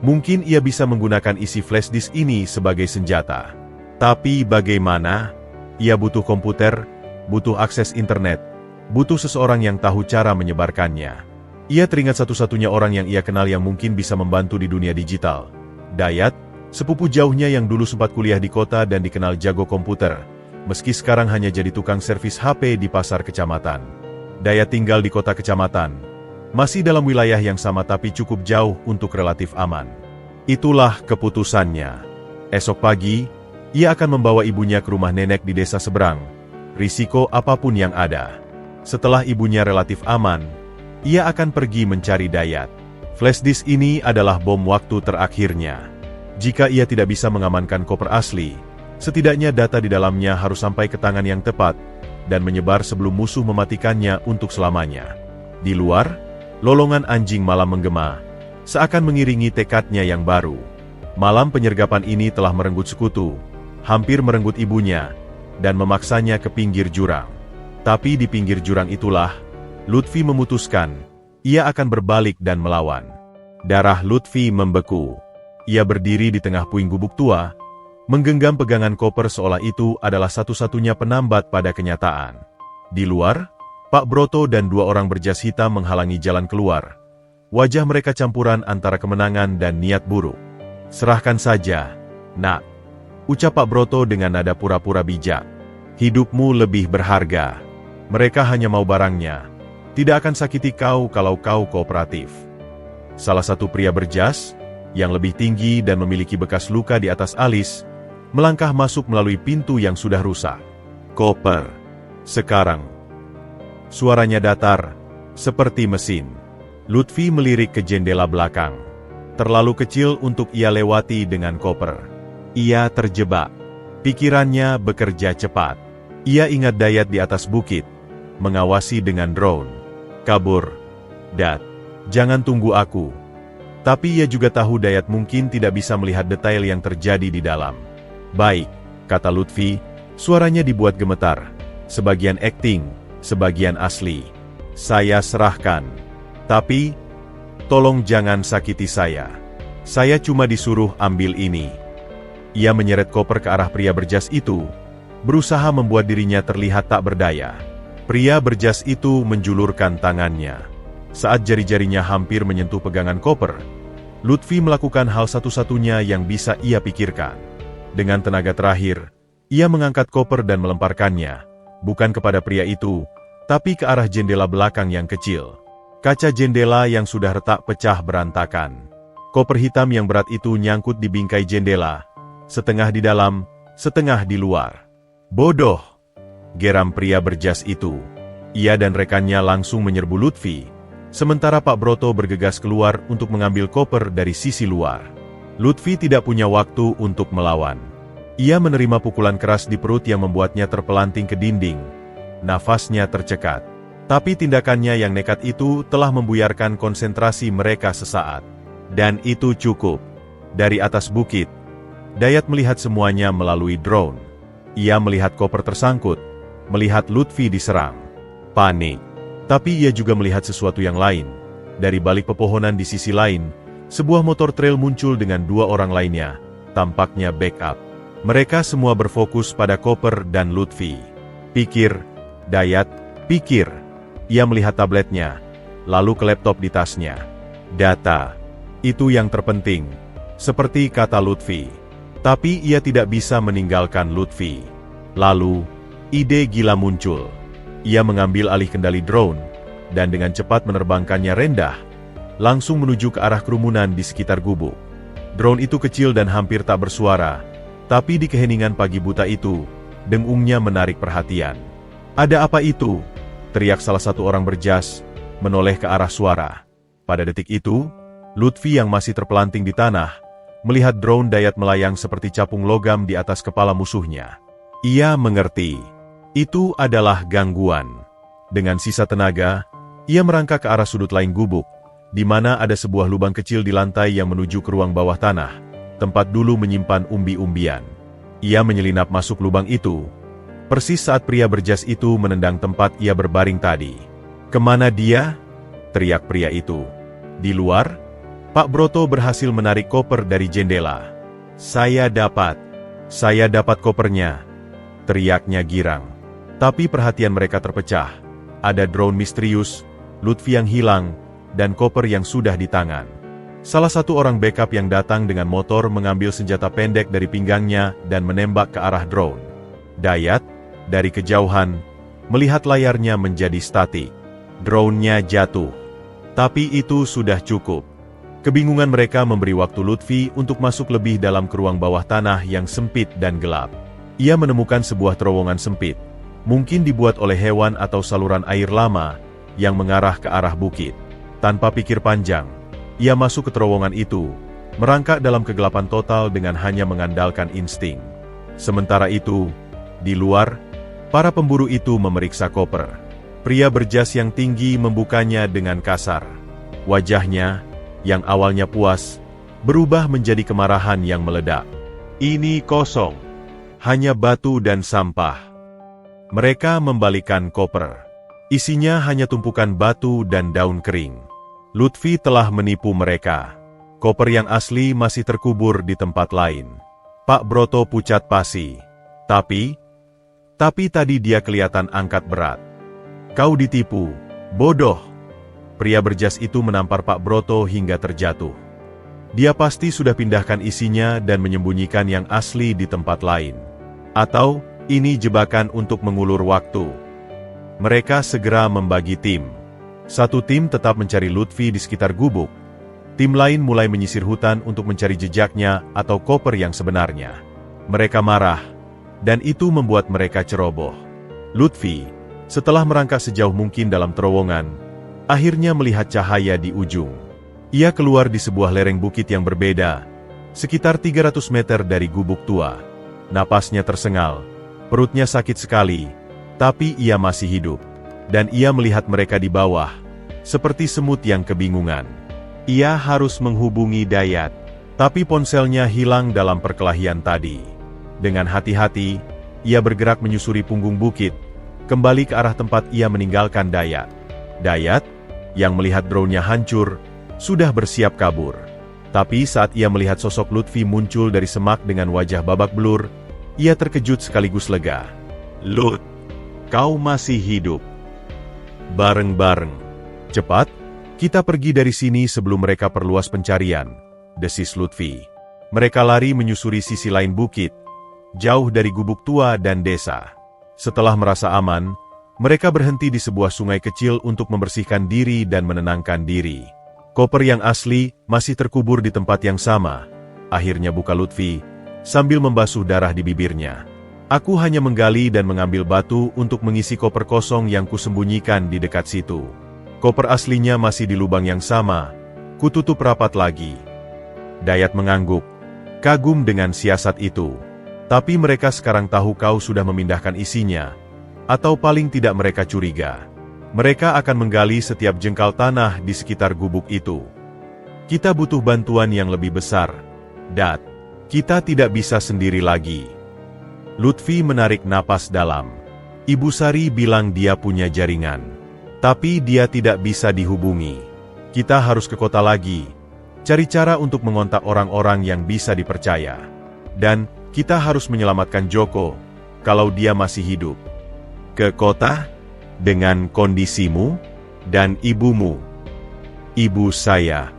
mungkin ia bisa menggunakan isi flash disk ini sebagai senjata. Tapi bagaimana? Ia butuh komputer, butuh akses internet, butuh seseorang yang tahu cara menyebarkannya. Ia teringat satu-satunya orang yang ia kenal yang mungkin bisa membantu di dunia digital. Dayat, sepupu jauhnya yang dulu sempat kuliah di kota dan dikenal jago komputer, meski sekarang hanya jadi tukang servis HP di pasar kecamatan. Dayat tinggal di kota kecamatan. Masih dalam wilayah yang sama tapi cukup jauh untuk relatif aman. Itulah keputusannya. Esok pagi, ia akan membawa ibunya ke rumah nenek di desa seberang, risiko apapun yang ada. Setelah ibunya relatif aman, ia akan pergi mencari Dayat. Flash disk ini adalah bom waktu terakhirnya. Jika ia tidak bisa mengamankan koper asli, setidaknya data di dalamnya harus sampai ke tangan yang tepat, dan menyebar sebelum musuh mematikannya untuk selamanya. Di luar, lolongan anjing malam menggema, seakan mengiringi tekadnya yang baru. Malam penyergapan ini telah merenggut sekutu, hampir merenggut ibunya, dan memaksanya ke pinggir jurang. Tapi di pinggir jurang itulah, Lutfi memutuskan, ia akan berbalik dan melawan. Darah Lutfi membeku. Ia berdiri di tengah puing gubuk tua, menggenggam pegangan koper seolah itu adalah satu-satunya penambat pada kenyataan. Di luar, Pak Broto dan dua orang berjas hitam menghalangi jalan keluar. Wajah mereka campuran antara kemenangan dan niat buruk. "Serahkan saja, Nak," ucap Pak Broto dengan nada pura-pura bijak. "Hidupmu lebih berharga. Mereka hanya mau barangnya. Tidak akan sakiti kau kalau kau kooperatif." Salah satu pria berjas, yang lebih tinggi dan memiliki bekas luka di atas alis, melangkah masuk melalui pintu yang sudah rusak. "Koper. Sekarang." Suaranya datar, seperti mesin. Lutfi melirik ke jendela belakang. Terlalu kecil untuk ia lewati dengan koper. Ia terjebak. Pikirannya bekerja cepat. Ia ingat Dayat di atas bukit, mengawasi dengan drone. "Kabur, Dad. Jangan tunggu aku." Tapi ia juga tahu Dayat mungkin tidak bisa melihat detail yang terjadi di dalam. "Baik," kata Lutfi, suaranya dibuat gemetar. Sebagian akting, sebagian asli. "Saya serahkan. Tapi, tolong jangan sakiti saya. Saya cuma disuruh ambil ini." Ia menyeret koper ke arah pria berjas itu, berusaha membuat dirinya terlihat tak berdaya. Pria berjas itu menjulurkan tangannya. Saat jari-jarinya hampir menyentuh pegangan koper, Lutfi melakukan hal satu-satunya yang bisa ia pikirkan. Dengan tenaga terakhir, ia mengangkat koper dan melemparkannya, bukan kepada pria itu, tapi ke arah jendela belakang yang kecil. Kaca jendela yang sudah retak pecah berantakan. Koper hitam yang berat itu nyangkut di bingkai jendela, setengah di dalam, setengah di luar. Bodoh! Geram pria berjas itu. Ia dan rekannya langsung menyerbu Lutfi, sementara Pak Broto bergegas keluar untuk mengambil koper dari sisi luar. Lutfi tidak punya waktu untuk melawan. Ia menerima pukulan keras di perut yang membuatnya terpelanting ke dinding. Nafasnya tercekat. Tapi tindakannya yang nekat itu telah membuyarkan konsentrasi mereka sesaat. Dan itu cukup. Dari atas bukit, Dayat melihat semuanya melalui drone. Ia melihat koper tersangkut, melihat Lutfi diserang. Panik. Tapi ia juga melihat sesuatu yang lain. Dari balik pepohonan di sisi lain, sebuah motor trail muncul dengan dua orang lainnya, tampaknya backup. Mereka semua berfokus pada koper dan Lutfi. Pikir, Dayat, pikir. Ia melihat tabletnya, lalu ke laptop di tasnya. Data. Itu yang terpenting. Seperti kata Lutfi. Tapi ia tidak bisa meninggalkan Lutfi. Lalu, ide gila muncul. Ia mengambil alih kendali drone, dan dengan cepat menerbangkannya rendah, langsung menuju ke arah kerumunan di sekitar gubuk. Drone itu kecil dan hampir tak bersuara, tapi di keheningan pagi buta itu, dengungnya menarik perhatian. Ada apa itu? Teriak salah satu orang berjas, menoleh ke arah suara. Pada detik itu, Lutfi yang masih terpelanting di tanah, melihat drone Dayat melayang seperti capung logam di atas kepala musuhnya. Ia mengerti. Itu adalah gangguan. Dengan sisa tenaga, ia merangkak ke arah sudut lain gubuk, di mana ada sebuah lubang kecil di lantai yang menuju ke ruang bawah tanah, tempat dulu menyimpan umbi-umbian. Ia menyelinap masuk lubang itu, persis saat pria berjas itu menendang tempat ia berbaring tadi. "Kemana dia?" teriak pria itu. Di luar, Pak Broto berhasil menarik koper dari jendela. Saya dapat kopernya," teriaknya girang. Tapi perhatian mereka terpecah. Ada drone misterius, Lutfi yang hilang, dan koper yang sudah di tangan. Salah satu orang backup yang datang dengan motor mengambil senjata pendek dari pinggangnya dan menembak ke arah drone. Dayat, dari kejauhan, melihat layarnya menjadi statik. Drone-nya jatuh. Tapi itu sudah cukup. Kebingungan mereka memberi waktu Lutfi untuk masuk lebih dalam ke ruang bawah tanah yang sempit dan gelap. Ia menemukan sebuah terowongan sempit, mungkin dibuat oleh hewan atau saluran air lama, yang mengarah ke arah bukit. Tanpa pikir panjang, ia masuk ke terowongan itu, merangkak dalam kegelapan total dengan hanya mengandalkan insting. Sementara itu, di luar, para pemburu itu memeriksa koper. Pria berjas yang tinggi membukanya dengan kasar. Wajahnya, yang awalnya puas, berubah menjadi kemarahan yang meledak. Ini kosong. Hanya batu dan sampah. Mereka membalikkan koper. Isinya hanya tumpukan batu dan daun kering. Lutfi telah menipu mereka. Koper yang asli masih terkubur di tempat lain. Pak Broto pucat pasi. Tapi tadi dia kelihatan angkat berat. "Kau ditipu, bodoh." Pria berjas itu menampar Pak Broto hingga terjatuh. Dia pasti sudah pindahkan isinya dan menyembunyikan yang asli di tempat lain. Atau, ini jebakan untuk mengulur waktu. Mereka segera membagi tim. Satu tim tetap mencari Lutfi di sekitar gubuk. Tim lain mulai menyisir hutan untuk mencari jejaknya atau koper yang sebenarnya. Mereka marah, dan itu membuat mereka ceroboh. Lutfi, setelah merangkak sejauh mungkin dalam terowongan, akhirnya melihat cahaya di ujung. Ia keluar di sebuah lereng bukit yang berbeda, sekitar 300 meter dari gubuk tua. Napasnya tersengal, perutnya sakit sekali, tapi ia masih hidup. Dan ia melihat mereka di bawah, seperti semut yang kebingungan. Ia harus menghubungi Dayat, tapi ponselnya hilang dalam perkelahian tadi. Dengan hati-hati, ia bergerak menyusuri punggung bukit, kembali ke arah tempat ia meninggalkan Dayat. Dayat, yang melihat drone-nya hancur, sudah bersiap kabur. Tapi saat ia melihat sosok Lutfi muncul dari semak dengan wajah babak belur, ia terkejut sekaligus lega. "Lut, kau masih hidup. Bareng-bareng. Cepat, kita pergi dari sini sebelum mereka perluas pencarian," desis Lutfi. Mereka lari menyusuri sisi lain bukit, jauh dari gubuk tua dan desa. Setelah merasa aman, mereka berhenti di sebuah sungai kecil untuk membersihkan diri dan menenangkan diri. Koper yang asli masih terkubur di tempat yang sama. Akhirnya buka Lutfi, sambil membasuh darah di bibirnya. "Aku hanya menggali dan mengambil batu untuk mengisi koper kosong yang kusembunyikan di dekat situ. Koper aslinya masih di lubang yang sama, kututup rapat lagi." Dayat mengangguk, kagum dengan siasat itu. "Tapi mereka sekarang tahu kau sudah memindahkan isinya, atau paling tidak mereka curiga. Mereka akan menggali setiap jengkal tanah di sekitar gubuk itu. Kita butuh bantuan yang lebih besar, Dat. Kita tidak bisa sendiri lagi." Lutfi menarik napas dalam. Ibu Sari bilang dia punya jaringan, tapi dia tidak bisa dihubungi. "Kita harus ke kota lagi, cari cara untuk mengontak orang-orang yang bisa dipercaya. Dan kita harus menyelamatkan Joko, kalau dia masih hidup." "Ke kota? Dengan kondisimu? Dan ibumu?" "Ibu saya."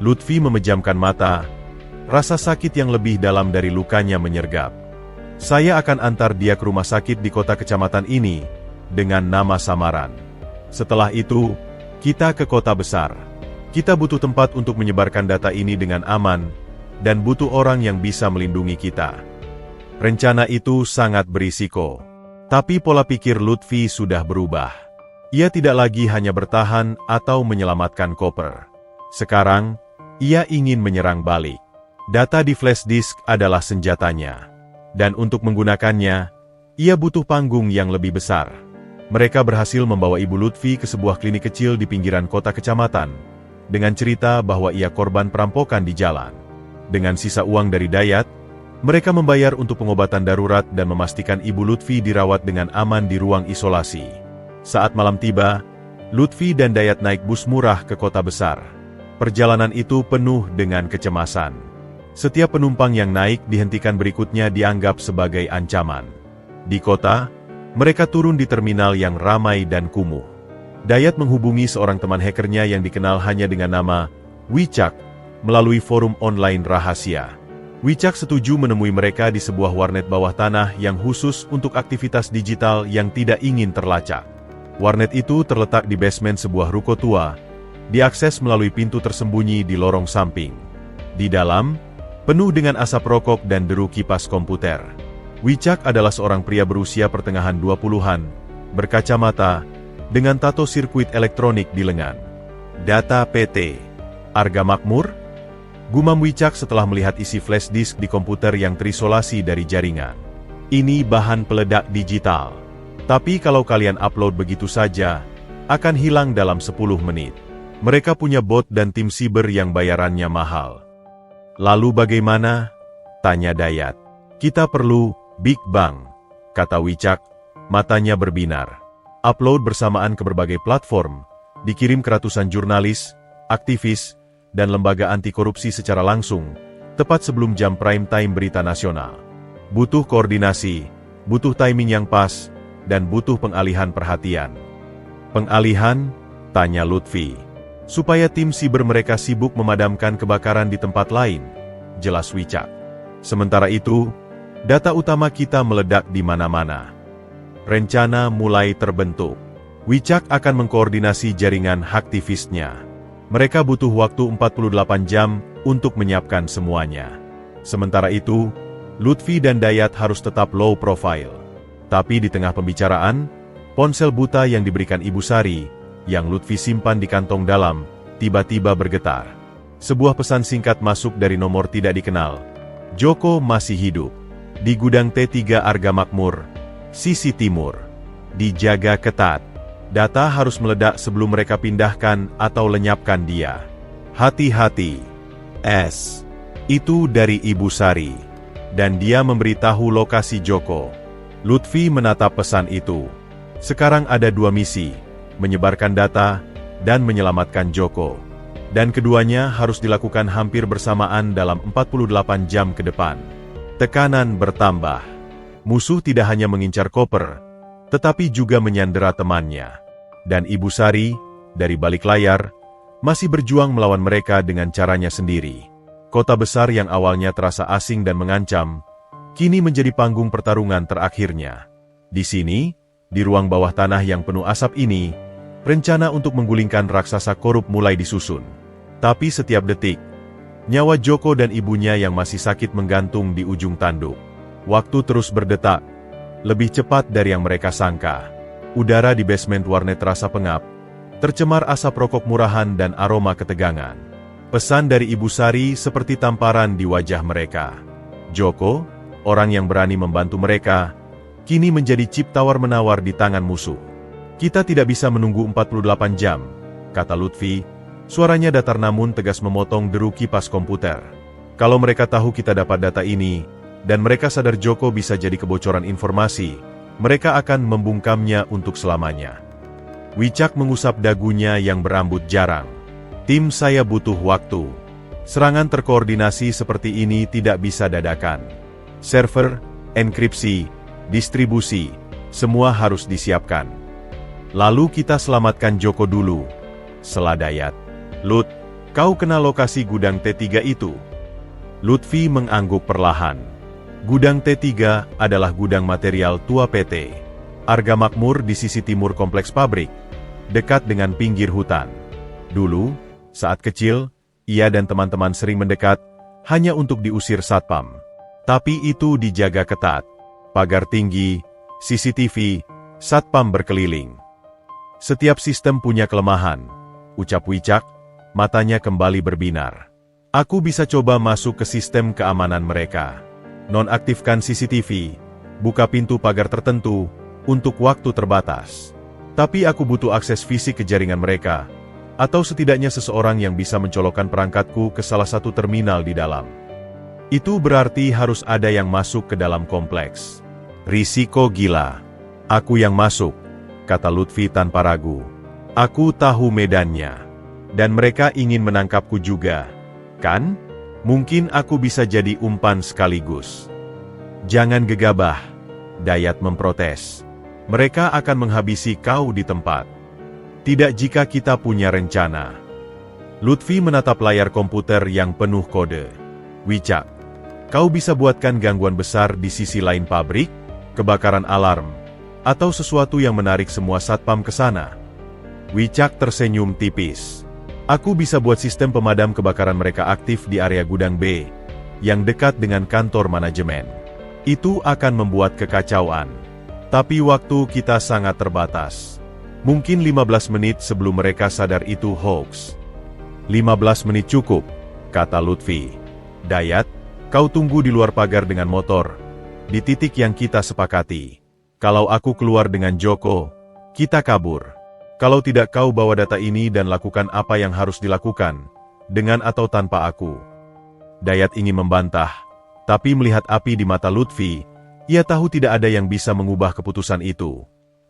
Lutfi memejamkan mata, rasa sakit yang lebih dalam dari lukanya menyergap. "Saya akan antar dia ke rumah sakit di kota kecamatan ini, dengan nama samaran. Setelah itu, kita ke kota besar. Kita butuh tempat untuk menyebarkan data ini dengan aman, dan butuh orang yang bisa melindungi kita." Rencana itu sangat berisiko. Tapi pola pikir Lutfi sudah berubah. Ia tidak lagi hanya bertahan atau menyelamatkan koper. Sekarang, ia ingin menyerang balik. Data di flash disk adalah senjatanya. Dan untuk menggunakannya, ia butuh panggung yang lebih besar. Mereka berhasil membawa Ibu Lutfi ke sebuah klinik kecil di pinggiran kota kecamatan, dengan cerita bahwa ia korban perampokan di jalan. Dengan sisa uang dari Dayat, mereka membayar untuk pengobatan darurat dan memastikan Ibu Lutfi dirawat dengan aman di ruang isolasi. Saat malam tiba, Lutfi dan Dayat naik bus murah ke kota besar. Perjalanan itu penuh dengan kecemasan. Setiap penumpang yang naik dihentikan berikutnya dianggap sebagai ancaman. Di kota, mereka turun di terminal yang ramai dan kumuh. Dayat menghubungi seorang teman hackernya yang dikenal hanya dengan nama Wicak melalui forum online rahasia. Wicak setuju menemui mereka di sebuah warnet bawah tanah yang khusus untuk aktivitas digital yang tidak ingin terlacak. Warnet itu terletak di basement sebuah ruko tua, diakses melalui pintu tersembunyi di lorong samping. Di dalam, penuh dengan asap rokok dan deru kipas komputer. Wicak adalah seorang pria berusia pertengahan 20-an, berkacamata, dengan tato sirkuit elektronik di lengan. "Data PT. Arga Makmur?" gumam Wicak setelah melihat isi flash disk di komputer yang terisolasi dari jaringan. "Ini bahan peledak digital. Tapi kalau kalian upload begitu saja, akan hilang dalam 10 menit. Mereka punya bot dan tim siber yang bayarannya mahal." "Lalu bagaimana?" tanya Dayat. "Kita perlu Big Bang," kata Wicak, matanya berbinar. "Upload bersamaan ke berbagai platform, dikirim ke ratusan jurnalis, aktivis, dan lembaga anti korupsi secara langsung, tepat sebelum jam prime time berita nasional. Butuh koordinasi, butuh timing yang pas, dan butuh pengalihan perhatian." "Pengalihan?" tanya Lutfi. "Supaya tim siber mereka sibuk memadamkan kebakaran di tempat lain," jelas Wicak. "Sementara itu, data utama kita meledak di mana-mana." Rencana mulai terbentuk. Wicak akan mengkoordinasi jaringan haktivisnya. Mereka butuh waktu 48 jam untuk menyiapkan semuanya. Sementara itu, Lutfi dan Dayat harus tetap low profile. Tapi di tengah pembicaraan, ponsel buta yang diberikan Ibu Sari, yang Lutfi simpan di kantong dalam, tiba-tiba bergetar. Sebuah pesan singkat masuk dari nomor tidak dikenal. "Joko masih hidup. Di gudang T3 Arga Makmur, sisi timur. Dijaga ketat. Data harus meledak sebelum mereka pindahkan atau lenyapkan dia. Hati-hati. S." Itu dari Ibu Sari. Dan dia memberitahu lokasi Joko. Lutfi menatap pesan itu. Sekarang ada 2 misi, menyebarkan data dan menyelamatkan Joko. Dan keduanya harus dilakukan hampir bersamaan dalam 48 jam ke depan. Tekanan bertambah. Musuh tidak hanya mengincar Copper, tetapi juga menyandera temannya. Dan Ibu Sari, dari balik layar, masih berjuang melawan mereka dengan caranya sendiri. Kota besar yang awalnya terasa asing dan mengancam, kini menjadi panggung pertarungan terakhirnya. Di sini, di ruang bawah tanah yang penuh asap ini, rencana untuk menggulingkan raksasa korup mulai disusun. Tapi setiap detik, nyawa Joko dan ibunya yang masih sakit menggantung di ujung tanduk. Waktu terus berdetak, lebih cepat dari yang mereka sangka. Udara di basement warnet terasa pengap, tercemar asap rokok murahan dan aroma ketegangan. Pesan dari Ibu Sari seperti tamparan di wajah mereka. Joko, orang yang berani membantu mereka, kini menjadi chip tawar-menawar di tangan musuh. Kita tidak bisa menunggu 48 jam, kata Lutfi. Suaranya datar namun tegas memotong deru kipas komputer. Kalau mereka tahu kita dapat data ini, dan mereka sadar Joko bisa jadi kebocoran informasi, mereka akan membungkamnya untuk selamanya. Wicak mengusap dagunya yang berambut jarang. Tim saya butuh waktu. Serangan terkoordinasi seperti ini tidak bisa dadakan. Server, enkripsi, distribusi, semua harus disiapkan. Lalu kita selamatkan Joko dulu. Seladayat. Lut, kau kenal lokasi gudang T3 itu? Lutfi mengangguk perlahan. Gudang T3 adalah gudang material tua PT Arga Makmur di sisi timur kompleks pabrik, dekat dengan pinggir hutan. Dulu, saat kecil, ia dan teman-teman sering mendekat, hanya untuk diusir satpam. Tapi itu dijaga ketat. Pagar tinggi, CCTV, satpam berkeliling. Setiap sistem punya kelemahan, ucap Wicak. Matanya kembali berbinar. Aku bisa coba masuk ke sistem keamanan mereka. Nonaktifkan CCTV, buka pintu pagar tertentu, untuk waktu terbatas. Tapi aku butuh akses fisik ke jaringan mereka, atau setidaknya seseorang yang bisa mencolokkan perangkatku ke salah satu terminal di dalam. Itu berarti harus ada yang masuk ke dalam kompleks. Risiko gila. Aku yang masuk, kata Lutfi tanpa ragu. Aku tahu medannya. Dan mereka ingin menangkapku juga, kan? Mungkin aku bisa jadi umpan sekaligus. Jangan gegabah, Dayat memprotes. Mereka akan menghabisi kau di tempat. Tidak jika kita punya rencana. Lutfi menatap layar komputer yang penuh kode. Wicak, kau bisa buatkan gangguan besar di sisi lain pabrik, kebakaran alarm, atau sesuatu yang menarik semua satpam ke sana. Wicak tersenyum tipis. Aku bisa buat sistem pemadam kebakaran mereka aktif di area gudang B, yang dekat dengan kantor manajemen. Itu akan membuat kekacauan. Tapi waktu kita sangat terbatas. Mungkin 15 menit sebelum mereka sadar itu hoax. 15 menit cukup, kata Lutfi. Dayat, kau tunggu di luar pagar dengan motor, di titik yang kita sepakati. Kalau aku keluar dengan Joko, kita kabur. Kalau tidak kau bawa data ini dan lakukan apa yang harus dilakukan, dengan atau tanpa aku. Dayat ingin membantah, tapi melihat api di mata Lutfi, ia tahu tidak ada yang bisa mengubah keputusan itu.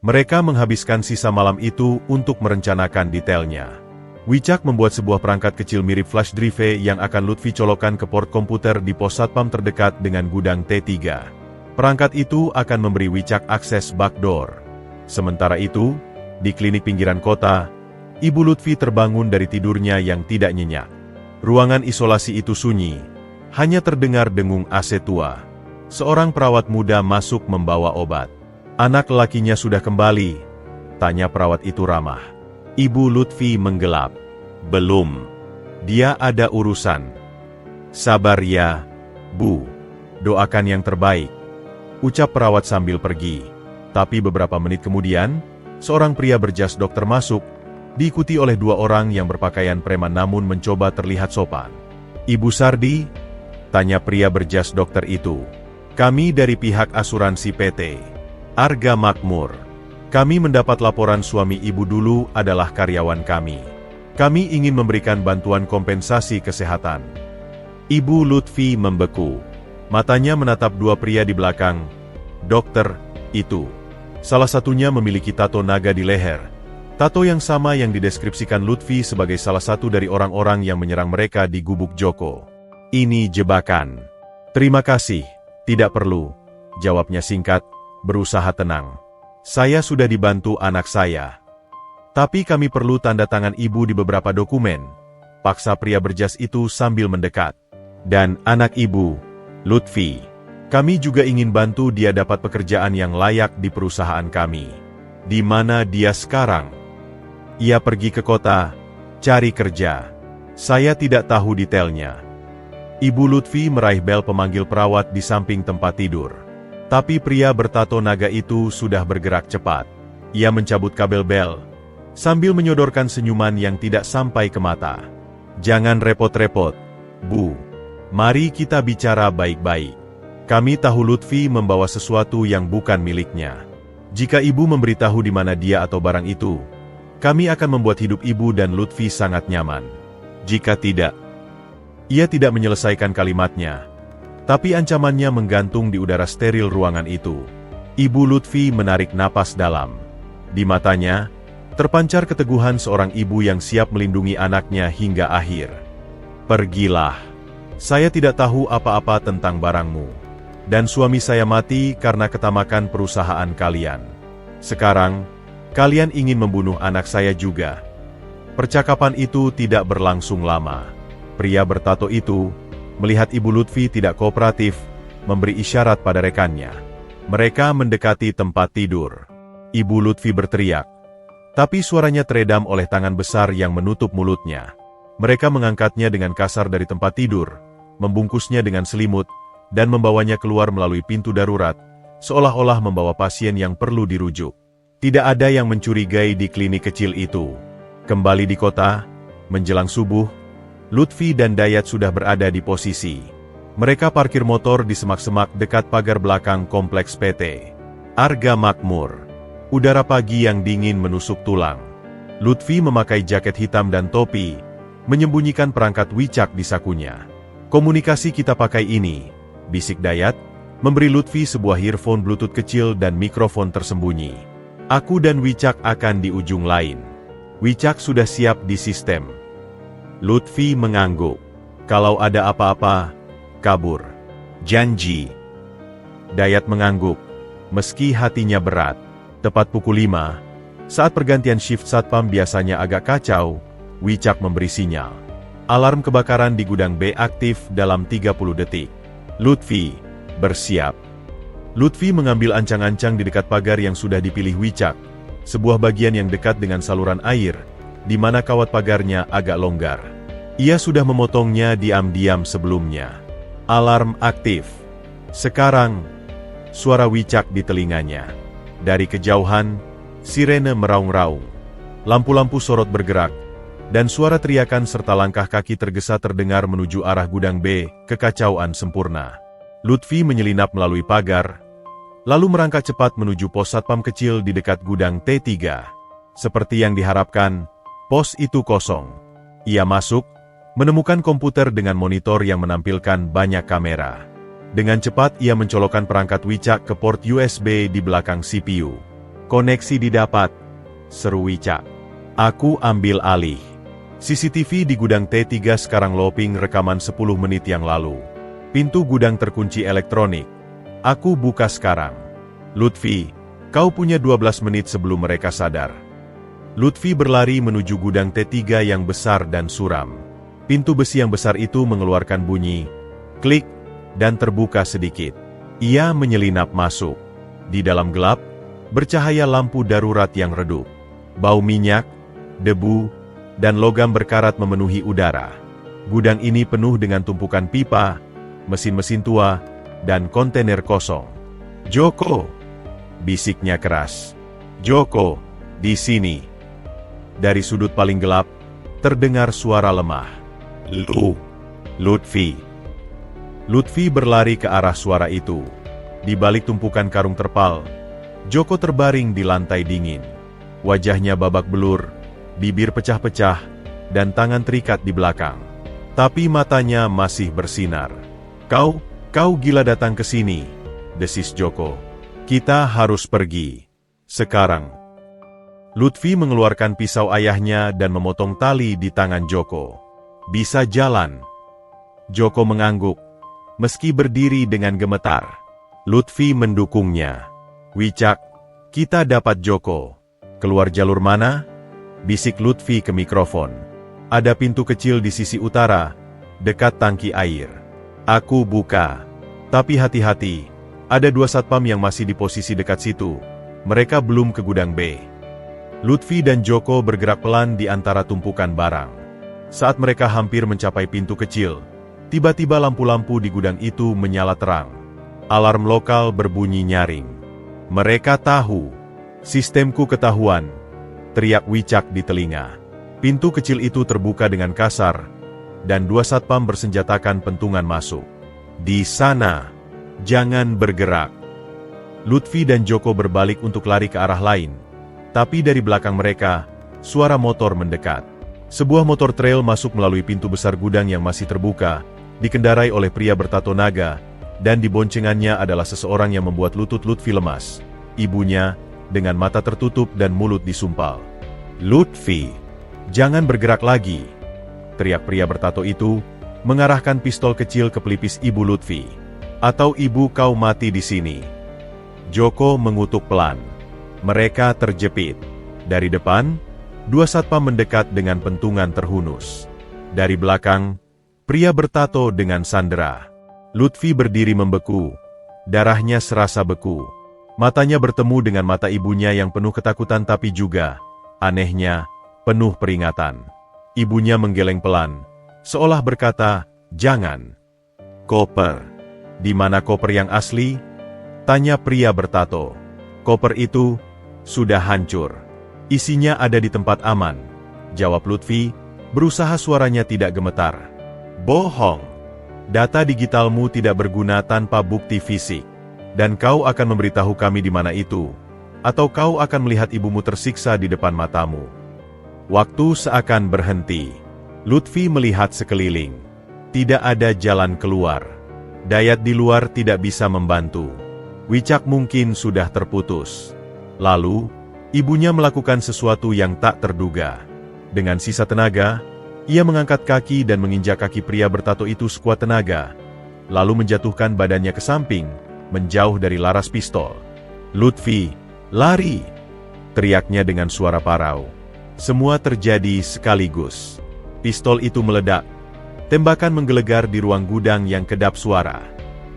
Mereka menghabiskan sisa malam itu untuk merencanakan detailnya. Wicak membuat sebuah perangkat kecil mirip flash drive yang akan Lutfi colokkan ke port komputer di pos satpam terdekat dengan gudang T3. Perangkat itu akan memberi Wicak akses backdoor. Sementara itu, di klinik pinggiran kota, Ibu Lutfi terbangun dari tidurnya yang tidak nyenyak. Ruangan isolasi itu sunyi, hanya terdengar dengung AC tua. Seorang perawat muda masuk membawa obat. Anak lelakinya sudah kembali, tanya perawat itu ramah. Ibu Lutfi menggelap. Belum. Dia ada urusan. Sabar ya, Bu. Doakan yang terbaik, ucap perawat sambil pergi. Tapi beberapa menit kemudian, seorang pria berjas dokter masuk, diikuti oleh dua orang yang berpakaian preman namun mencoba terlihat sopan. Ibu Sardi? Tanya pria berjas dokter itu. Kami dari pihak asuransi PT Arga Makmur. Kami mendapat laporan suami ibu dulu adalah karyawan kami. Kami ingin memberikan bantuan kompensasi kesehatan. Ibu Lutfi membeku. Matanya menatap dua pria di belakang. Dokter, itu. Salah satunya memiliki tato naga di leher, Tato yang sama yang dideskripsikan Lutfi sebagai salah satu dari orang-orang yang menyerang mereka di gubuk Joko. Ini jebakan. Terima kasih, tidak perlu, jawabnya singkat, berusaha tenang. Saya sudah dibantu anak saya. Tapi kami perlu tanda tangan ibu di beberapa dokumen, paksa pria berjas itu sambil mendekat. Dan anak ibu, Lutfi. Kami juga ingin bantu dia dapat pekerjaan yang layak di perusahaan kami. Di mana dia sekarang? Ia pergi ke kota, cari kerja. Saya tidak tahu detailnya. Ibu Lutfi meraih bel pemanggil perawat di samping tempat tidur. Tapi pria bertato naga itu sudah bergerak cepat. Ia mencabut kabel bel, sambil menyodorkan senyuman yang tidak sampai ke mata. Jangan repot-repot, Bu. Mari kita bicara baik-baik. Kami tahu Lutfi membawa sesuatu yang bukan miliknya. Jika ibu memberitahu di mana dia atau barang itu, kami akan membuat hidup ibu dan Lutfi sangat nyaman. Jika tidak, ia tidak menyelesaikan kalimatnya. Tapi ancamannya menggantung di udara steril ruangan itu. Ibu Lutfi menarik napas dalam. Di matanya, terpancar keteguhan seorang ibu yang siap melindungi anaknya hingga akhir. Pergilah. Saya tidak tahu apa-apa tentang barangmu. Dan suami saya mati karena ketamakan perusahaan kalian. Sekarang, kalian ingin membunuh anak saya juga. Percakapan itu tidak berlangsung lama. Pria bertato itu, melihat Ibu Lutfi tidak kooperatif, memberi isyarat pada rekannya. Mereka mendekati tempat tidur. Ibu Lutfi berteriak. Tapi suaranya teredam oleh tangan besar yang menutup mulutnya. Mereka mengangkatnya dengan kasar dari tempat tidur, membungkusnya dengan selimut, dan membawanya keluar melalui pintu darurat, seolah-olah membawa pasien yang perlu dirujuk. Tidak ada yang mencurigai di klinik kecil itu. Kembali di kota, menjelang subuh, Lutfi dan Dayat sudah berada di posisi. Mereka parkir motor di semak-semak dekat pagar belakang kompleks PT Arga Makmur. Udara pagi yang dingin menusuk tulang. Lutfi memakai jaket hitam dan topi, menyembunyikan perangkat WeChat di sakunya. Komunikasi kita pakai ini, bisik Dayat, memberi Lutfi sebuah earphone Bluetooth kecil dan mikrofon tersembunyi. Aku dan Wicak akan di ujung lain. Wicak sudah siap di sistem. Lutfi mengangguk. Kalau ada apa-apa, kabur. Janji. Dayat mengangguk, meski hatinya berat. Tepat pukul 5, saat pergantian shift satpam biasanya agak kacau, Wicak memberi sinyal. Alarm kebakaran di gudang B aktif dalam 30 detik. Lutfi, bersiap. Lutfi mengambil ancang-ancang di dekat pagar yang sudah dipilih Wicak, sebuah bagian yang dekat dengan saluran air, di mana kawat pagarnya agak longgar. Ia sudah memotongnya diam-diam sebelumnya. Alarm aktif. Sekarang, suara Wicak di telinganya. Dari kejauhan, sirene meraung-raung. Lampu-lampu sorot bergerak, dan suara teriakan serta langkah kaki tergesa terdengar menuju arah gudang B, kekacauan sempurna. Lutfi menyelinap melalui pagar, lalu merangkak cepat menuju pos satpam kecil di dekat gudang T3. Seperti yang diharapkan, pos itu kosong. Ia masuk, menemukan komputer dengan monitor yang menampilkan banyak kamera. Dengan cepat ia mencolokkan perangkat Wicak ke port USB di belakang CPU. Koneksi didapat, seru Wicak. Aku ambil alih. CCTV di gudang T3 sekarang looping rekaman 10 menit yang lalu. Pintu gudang terkunci elektronik. Aku buka sekarang. Lutfi, kau punya 12 menit sebelum mereka sadar. Lutfi berlari menuju gudang T3 yang besar dan suram. Pintu besi yang besar itu mengeluarkan bunyi, klik, dan terbuka sedikit. Ia menyelinap masuk. Di dalam gelap, bercahaya lampu darurat yang redup. Bau minyak, debu, dan logam berkarat memenuhi udara. Gudang ini penuh dengan tumpukan pipa, mesin-mesin tua, dan kontainer kosong. Joko, bisiknya keras. Joko, di sini. Dari sudut paling gelap, terdengar suara lemah. Lutfi. Lutfi berlari ke arah suara itu. Di balik tumpukan karung terpal, Joko terbaring di lantai dingin. Wajahnya babak belur, bibir pecah-pecah, dan tangan terikat di belakang. Tapi matanya masih bersinar. Kau gila datang ke sini, desis Joko. Kita harus pergi. Sekarang. Lutfi mengeluarkan pisau ayahnya dan memotong tali di tangan Joko. Bisa jalan. Joko mengangguk, meski berdiri dengan gemetar. Lutfi mendukungnya. Wicak, kita dapat Joko. Keluar jalur mana? Bisik Lutfi ke mikrofon. Ada pintu kecil di sisi utara, dekat tangki air. Aku buka. Tapi hati-hati, ada 2 satpam yang masih di posisi dekat situ. Mereka belum ke gudang B. Lutfi dan Joko bergerak pelan di antara tumpukan barang. Saat mereka hampir mencapai pintu kecil, tiba-tiba lampu-lampu di gudang itu menyala terang. Alarm lokal berbunyi nyaring. Mereka tahu. Sistemku ketahuan, teriak Wicak di telinga. Pintu kecil itu terbuka dengan kasar, dan 2 satpam bersenjatakan pentungan masuk. Di sana, jangan bergerak. Lutfi dan Joko berbalik untuk lari ke arah lain. Tapi dari belakang mereka, suara motor mendekat. Sebuah motor trail masuk melalui pintu besar gudang yang masih terbuka, dikendarai oleh pria bertato naga, dan di boncengannya adalah seseorang yang membuat lutut Lutfi lemas. Ibunya, dengan mata tertutup dan mulut disumpal. Lutfi, jangan bergerak lagi, teriak pria bertato itu, mengarahkan pistol kecil ke pelipis ibu Lutfi. Atau ibu kau mati di sini. Joko mengutuk pelan. Mereka terjepit. Dari depan, 2 satpam mendekat dengan pentungan terhunus. Dari belakang, pria bertato dengan sandera. Lutfi berdiri membeku. Darahnya serasa beku. Matanya bertemu dengan mata ibunya yang penuh ketakutan tapi juga, anehnya, penuh peringatan. Ibunya menggeleng pelan, seolah berkata, jangan. Koper. Di mana koper yang asli? Tanya pria bertato. Koper itu sudah hancur. Isinya ada di tempat aman, jawab Lutfi, berusaha suaranya tidak gemetar. Bohong. Data digitalmu tidak berguna tanpa bukti fisik. Dan kau akan memberitahu kami di mana itu, atau kau akan melihat ibumu tersiksa di depan matamu. Waktu seakan berhenti. Lutfi melihat sekeliling. Tidak ada jalan keluar. Dayat di luar tidak bisa membantu. Wicak mungkin sudah terputus. Lalu, ibunya melakukan sesuatu yang tak terduga. Dengan sisa tenaga, ia mengangkat kaki dan menginjak kaki pria bertato itu sekuat tenaga, lalu menjatuhkan badannya ke samping, menjauh dari laras pistol. Lutfi, lari! Teriaknya dengan suara parau. Semua terjadi sekaligus. Pistol itu meledak. Tembakan menggelegar di ruang gudang yang kedap suara.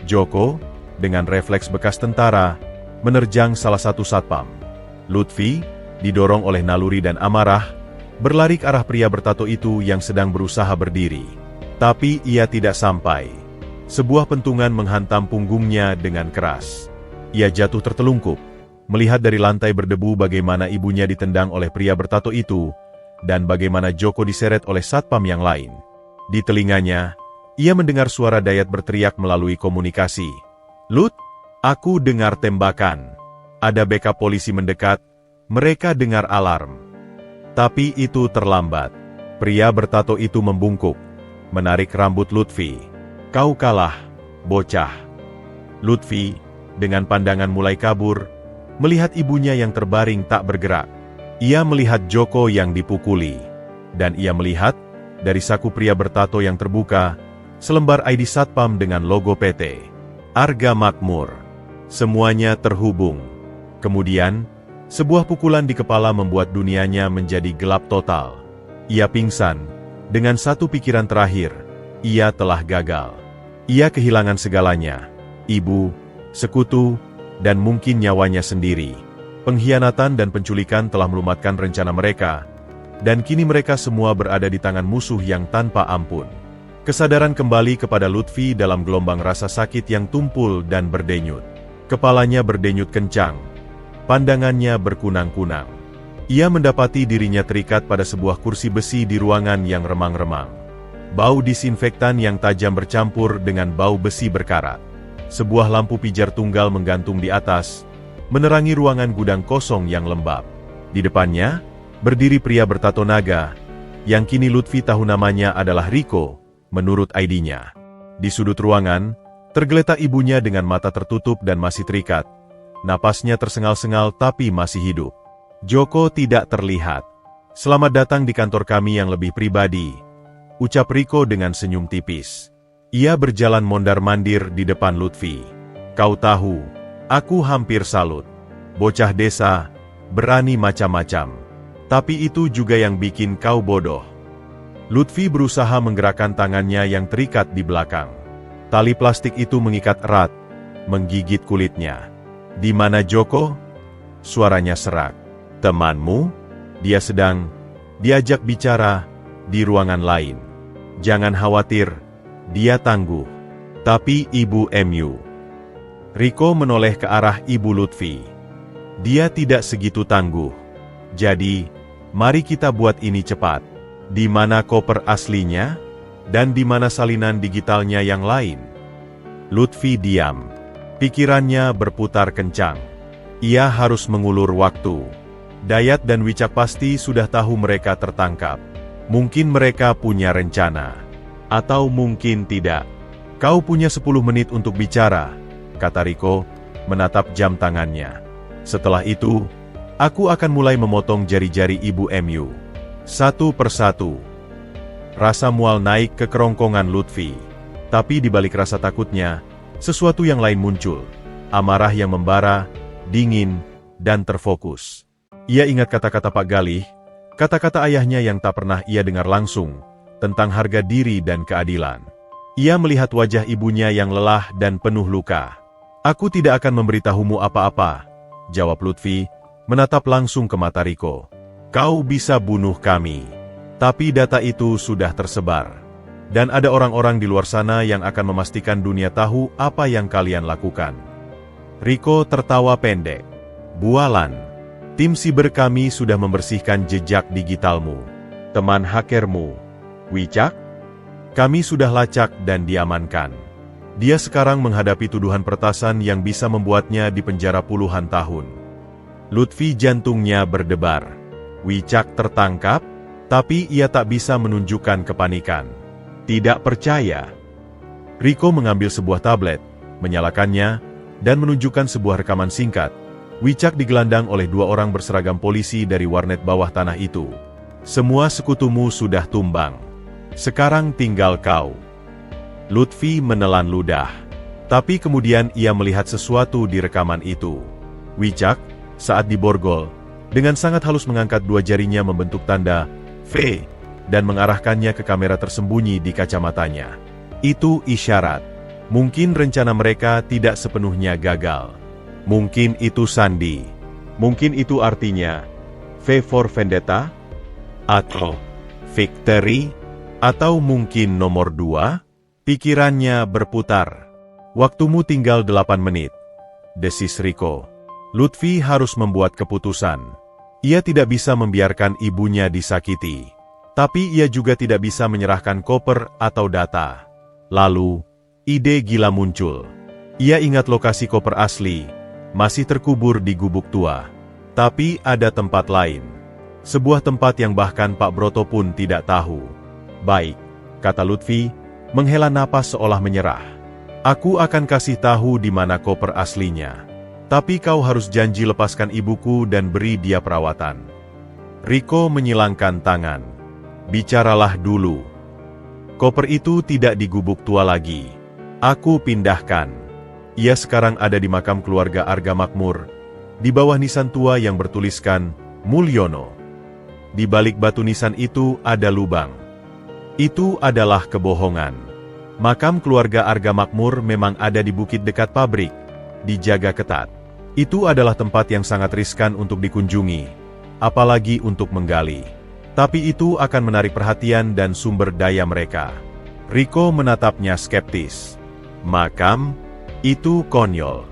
Joko, dengan refleks bekas tentara, menerjang salah satu satpam. Lutfi, didorong oleh naluri dan amarah, berlari ke arah pria bertato itu yang sedang berusaha berdiri. Tapi ia tidak sampai. Sebuah pentungan menghantam punggungnya dengan keras. Ia jatuh tertelungkup, melihat dari lantai berdebu bagaimana ibunya ditendang oleh pria bertato itu, dan bagaimana Joko diseret oleh satpam yang lain. Di telinganya, ia mendengar suara Dayat berteriak melalui komunikasi. Lut, aku dengar tembakan. Ada backup polisi mendekat, mereka dengar alarm. Tapi itu terlambat. Pria bertato itu membungkuk, menarik rambut Lutfi. Kau kalah, bocah. Lutfi, dengan pandangan mulai kabur, melihat ibunya yang terbaring tak bergerak. Ia melihat Joko yang dipukuli. Dan ia melihat, dari saku pria bertato yang terbuka, selembar ID Satpam dengan logo PT. Arga Makmur. Semuanya terhubung. Kemudian, sebuah pukulan di kepala membuat dunianya menjadi gelap total. Ia pingsan, dengan satu pikiran terakhir, ia telah gagal. Ia kehilangan segalanya, ibu, sekutu, dan mungkin nyawanya sendiri. Pengkhianatan dan penculikan telah melumatkan rencana mereka, dan kini mereka semua berada di tangan musuh yang tanpa ampun. Kesadaran kembali kepada Lutfi dalam gelombang rasa sakit yang tumpul dan berdenyut. Kepalanya berdenyut kencang. Pandangannya berkunang-kunang. Ia mendapati dirinya terikat pada sebuah kursi besi di ruangan yang remang-remang. Bau disinfektan yang tajam bercampur dengan bau besi berkarat. Sebuah lampu pijar tunggal menggantung di atas, menerangi ruangan gudang kosong yang lembab. Di depannya, berdiri pria bertato naga, yang kini Lutfi tahu namanya adalah Riko, menurut ID-nya. Di sudut ruangan, tergeletak ibunya dengan mata tertutup dan masih terikat. Napasnya tersengal-sengal tapi masih hidup. Joko tidak terlihat. Selamat datang di kantor kami yang lebih pribadi, ucap Riko dengan senyum tipis. Ia berjalan mondar-mandir di depan Lutfi. Kau tahu, aku hampir salut. Bocah desa, berani macam-macam. Tapi itu juga yang bikin kau bodoh. Lutfi berusaha menggerakkan tangannya yang terikat di belakang. Tali plastik itu mengikat erat, menggigit kulitnya. Di mana Joko? Suaranya serak. Temanmu? Dia sedang diajak bicara di ruangan lain. Jangan khawatir, dia tangguh. Tapi Ibu MU. Riko menoleh ke arah Ibu Lutfi. Dia tidak segitu tangguh. Jadi, mari kita buat ini cepat. Di mana koper aslinya? Dan di mana salinan digitalnya yang lain? Lutfi diam. Pikirannya berputar kencang. Ia harus mengulur waktu. Dayat dan Wicak pasti sudah tahu mereka tertangkap. Mungkin mereka punya rencana. Atau mungkin tidak. Kau punya 10 menit untuk bicara, kata Riko, menatap jam tangannya. Setelah itu, aku akan mulai memotong jari-jari Ibu MU. Satu persatu. Rasa mual naik ke kerongkongan Lutfi. Tapi di balik rasa takutnya, sesuatu yang lain muncul. Amarah yang membara, dingin, dan terfokus. Ia ingat kata-kata Pak Galih, kata-kata ayahnya yang tak pernah ia dengar langsung, tentang harga diri dan keadilan. Ia melihat wajah ibunya yang lelah dan penuh luka. Aku tidak akan memberitahumu apa-apa, jawab Lutfi, menatap langsung ke mata Riko. Kau bisa bunuh kami. Tapi data itu sudah tersebar. Dan ada orang-orang di luar sana yang akan memastikan dunia tahu apa yang kalian lakukan. Riko tertawa pendek. Bualan. Tim siber kami sudah membersihkan jejak digitalmu. Teman hakermu, Wicak, kami sudah lacak dan diamankan. Dia sekarang menghadapi tuduhan peretasan yang bisa membuatnya dipenjara puluhan tahun. Lutfi jantungnya berdebar. Wicak tertangkap, tapi ia tak bisa menunjukkan kepanikan. Tidak percaya. Riko mengambil sebuah tablet, menyalakannya, dan menunjukkan sebuah rekaman singkat. Wicak digelandang oleh 2 orang berseragam polisi dari warnet bawah tanah itu. Semua sekutumu sudah tumbang. Sekarang tinggal kau. Lutfi menelan ludah. Tapi kemudian ia melihat sesuatu di rekaman itu. Wicak, saat diborgol, dengan sangat halus mengangkat 2 jarinya membentuk tanda V, dan mengarahkannya ke kamera tersembunyi di kacamatanya. Itu isyarat. Mungkin rencana mereka tidak sepenuhnya gagal. Mungkin itu sandi. Mungkin itu artinya V for Vendetta? Atau Victory? Atau mungkin nomor 2? Pikirannya berputar. Waktumu tinggal 8 menit. Desis Riko. Lutfi harus membuat keputusan. Ia tidak bisa membiarkan ibunya disakiti. Tapi ia juga tidak bisa menyerahkan koper atau data. Lalu, ide gila muncul. Ia ingat lokasi koper asli. Masih terkubur di gubuk tua. Tapi ada tempat lain. Sebuah tempat yang bahkan Pak Broto pun tidak tahu. Baik, kata Lutfi, menghela napas seolah menyerah. Aku akan kasih tahu di mana koper aslinya. Tapi kau harus janji lepaskan ibuku dan beri dia perawatan. Riko menyilangkan tangan. Bicaralah dulu. Koper itu tidak di gubuk tua lagi. Aku pindahkan. Ia sekarang ada di makam keluarga Arga Makmur, di bawah nisan tua yang bertuliskan Mulyono. Di balik batu nisan itu ada lubang. Itu adalah kebohongan. Makam keluarga Arga Makmur memang ada di bukit dekat pabrik, dijaga ketat. Itu adalah tempat yang sangat riskan untuk dikunjungi, apalagi untuk menggali. Tapi itu akan menarik perhatian dan sumber daya mereka. Riko menatapnya skeptis. Makam? Itu konyol.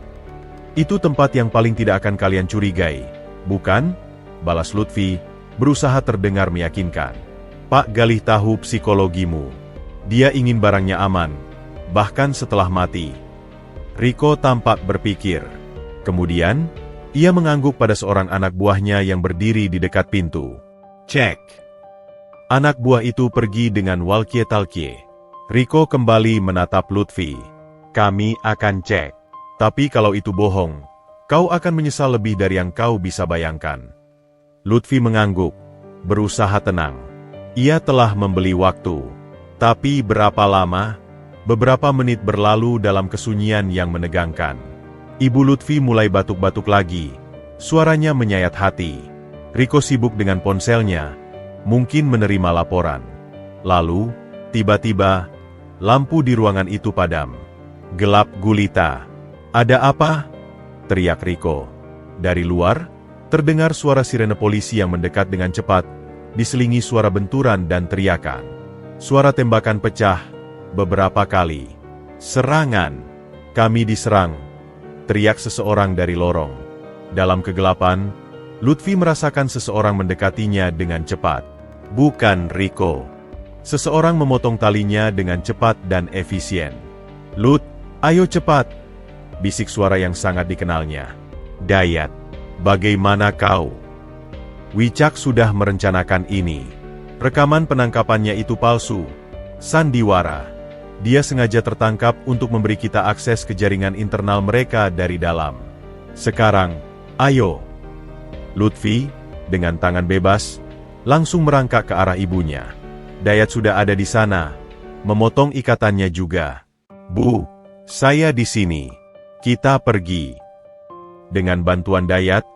Itu tempat yang paling tidak akan kalian curigai, bukan? Balas Lutfi, berusaha terdengar meyakinkan. Pak Galih tahu psikologimu. Dia ingin barangnya aman, bahkan setelah mati. Riko tampak berpikir. Kemudian, ia mengangguk pada seorang anak buahnya yang berdiri di dekat pintu. Cek. Anak buah itu pergi dengan walkie-talkie. Riko kembali menatap Lutfi. Kami akan cek. Tapi kalau itu bohong, kau akan menyesal lebih dari yang kau bisa bayangkan. Lutfi mengangguk, berusaha tenang. Ia telah membeli waktu. Tapi berapa lama? Beberapa menit berlalu dalam kesunyian yang menegangkan. Ibu Lutfi mulai batuk-batuk lagi. Suaranya menyayat hati. Riko sibuk dengan ponselnya, mungkin menerima laporan. Lalu, tiba-tiba, lampu di ruangan itu padam. Gelap gulita. "Ada apa?" teriak Riko. Dari luar, terdengar suara sirene polisi yang mendekat dengan cepat, diselingi suara benturan dan teriakan. Suara tembakan pecah beberapa kali. "Serangan! Kami diserang!" teriak seseorang dari lorong. Dalam kegelapan, Lutfi merasakan seseorang mendekatinya dengan cepat. Bukan Riko. Seseorang memotong talinya dengan cepat dan efisien. "Lut, ayo cepat!" bisik suara yang sangat dikenalnya. "Dayat, bagaimana kau?" Wicak sudah merencanakan ini. Rekaman penangkapannya itu palsu. Sandiwara. Dia sengaja tertangkap untuk memberi kita akses ke jaringan internal mereka dari dalam. Sekarang, ayo. Lutfi, dengan tangan bebas, langsung merangkak ke arah ibunya. Dayat sudah ada di sana, memotong ikatannya juga. "Bu, saya di sini. Kita pergi." Dengan bantuan Dayat,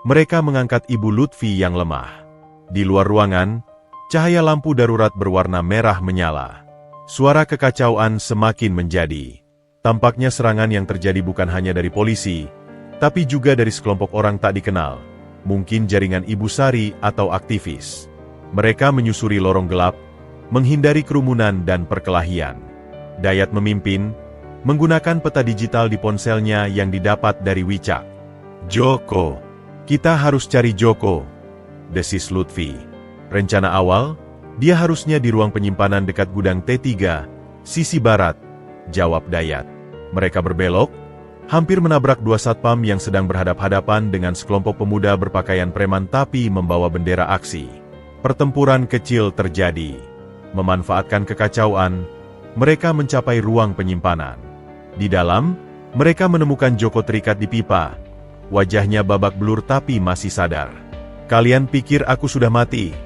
mereka mengangkat ibu Lutfi yang lemah. Di luar ruangan, cahaya lampu darurat berwarna merah menyala. Suara kekacauan semakin menjadi. Tampaknya serangan yang terjadi bukan hanya dari polisi, tapi juga dari sekelompok orang tak dikenal. Mungkin jaringan Ibu Sari atau aktivis. Mereka menyusuri lorong gelap, menghindari kerumunan dan perkelahian. Dayat memimpin, menggunakan peta digital di ponselnya yang didapat dari Wicak. "Joko, kita harus cari Joko," desis Lutfi. Rencana awal, dia harusnya di ruang penyimpanan dekat gudang T3, sisi barat, jawab Dayat. Mereka berbelok, hampir menabrak dua satpam yang sedang berhadap-hadapan dengan sekelompok pemuda berpakaian preman tapi membawa bendera aksi. Pertempuran kecil terjadi. Memanfaatkan kekacauan, mereka mencapai ruang penyimpanan. Di dalam, mereka menemukan Joko terikat di pipa. Wajahnya babak belur tapi masih sadar. "Kalian pikir aku sudah mati?"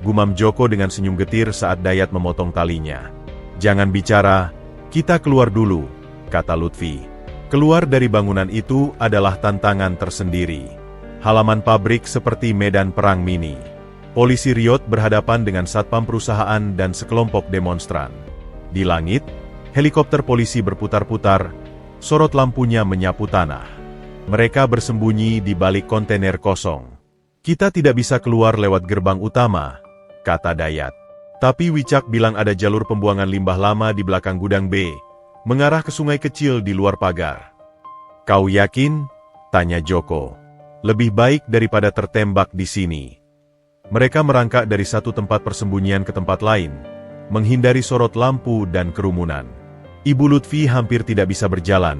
gumam Joko dengan senyum getir saat Dayat memotong talinya. "Jangan bicara, kita keluar dulu," kata Lutfi. Keluar dari bangunan itu adalah tantangan tersendiri. Halaman pabrik seperti medan perang mini. Polisi riot berhadapan dengan satpam perusahaan dan sekelompok demonstran. Di langit, helikopter polisi berputar-putar, sorot lampunya menyapu tanah. Mereka bersembunyi di balik kontainer kosong. "Kita tidak bisa keluar lewat gerbang utama," kata Dayat. Tapi Wicak bilang ada jalur pembuangan limbah lama di belakang gudang B, mengarah ke sungai kecil di luar pagar. "Kau yakin?" tanya Joko. "Lebih baik daripada tertembak di sini." Mereka merangkak dari satu tempat persembunyian ke tempat lain, menghindari sorot lampu dan kerumunan. Ibu Lutfi hampir tidak bisa berjalan,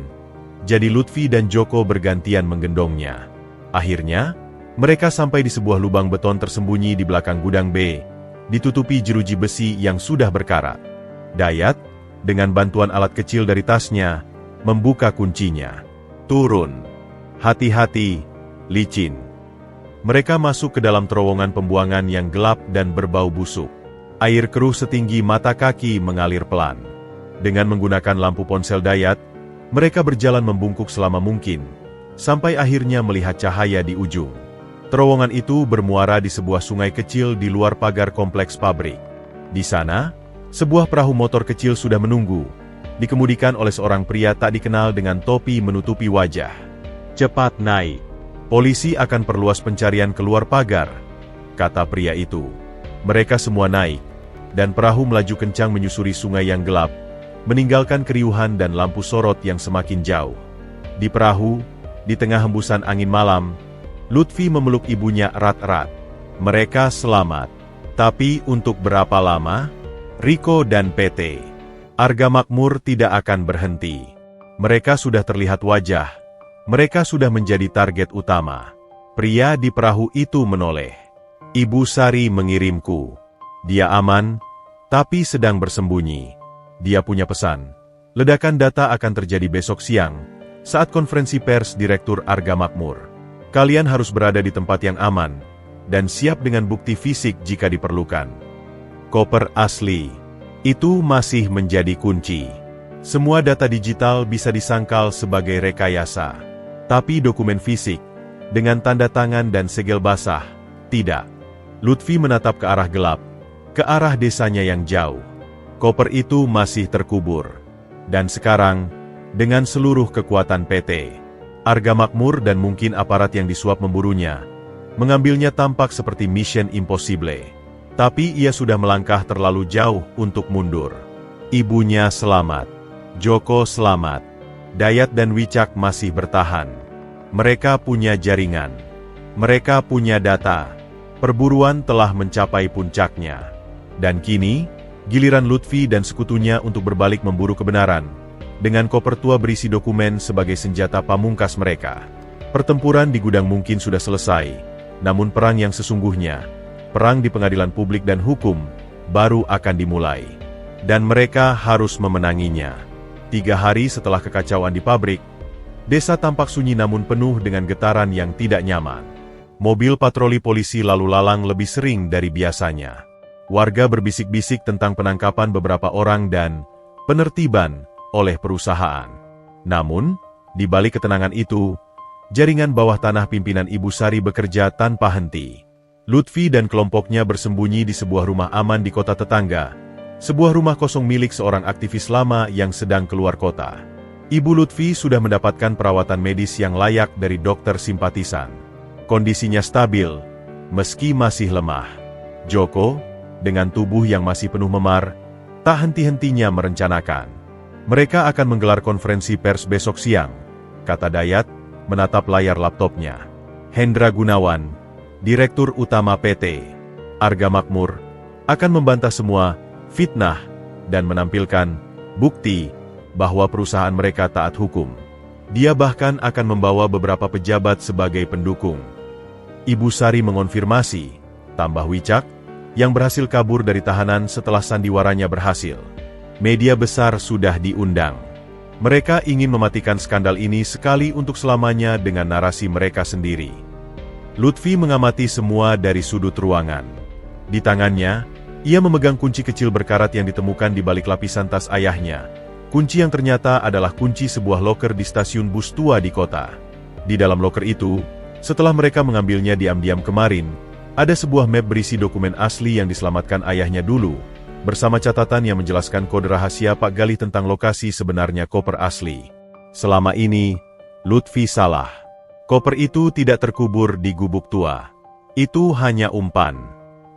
jadi Lutfi dan Joko bergantian menggendongnya. Akhirnya, mereka sampai di sebuah lubang beton tersembunyi di belakang gudang B, ditutupi jeruji besi yang sudah berkarat. Dayat, dengan bantuan alat kecil dari tasnya, membuka kuncinya. "Turun. Hati-hati, licin." Mereka masuk ke dalam terowongan pembuangan yang gelap dan berbau busuk. Air keruh setinggi mata kaki mengalir pelan. Dengan menggunakan lampu ponsel Dayat, mereka berjalan membungkuk selama mungkin, sampai akhirnya melihat cahaya di ujung. Terowongan itu bermuara di sebuah sungai kecil di luar pagar kompleks pabrik. Di sana, sebuah perahu motor kecil sudah menunggu, dikemudikan oleh seorang pria tak dikenal dengan topi menutupi wajah. "Cepat naik. Polisi akan perluas pencarian keluar pagar," kata pria itu. Mereka semua naik, dan perahu melaju kencang menyusuri sungai yang gelap, meninggalkan keriuhan dan lampu sorot yang semakin jauh. Di perahu, di tengah hembusan angin malam, Lutfi memeluk ibunya erat-erat. Mereka selamat. Tapi untuk berapa lama? Riko dan PT Arga Makmur tidak akan berhenti. Mereka sudah terlihat wajah. Mereka sudah menjadi target utama. Pria di perahu itu menoleh. "Ibu Sari mengirimku. Dia aman, tapi sedang bersembunyi. Dia punya pesan. Ledakan data akan terjadi besok siang, saat konferensi pers Direktur Arga Makmur. Kalian harus berada di tempat yang aman, dan siap dengan bukti fisik jika diperlukan. Koper asli itu masih menjadi kunci. Semua data digital bisa disangkal sebagai rekayasa, tapi dokumen fisik dengan tanda tangan dan segel basah tidak. Lutfi menatap ke arah gelap, ke arah desanya yang jauh. Koper itu masih terkubur. Dan sekarang, dengan seluruh kekuatan PT Arga Makmur dan mungkin aparat yang disuap memburunya, mengambilnya tampak seperti mission impossible. Tapi ia sudah melangkah terlalu jauh untuk mundur. Ibunya selamat. Joko selamat. Dayat dan Wicak masih bertahan. Mereka punya jaringan. Mereka punya data. Perburuan telah mencapai puncaknya. Dan kini, giliran Lutfi dan sekutunya untuk berbalik memburu kebenaran, dengan koper tua berisi dokumen sebagai senjata pamungkas mereka. Pertempuran di gudang mungkin sudah selesai, namun perang yang sesungguhnya, perang di pengadilan publik dan hukum, baru akan dimulai. Dan mereka harus memenanginya. 3 hari setelah kekacauan di pabrik, desa tampak sunyi namun penuh dengan getaran yang tidak nyaman. Mobil patroli polisi lalu lalang lebih sering dari biasanya. Warga berbisik-bisik tentang penangkapan beberapa orang dan penertiban oleh perusahaan. Namun, di balik ketenangan itu, jaringan bawah tanah pimpinan Ibu Sari bekerja tanpa henti. Lutfi dan kelompoknya bersembunyi di sebuah rumah aman di kota tetangga, sebuah rumah kosong milik seorang aktivis lama yang sedang keluar kota. Ibu Lutfi sudah mendapatkan perawatan medis yang layak dari dokter simpatisan. Kondisinya stabil, meski masih lemah. Joko, dengan tubuh yang masih penuh memar, tak henti-hentinya merencanakan. Mereka akan menggelar konferensi pers besok siang, kata Dayat, menatap layar laptopnya. Hendra Gunawan, Direktur Utama PT Arga Makmur, akan membantah semua fitnah dan menampilkan bukti bahwa perusahaan mereka taat hukum. Dia bahkan akan membawa beberapa pejabat sebagai pendukung. Ibu Sari mengonfirmasi, tambah Wicak, yang berhasil kabur dari tahanan setelah sandiwaranya berhasil. Media besar sudah diundang. Mereka ingin mematikan skandal ini sekali untuk selamanya dengan narasi mereka sendiri. Lutfi mengamati semua dari sudut ruangan. Di tangannya, ia memegang kunci kecil berkarat yang ditemukan di balik lapisan tas ayahnya. Kunci yang ternyata adalah kunci sebuah loker di stasiun bus tua di kota. Di dalam loker itu, setelah mereka mengambilnya diam-diam kemarin, ada sebuah map berisi dokumen asli yang diselamatkan ayahnya dulu, bersama catatan yang menjelaskan kode rahasia Pak Galih tentang lokasi sebenarnya koper asli. Selama ini, Lutfi salah. Koper itu tidak terkubur di gubuk tua. Itu hanya umpan.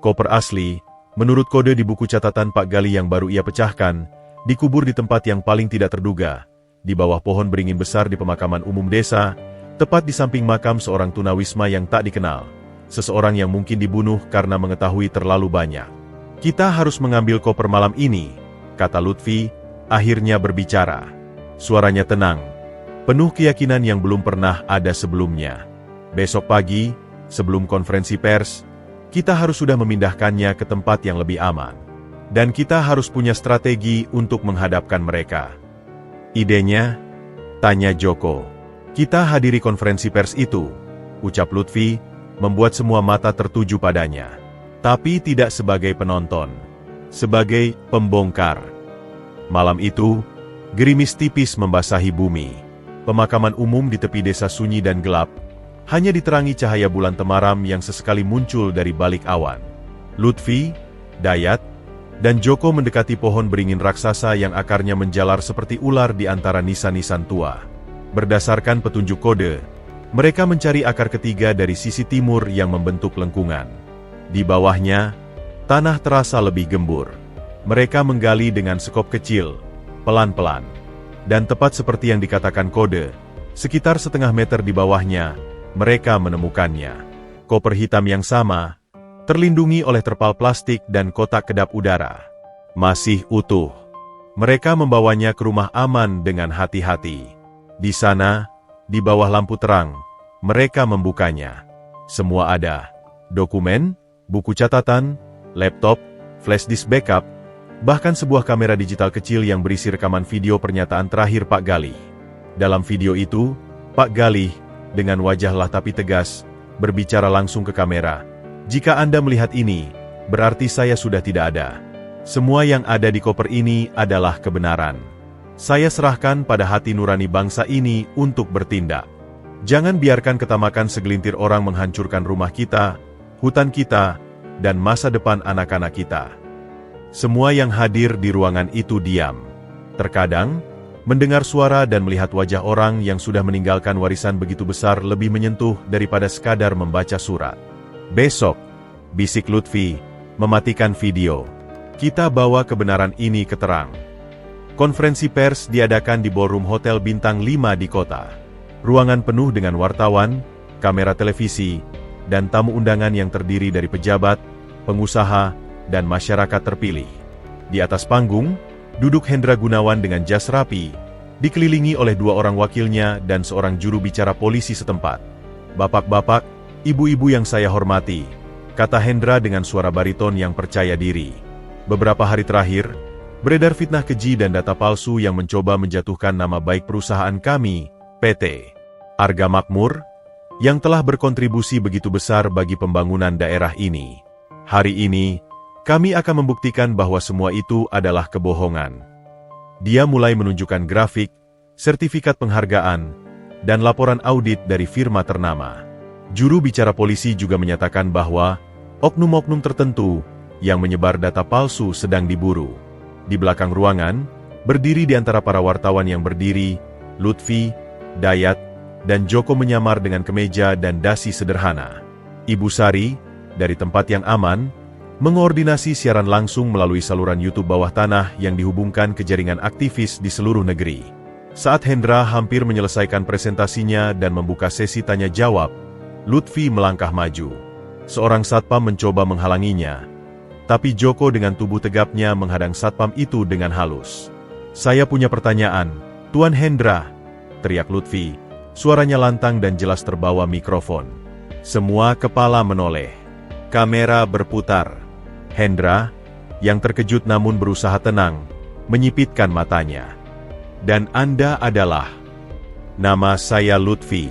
Koper asli, menurut kode di buku catatan Pak Galih yang baru ia pecahkan, dikubur di tempat yang paling tidak terduga, di bawah pohon beringin besar di pemakaman umum desa, tepat di samping makam seorang tunawisma yang tak dikenal. Seseorang yang mungkin dibunuh karena mengetahui terlalu banyak. Kita harus mengambil koper malam ini, kata Lutfi, akhirnya berbicara. Suaranya tenang, penuh keyakinan yang belum pernah ada sebelumnya. Besok pagi, sebelum konferensi pers, kita harus sudah memindahkannya ke tempat yang lebih aman. Dan kita harus punya strategi untuk menghadapkan mereka. Idenya? Tanya Joko. Kita hadiri konferensi pers itu, ucap Lutfi, membuat semua mata tertuju padanya. Tapi tidak sebagai penonton, sebagai pembongkar. Malam itu, gerimis tipis membasahi bumi. Pemakaman umum di tepi desa sunyi dan gelap, hanya diterangi cahaya bulan temaram yang sesekali muncul dari balik awan. Lutfi, Dayat, dan Joko mendekati pohon beringin raksasa yang akarnya menjalar seperti ular di antara nisan-nisan tua. Berdasarkan petunjuk kode, mereka mencari akar ketiga dari sisi timur yang membentuk lengkungan. Di bawahnya, tanah terasa lebih gembur. Mereka menggali dengan sekop kecil, pelan-pelan. Dan tepat seperti yang dikatakan kode, sekitar setengah meter di bawahnya, mereka menemukannya. Koper hitam yang sama, terlindungi oleh terpal plastik dan kotak kedap udara. Masih utuh. Mereka membawanya ke rumah aman dengan hati-hati. Di sana, di bawah lampu terang, mereka membukanya. Semua ada. Dokumen, buku catatan, laptop, flash disk backup, bahkan sebuah kamera digital kecil yang berisi rekaman video pernyataan terakhir Pak Galih. Dalam video itu, Pak Galih, dengan wajah lah tapi tegas, berbicara langsung ke kamera. Jika Anda melihat ini, berarti saya sudah tidak ada. Semua yang ada di koper ini adalah kebenaran. Saya serahkan pada hati nurani bangsa ini untuk bertindak. Jangan biarkan ketamakan segelintir orang menghancurkan rumah kita, hutan kita, dan masa depan anak-anak kita. Semua yang hadir di ruangan itu diam. Terkadang, mendengar suara dan melihat wajah orang yang sudah meninggalkan warisan begitu besar lebih menyentuh daripada sekadar membaca surat. Besok, bisik Lutfi, mematikan video. Kita bawa kebenaran ini ke terang. Konferensi pers diadakan di ballroom hotel bintang 5 di kota. Ruangan penuh dengan wartawan, kamera televisi, dan tamu undangan yang terdiri dari pejabat, pengusaha, dan masyarakat terpilih. Di atas panggung, duduk Hendra Gunawan dengan jas rapi, dikelilingi oleh 2 orang wakilnya dan seorang juru bicara polisi setempat. "Bapak-bapak, ibu-ibu yang saya hormati," kata Hendra dengan suara bariton yang percaya diri. "Beberapa hari terakhir, beredar fitnah keji dan data palsu yang mencoba menjatuhkan nama baik perusahaan kami, PT Arga Makmur, yang telah berkontribusi begitu besar bagi pembangunan daerah ini. Hari ini, kami akan membuktikan bahwa semua itu adalah kebohongan." Dia mulai menunjukkan grafik, sertifikat penghargaan, dan laporan audit dari firma ternama. Juru bicara polisi juga menyatakan bahwa oknum-oknum tertentu yang menyebar data palsu sedang diburu. Di belakang ruangan, berdiri di antara para wartawan yang berdiri, Lutfi, Dayat, dan Joko menyamar dengan kemeja dan dasi sederhana. Ibu Sari, dari tempat yang aman, mengoordinasi siaran langsung melalui saluran YouTube bawah tanah yang dihubungkan ke jaringan aktivis di seluruh negeri. Saat Hendra hampir menyelesaikan presentasinya dan membuka sesi tanya-jawab, Lutfi melangkah maju. Seorang satpam mencoba menghalanginya, tapi Joko dengan tubuh tegapnya menghadang satpam itu dengan halus. "Saya punya pertanyaan, Tuan Hendra," teriak Lutfi. Suaranya lantang dan jelas terbawa mikrofon. Semua kepala menoleh. Kamera berputar. Hendra, yang terkejut namun berusaha tenang, menyipitkan matanya. "Dan Anda adalah?" "Nama saya Lutfi,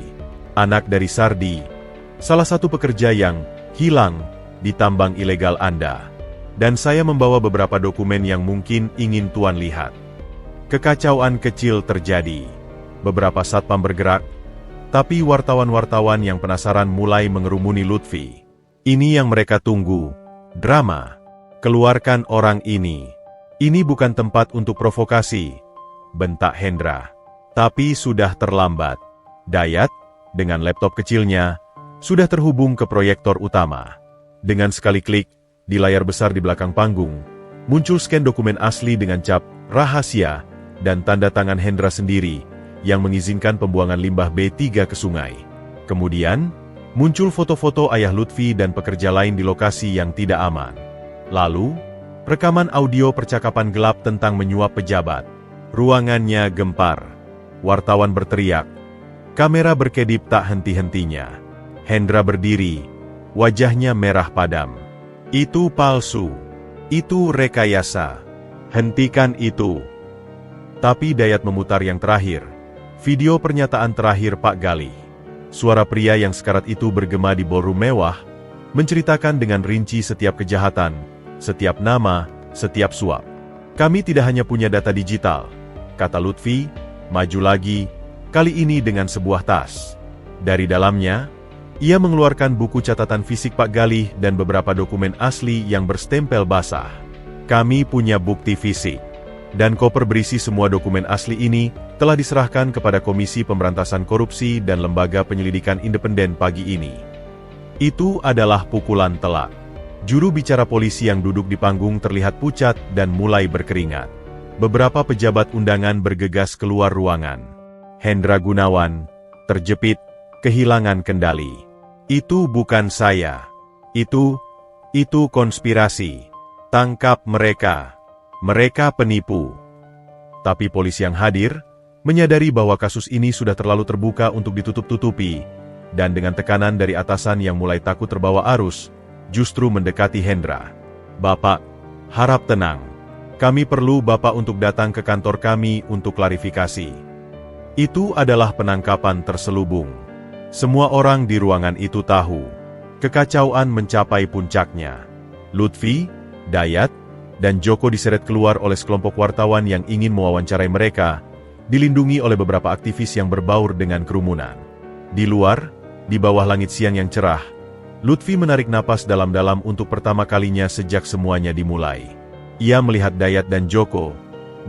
anak dari Sardi, salah satu pekerja yang hilang di tambang ilegal Anda. Dan saya membawa beberapa dokumen yang mungkin ingin Tuan lihat." Kekacauan kecil terjadi. Beberapa satpam bergerak, tapi wartawan-wartawan yang penasaran mulai mengerumuni Lutfi. "Ini yang mereka tunggu, drama. Keluarkan orang ini. Ini bukan tempat untuk provokasi," bentak Hendra. Tapi sudah terlambat. Dayat, dengan laptop kecilnya, sudah terhubung ke proyektor utama. Dengan sekali klik, di layar besar di belakang panggung, muncul scan dokumen asli dengan cap rahasia dan tanda tangan Hendra sendiri yang mengizinkan pembuangan limbah B3 ke sungai. Kemudian, muncul foto-foto ayah Lutfi dan pekerja lain di lokasi yang tidak aman. Lalu, rekaman audio percakapan gelap tentang menyuap pejabat. Ruangannya gempar. Wartawan berteriak. Kamera berkedip tak henti-hentinya. Hendra berdiri, wajahnya merah padam. "Itu palsu. Itu rekayasa. Hentikan itu." Tapi Dayat memutar yang terakhir. Video pernyataan terakhir Pak Gali. Suara pria yang sekarat itu bergema di ballroom mewah, menceritakan dengan rinci setiap kejahatan, setiap nama, setiap suap. "Kami tidak hanya punya data digital," kata Lutfi, maju lagi, kali ini dengan sebuah tas. Dari dalamnya, ia mengeluarkan buku catatan fisik Pak Galih dan beberapa dokumen asli yang berstempel basah. "Kami punya bukti fisik." Dan koper berisi semua dokumen asli ini telah diserahkan kepada Komisi Pemberantasan Korupsi dan Lembaga Penyelidikan Independen pagi ini. Itu adalah pukulan telak. Juru bicara polisi yang duduk di panggung terlihat pucat dan mulai berkeringat. Beberapa pejabat undangan bergegas keluar ruangan. Hendra Gunawan, terjepit, kehilangan kendali. "Itu bukan saya. Itu konspirasi. Tangkap mereka. Mereka penipu." Tapi polisi yang hadir menyadari bahwa kasus ini sudah terlalu terbuka untuk ditutup-tutupi, dan dengan tekanan dari atasan yang mulai takut terbawa arus, justru mendekati Hendra. "Bapak, harap tenang. Kami perlu Bapak untuk datang ke kantor kami untuk klarifikasi." Itu adalah penangkapan terselubung. Semua orang di ruangan itu tahu. Kekacauan mencapai puncaknya. Lutfi, Dayat, dan Joko diseret keluar oleh sekelompok wartawan yang ingin mewawancarai mereka, dilindungi oleh beberapa aktivis yang berbaur dengan kerumunan. Di luar, di bawah langit siang yang cerah, Lutfi menarik napas dalam-dalam untuk pertama kalinya sejak semuanya dimulai. Ia melihat Dayat dan Joko,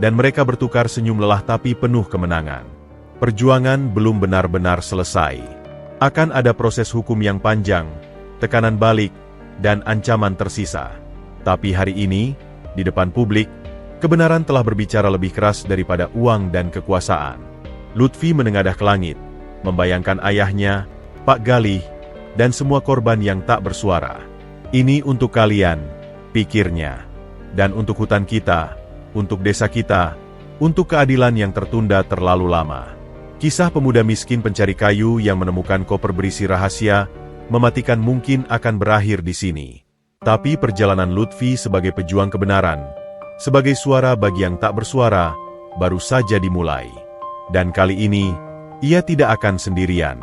dan mereka bertukar senyum lelah tapi penuh kemenangan. Perjuangan belum benar-benar selesai. Akan ada proses hukum yang panjang, tekanan balik, dan ancaman tersisa. Tapi hari ini, di depan publik, kebenaran telah berbicara lebih keras daripada uang dan kekuasaan. Lutfi menengadah ke langit, membayangkan ayahnya, Pak Galih, dan semua korban yang tak bersuara. Ini untuk kalian, pikirnya. Dan untuk hutan kita, untuk desa kita, untuk keadilan yang tertunda terlalu lama. Kisah pemuda miskin pencari kayu yang menemukan koper berisi rahasia, mematikan mungkin akan berakhir di sini. Tapi perjalanan Lutfi sebagai pejuang kebenaran, sebagai suara bagi yang tak bersuara, baru saja dimulai. Dan kali ini, ia tidak akan sendirian.